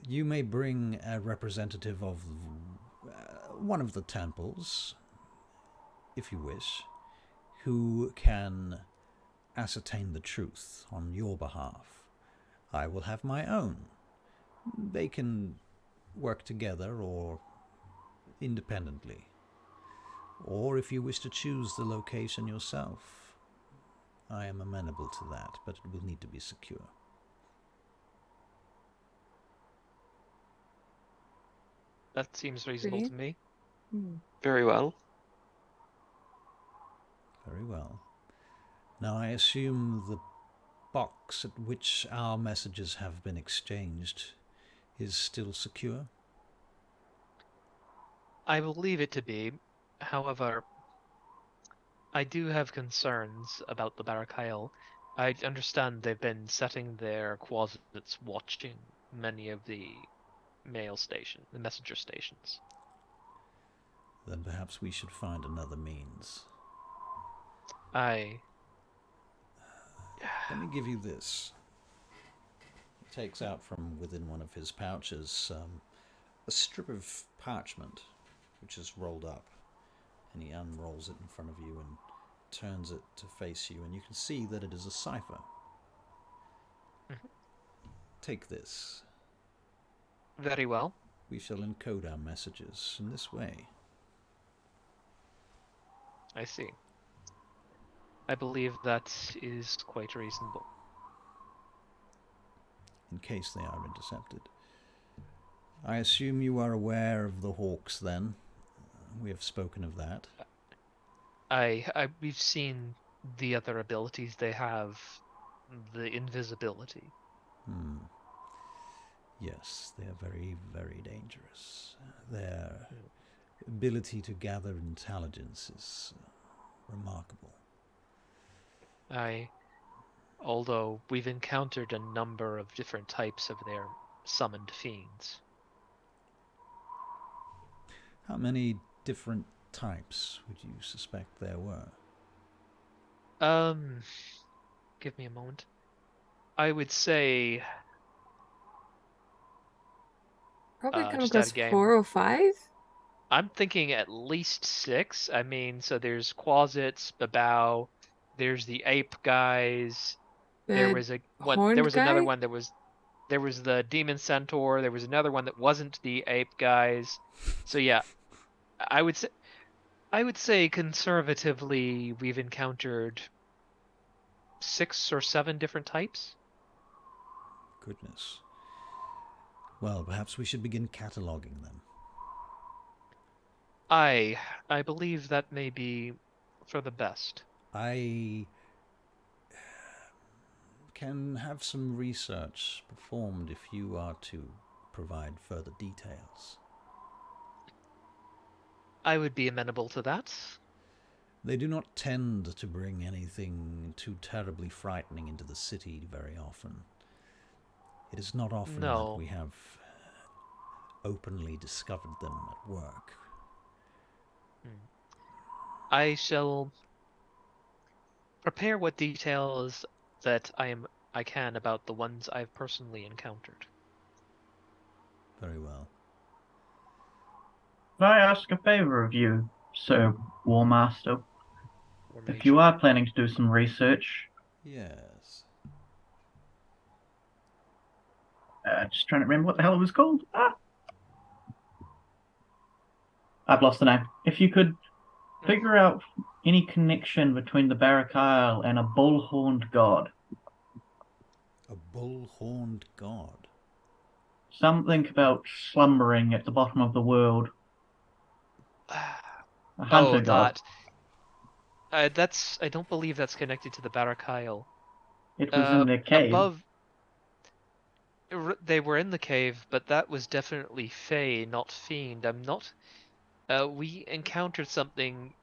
You may bring a representative of one of the temples, if you wish, who can ascertain the truth on your behalf. I will have my own. They can work together or independently. Or if you wish to choose the location yourself, I am amenable to that, but it will need to be secure. That seems reasonable to me. Very well. Very well. Now I assume the box at which our messages have been exchanged is still secure? I believe it to be. However, I do have concerns about the Barakyle. I understand they've been setting their closets watching many of the the messenger stations. Then perhaps we should find another means. Let me give you this. He takes out from within one of his pouches a strip of parchment, which is rolled up. And he unrolls it in front of you and turns it to face you, and you can see that it is a cipher. Take this. Very well. We shall encode our messages in this way. I see. I believe that is quite reasonable. In case they are intercepted. I assume you are aware of the Hawks, then? We have spoken of that. We've seen the other abilities they have, the invisibility. Yes, they are very, very dangerous. Their ability to gather intelligence is remarkable. Although we've encountered a number of different types of their summoned fiends. How many different types would you suspect there were? Give me a moment. I would say Probably come just out across of game. 4 or 5. I'm thinking at least 6. I mean, so there's Quasits, Babao, there's the ape guys. There The was horned another guy? one there was the demon centaur, there was another one that wasn't the ape guys. So yeah, I would say conservatively we've encountered 6 or 7 different types. Goodness. Well, perhaps we should begin cataloguing them. I believe that may be for the best. I can have some research performed if you are to provide further details. I would be amenable to that. They do not tend to bring anything too terribly frightening into the city very often. It is not often that we have openly discovered them at work. I shall prepare what details that I can about the ones I've personally encountered. Very well. Could I ask a favor of you, Sir War Master? Or If you Mage. are planning to do some research, Yes. just trying to remember what the hell it was called. I've lost the name. If you could figure out any connection between the Barrack Isle and a bull-horned god. A bull-horned god? Something about slumbering at the bottom of the world. A hunter god. That. I don't believe that's connected to the Barrack Isle. It was in the cave. They were in the cave, but that was definitely Fey, not Fiend. I'm not. We encountered something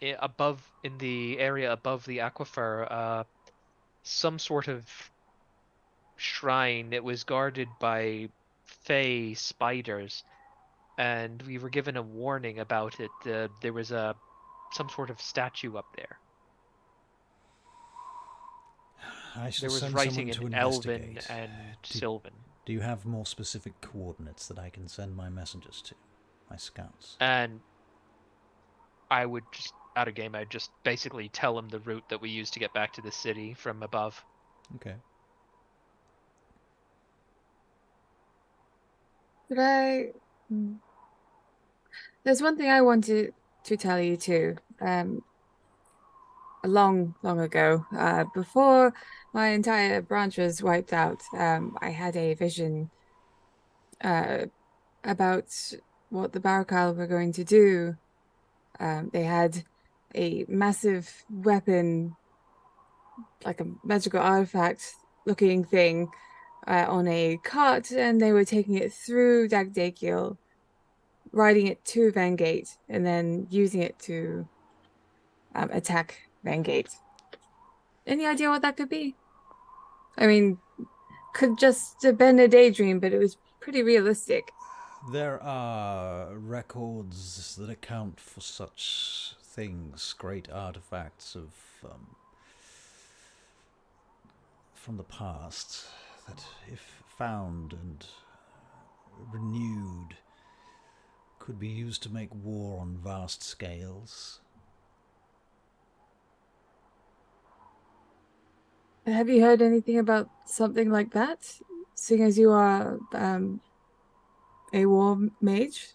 in the area above the aquifer. Some sort of shrine. It was guarded by Fey spiders, and we were given a warning about it. There was some sort of statue up there. I shall There was send writing someone in to Elven investigate. and Sylvan. Do you have more specific coordinates that I can send my messengers to? My scouts? And I would just, out of game, I'd just basically tell them the route that we used to get back to the city from above. Okay. Could I... There's one thing I wanted to tell you too. Long ago, before my entire branch was wiped out, I had a vision about what the Barakal were going to do. They had a massive weapon, like a magical artifact looking thing, on a cart, and they were taking it through Dagdakiel, riding it to Vangate, and then using it to attack Vangate. Any idea what that could be? I mean, could just have been a daydream, but it was pretty realistic. There are records that account for such things, great artifacts of from the past that, if found and renewed, Could be used to make war on vast scales. Have you heard anything about something like that? Seeing as you are a war mage?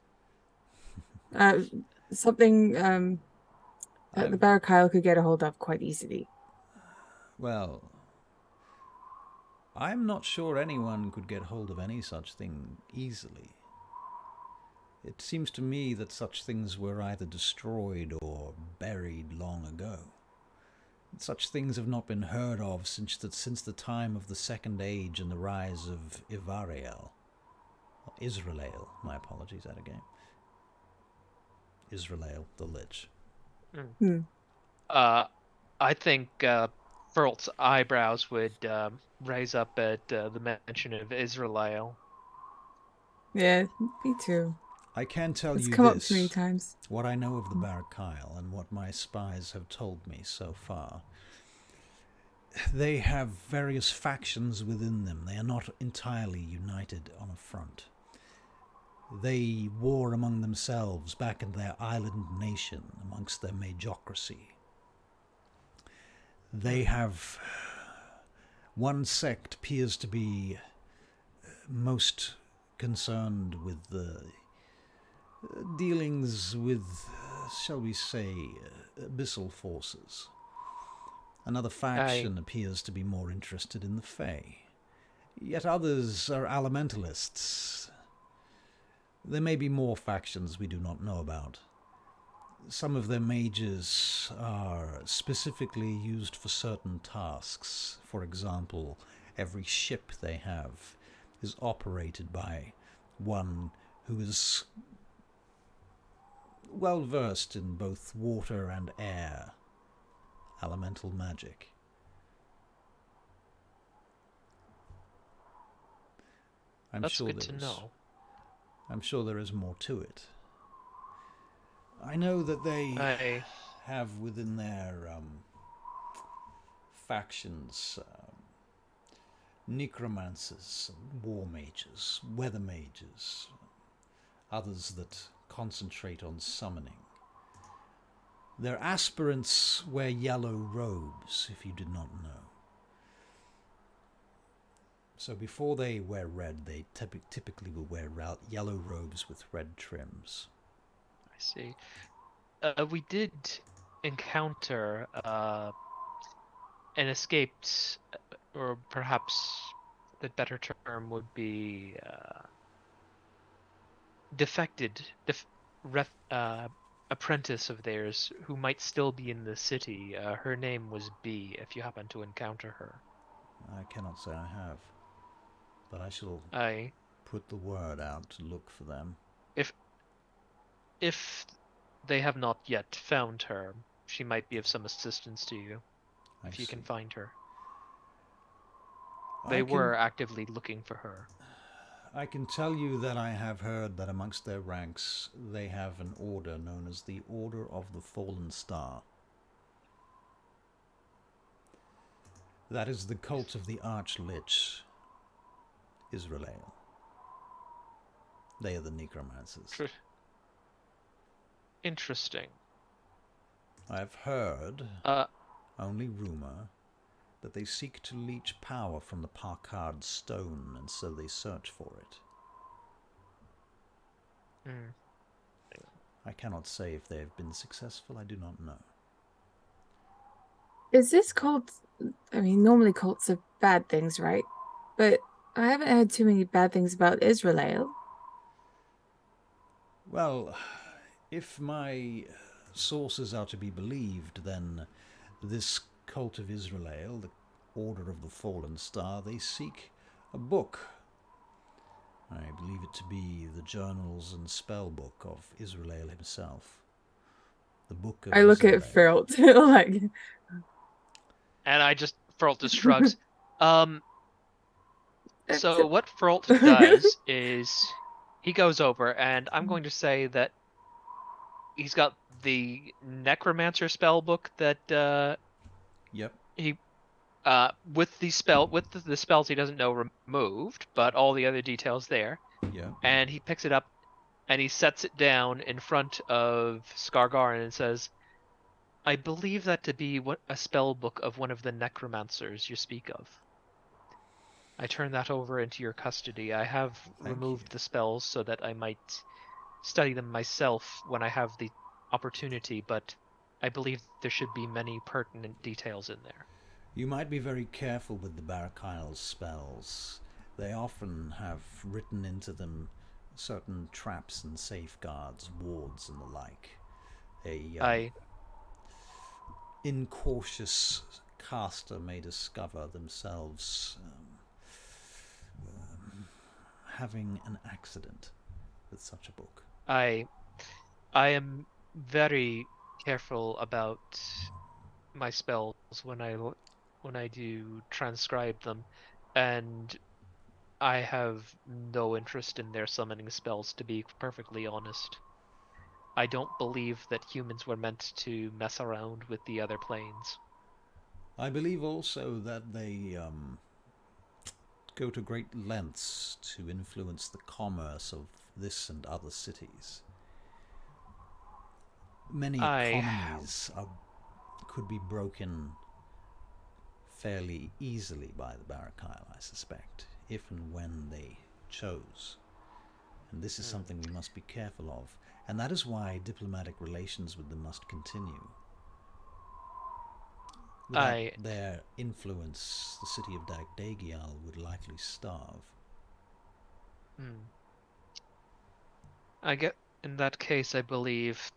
Something that the Barakyle could get a hold of quite easily. Well, I'm not sure anyone could get hold of any such thing easily. It seems to me that such things were either destroyed or buried long ago. Such things have not been heard of since the time of the Second Age and the rise of Ivariel. Israel, my apologies, out of game. Israel, the Lich. I think Fert's eyebrows would raise up at the mention of Israel. Yeah, me too. I can tell It's you come this, up too many times. what I know of the Barakyle and what my spies have told me so far. They have various factions within them. They are not entirely united on a front. They war among themselves back in their island nation amongst their magocracy. They have... One sect appears to be most concerned with the dealings with, shall we say, abyssal forces. Another faction appears to be more interested in the Fae. Yet others are elementalists. There may be more factions we do not know about. Some of their mages are specifically used for certain tasks. For example, every ship they have is operated by one who is well versed in both water and air elemental magic. That's good to know. I'm sure there is more to it. I know that they have within their factions necromancers, war mages, weather mages, others that concentrate on summoning. Their aspirants wear yellow robes, if you did not know. So before they wear red, they typically will wear yellow robes with red trims. I see. We did encounter an escaped, or perhaps the better term would be defected apprentice of theirs who might still be in the city. Her name was B, if you happen to encounter her. I cannot say I have, but I shall put the word out to look for them. If they have not yet found her, she might be of some assistance to you, if you can find her. They were actively looking for her. I can tell you that I have heard that amongst their ranks they have an order known as the Order of the Fallen Star. That is the cult of the Arch-Lich, Israel. They are the necromancers. Interesting. I've heard, only rumor, that they seek to leech power from the Parkard stone, and so they search for it. I cannot say if they have been successful, I do not know. Is this cult... I mean, normally cults are bad things, right? But I haven't heard too many bad things about Israel. Well, if my sources are to be believed, then this cult of Israel, the Order of the Fallen Star, they seek a book. I believe it to be the journals and spell book of Israel himself. The book of I look Israel. at Felt like... And Ferlt just shrugs. So what Ferlt does is he goes over, and I'm going to say that he's got the Necromancer spell book that Yep. he with the spells he doesn't know removed, but all the other details there. Yeah. And he picks it up and he sets it down in front of Skargarin and says, I believe that to be a spell book of one of the necromancers you speak of. I turn that over into your custody. I have removed the spells so that I might study them myself when I have the opportunity, but I believe there should be many pertinent details in there. You might be very careful with the Barakhile's spells. They often have written into them certain traps and safeguards, wards and the like. A incautious caster may discover themselves having an accident with such a book. I am very careful about my spells when I do transcribe them, and I have no interest in their summoning spells, to be perfectly honest. I don't believe that humans were meant to mess around with the other planes. I believe also that they go to great lengths to influence the commerce of this and other cities. Many economies could be broken fairly easily by the Barakhile, I suspect, if and when they chose. And this is something we must be careful of, and that is why diplomatic relations with them must continue. Without their influence, the city of Dagdagiel would likely starve. In that case, I believe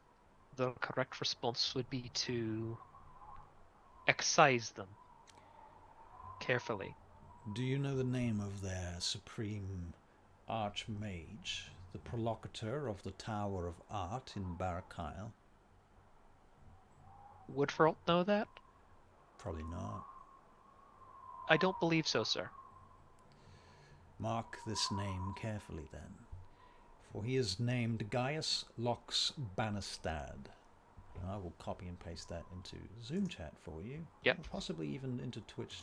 the correct response would be to excise them carefully. Do you know the name of their supreme archmage, the prolocutor of the Tower of Art in Barakhiel? Would Feralt know that? Probably not. I don't believe so, sir. Mark this name carefully, then, for he is named Gaius Lox Bannerstad. And I will copy and paste that into Zoom chat for you. Yep. Or possibly even into Twitch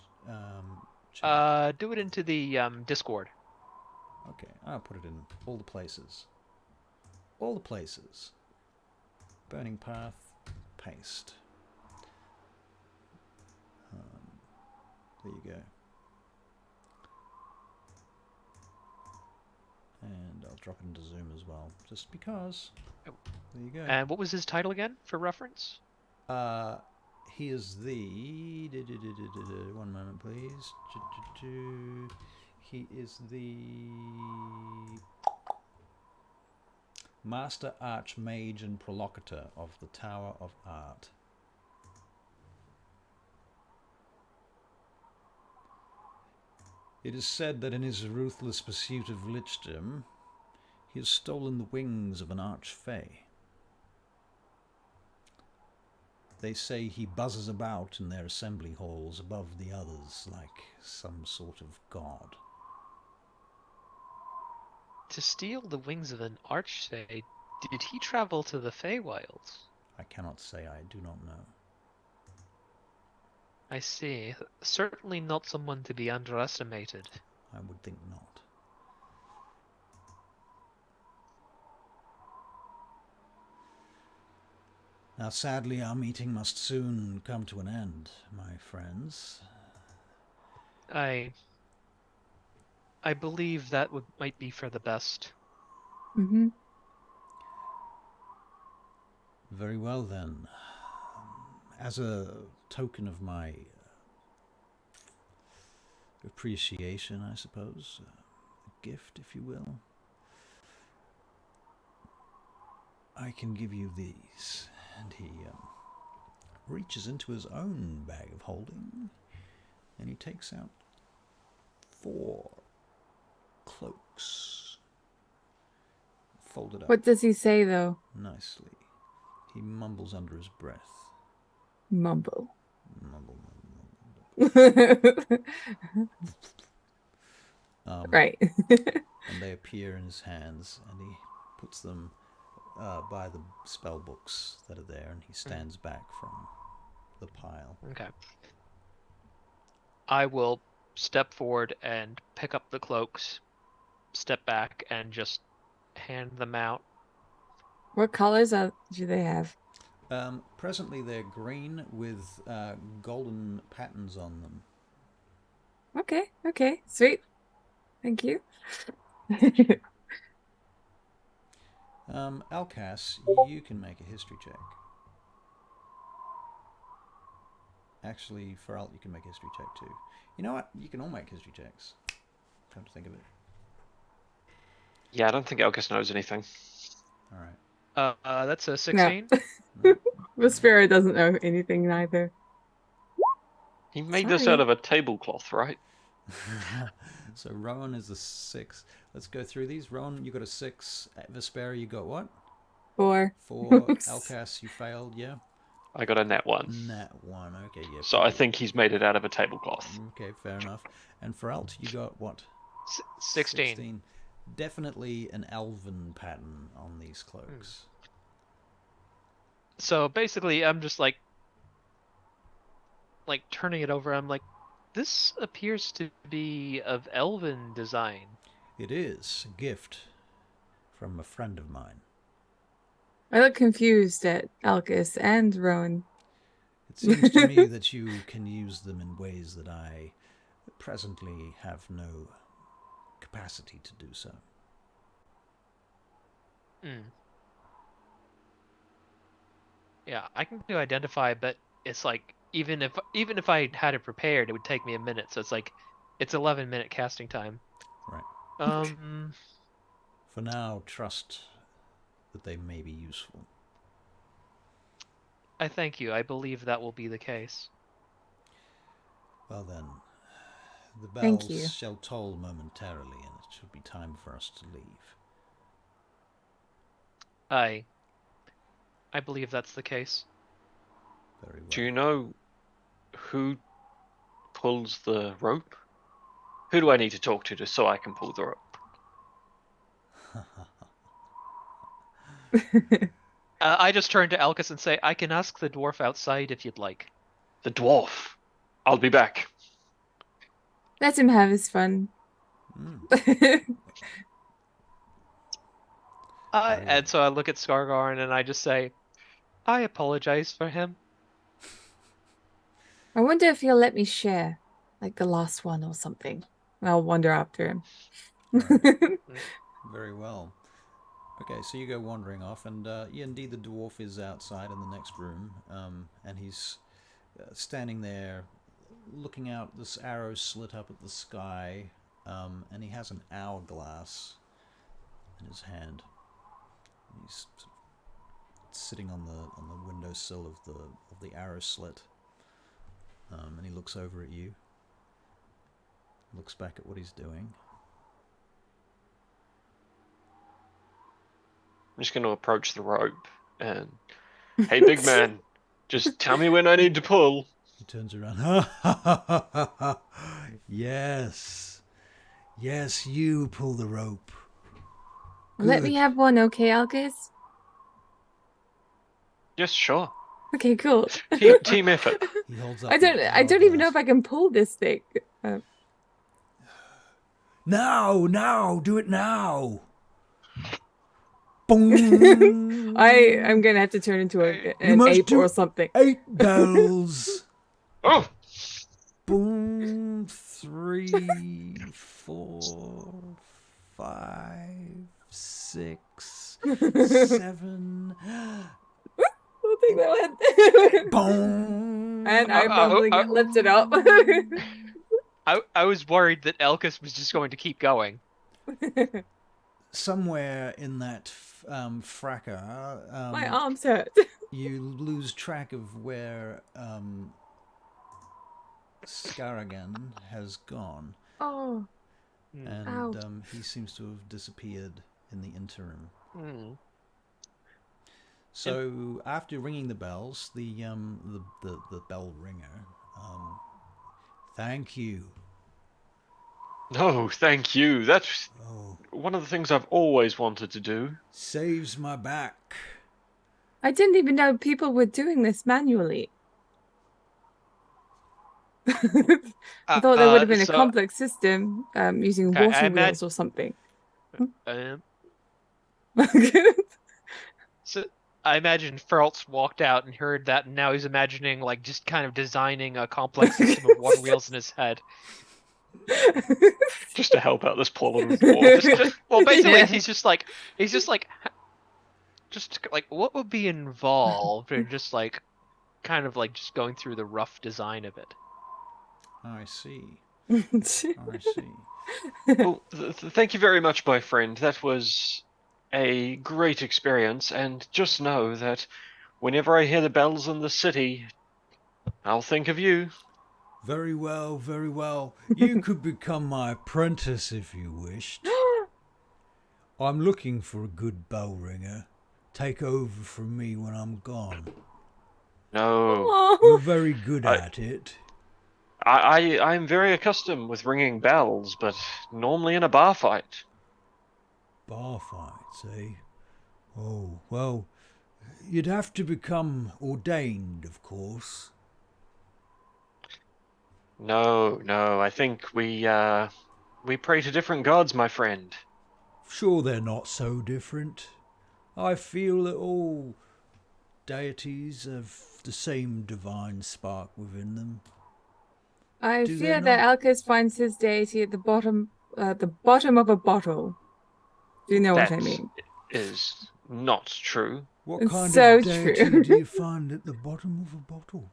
chat. Do it into the Discord. Okay, I'll put it in all the places. All the places. Burning Path, paste. There you go. And I'll drop it into Zoom as well, just because. Oh. There you go. And what was his title again, for reference? He is the... One moment, please. He is the Master Archmage and Prolocutor of the Tower of Art. It is said that in his ruthless pursuit of lichdom, he has stolen the wings of an archfey. They say he buzzes about in their assembly halls above the others like some sort of god. To steal the wings of an archfey, did he travel to the Feywilds? I cannot say, I do not know. I see. Certainly not someone to be underestimated. I would think not. Now, sadly, our meeting must soon come to an end, my friends. I believe that might be for the best. Mm-hmm. Very well, then. As a token of my appreciation, I suppose, a gift, if you will, I can give you these. And he reaches into his own bag of holding, and he takes out 4 cloaks. Folded up. What does he say, though? Nicely. He mumbles under his breath. Mumble. Mumble. Right. And they appear in his hands, and he puts them by the spell books that are there, and he stands back from the pile. Okay. I will step forward and pick up the cloaks, step back, and just hand them out What colors do they have? Presently, they're green with golden patterns on them. Okay, sweet. Thank you. Alcas, you can make a history check. Actually, for Alt, you can make a history check too. You know what? You can all make history checks. Come to think of it. Yeah, I don't think Elkis knows anything. All right. That's a 16. No. Vespera doesn't know anything neither. He made this Sorry. out of a tablecloth, right? So Rowan is a 6. Let's go through these. Rowan, you got a 6. Vespera, you got what? 4. 4. Alcas, you failed, yeah? I got a net 1. Nat 1, okay, yeah. So I think he's made it out of a tablecloth. Okay, fair enough. And for Alt, you got what? 16. Definitely an elven pattern on these cloaks. So basically, I'm just like turning it over. I'm like, this appears to be of elven design. It is a gift from a friend of mine. I look confused at Alcus and Rowan. It seems to me that you can use them in ways that I presently have no capacity to do so. Yeah, I can do identify, but it's like even if I had it prepared, it would take me a minute. So it's like it's 11-minute casting time. Right. For now, trust that they may be useful. I thank you. I believe that will be the case. Well then, the Thank you. bells shall toll momentarily, and it should be time for us to leave. I believe that's the case. Very well. Do you know who pulls the rope? Who do I need to talk to just so I can pull the rope? I just turn to Alcus and say, I can ask the dwarf outside if you'd like. The dwarf. I'll be back. Let him have his fun. And so I look at Skargarn and I just say, I apologize for him. I wonder if he'll let me share, like the last one or something. I'll wander after him. Right. Very well. Okay, so you go wandering off, and yeah, indeed the dwarf is outside in the next room, and he's standing there looking out this arrow slit up at the sky, and he has an hourglass in his hand. He's sitting on the windowsill of the arrow slit, and he looks over at you, looks back at what he's doing. I'm just going to approach the rope and, hey, big man, just tell me when I need to pull. He turns around. Yes. Yes, you pull the rope. Let me have one, okay, Alcus? Yes, sure. Okay, cool. Team effort. He holds up. I don't even know if I can pull this thing. Now, do it now. Boom. I'm gonna have to turn into an ape or something. 8 bells. Oh! Boom. 3, 4, 5, 6, 7. I'll take that one. Boom. And I probably get lifted up. I was worried that Elkis was just going to keep going. Somewhere in that fracas, My arms hurt. you lose track of where Skaragan has gone. Oh. And he seems to have disappeared in the interim. So after ringing the bells, the bell ringer, thank you. No, thank you. That's one of the things I've always wanted to do. Saves my back. I didn't even know people were doing this manually. I thought there would have been a complex system using water wheels or something. So I imagine Fertz walked out and heard that, and now he's imagining like just kind of designing a complex system of water wheels in his head. Just to help out this poor little dwarf. Well, basically, Yeah. he's just like, what would be involved in just like, kind of like just going through the rough design of it. I see. I see. Well, thank you very much, my friend. That was a great experience, and just know that whenever I hear the bells in the city, I'll think of you. Very well, very well. You could become my apprentice if you wished. I'm looking for a good bell ringer. Take over from me when I'm gone. No, You're very good at it. I'm very accustomed with ringing bells, but normally in a bar fight. Bar fights, eh? Oh, well, you'd have to become ordained, of course. No, I think we pray to different gods, my friend. Sure, they're not so different. I feel that all deities have the same divine spark within them. I Do they fear that not? Alcus finds his deity at the bottom of a bottle. Do you know what I That mean? is not true. What It's kind so of deity true. do you find at the bottom of a bottle?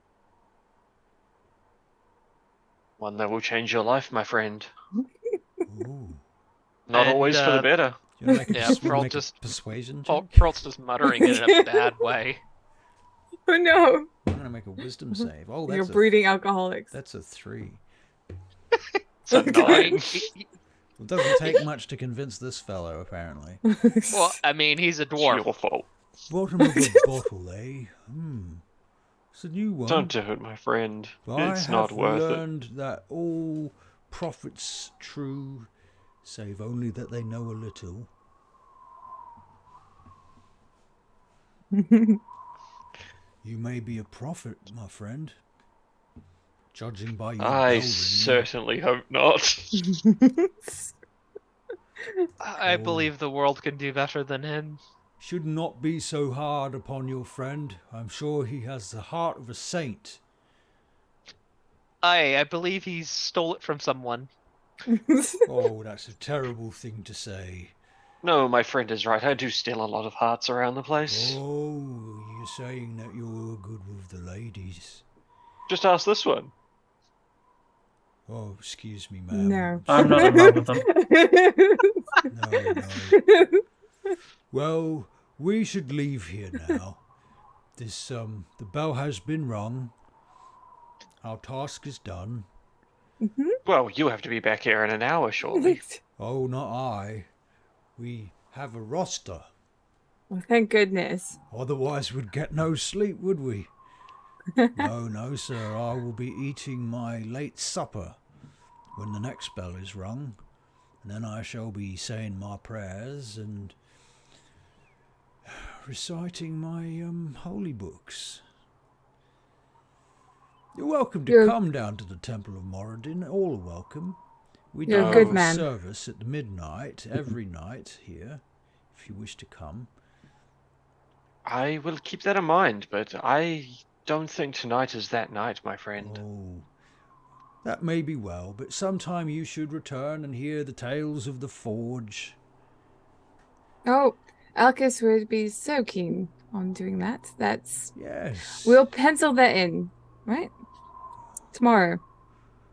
One that will change your life, my friend. Ooh. Not And, always for the better. Do you want to make a, Yeah, wanna Fertz make a just persuasion check? Fertz just muttering it in a bad way. Oh no! I'm going to make a wisdom save. Oh, You're that's breeding alcoholics. That's a 3. It's a Oh, God. 9. It doesn't take much to convince this fellow, apparently. Well, I mean, he's a It's dwarf. your fault. Bottom of a bottle, eh? It's a new one. Don't do it, my friend. I It's have not worth it. learned that all prophets true, save only that they know a little. You may be a prophet, my friend. Judging by your bell I ringing. certainly hope not. I Oh. believe the world can do better than him. Should not be so hard upon your friend. I'm sure he has the heart of a saint. I believe he stole it from someone. Oh, that's a terrible thing to say. No, my friend is right. I do steal a lot of hearts around the place. Oh, you're saying that you're good with the ladies. Just ask this one. Oh, excuse me, ma'am. No. I'm not in love with them. No. Well, we should leave here now. The bell has been rung. Our task is done. Well, you have to be back here in an hour, surely. Oh, not I. We have a roster. Well, thank goodness. Otherwise, we'd get no sleep, would we? No, sir. I will be eating my late supper when the next bell is rung. And then I shall be saying my prayers and reciting my holy books. You're welcome to come down to the Temple of Moradin. All are welcome. We do You're a good have a man. service at midnight, every night here, if you wish to come. I will keep that in mind, but I don't think tonight is that night, my friend. Oh, that may be well, but sometime you should return and hear the tales of the forge. Oh, Alcus would be so keen on doing that. Yes. We'll pencil that in, right? Tomorrow.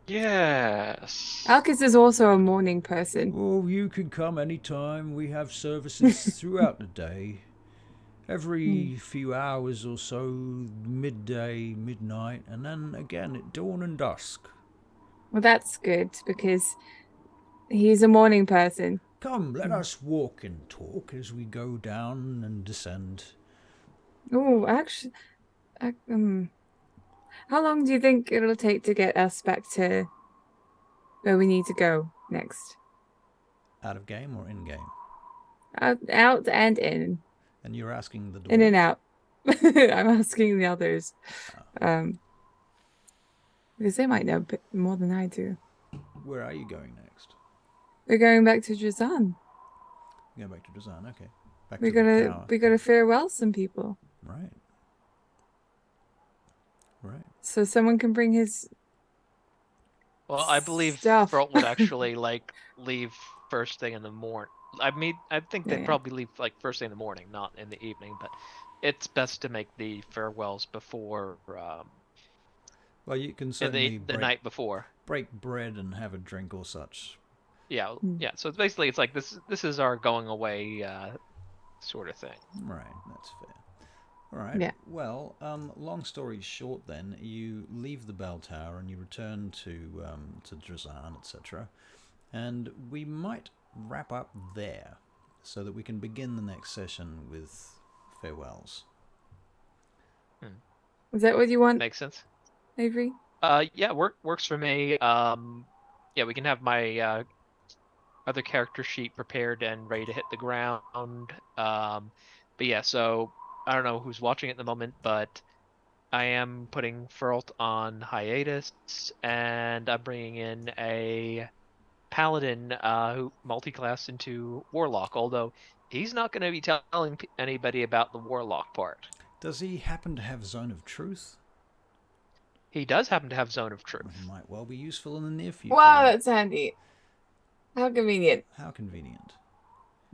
Yes. Alcus is also a morning person. Oh, you can come any time. We have services throughout the day. Every few hours or so, midday, midnight, and then again at dawn and dusk. Well, that's good because he's a morning person. Come, let us walk and talk as we go down and descend. Oh, actually, how long do you think it'll take to get us back to where we need to go next? Out of game or in game? Out and in. And you're asking the dwarf? In and out. I'm asking the others. Because they might know a bit more than I do. Where are you going next? We're going back to Drazan. Going back to Drazan, okay. Back We to the gotta tower. we gotta farewell some people. Right. Right. So someone can bring his Well, I believe stuff. Frolt would actually like leave first thing in the morning. I mean, I think they'd Yeah. probably leave like first thing in the morning, not in the evening. But it's best to make the farewells before, Well, you can in certainly the night before. break bread and have a drink or such. Yeah, Mm. yeah. So it's basically, it's like this is our going away sort of thing. Right, that's fair. All right. Yeah. Well, long story short, then you leave the bell tower and you return to Drazan, etc. And we might wrap up there, so that we can begin the next session with farewells. Is that what you want, Makes sense. Avery? Yeah, works for me. Yeah, we can have my other character sheet prepared and ready to hit the ground. But yeah, so I don't know who's watching at the moment, but I am putting Furlt on hiatus, and I'm bringing in a paladin who multi-class into warlock. Although he's not going to be telling anybody about the warlock part. Does he happen to have Zone of Truth? He does happen to have Zone of Well, he Truth. might well be useful in the near future. Wow, that's handy. How convenient. How convenient.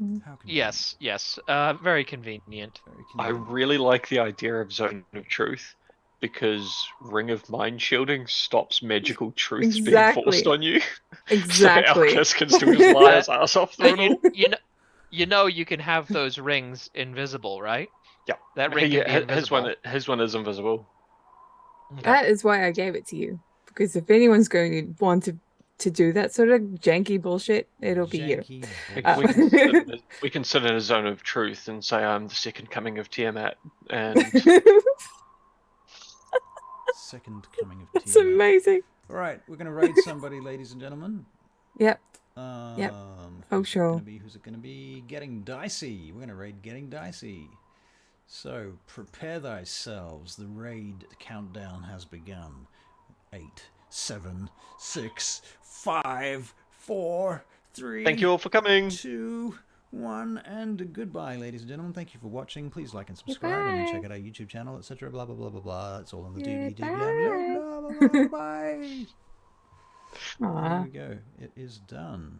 Mm. How convenient. Yes, very convenient. Very I convenient. really like the idea of Zone of Truth because Ring of Mind Shielding stops magical truths being forced Exactly. on you. Exactly. So Alcus can still just lie his ass off through it all. You know you can have those rings invisible, right? Yeah. That ring can be invisible. His one is invisible. Okay. That is why I gave it to you. Because if anyone's going to want to do that sort of janky bullshit, it'll be you. Janky Oh. We can sit in a Zone of Truth and say I'm the second coming of Tiamat, and Second coming of That's Tiamat. amazing. All right, we're going to raid somebody, ladies and gentlemen. Yep. Yep. Oh, sure. Who's it going to be? Getting Dicey. We're going to raid Getting Dicey. So, prepare thyselves. The raid countdown has begun. 8, 7, 6, 5, 4, 3. thank you all for coming. 2, 1, and goodbye, ladies and gentlemen. Thank you for watching. Please like and subscribe, and Goodbye. check out our YouTube channel, etc. Blah blah blah blah blah. It's all on the Goodbye. DVD. Blah blah blah blah. Bye. There Aw. we go. It is done.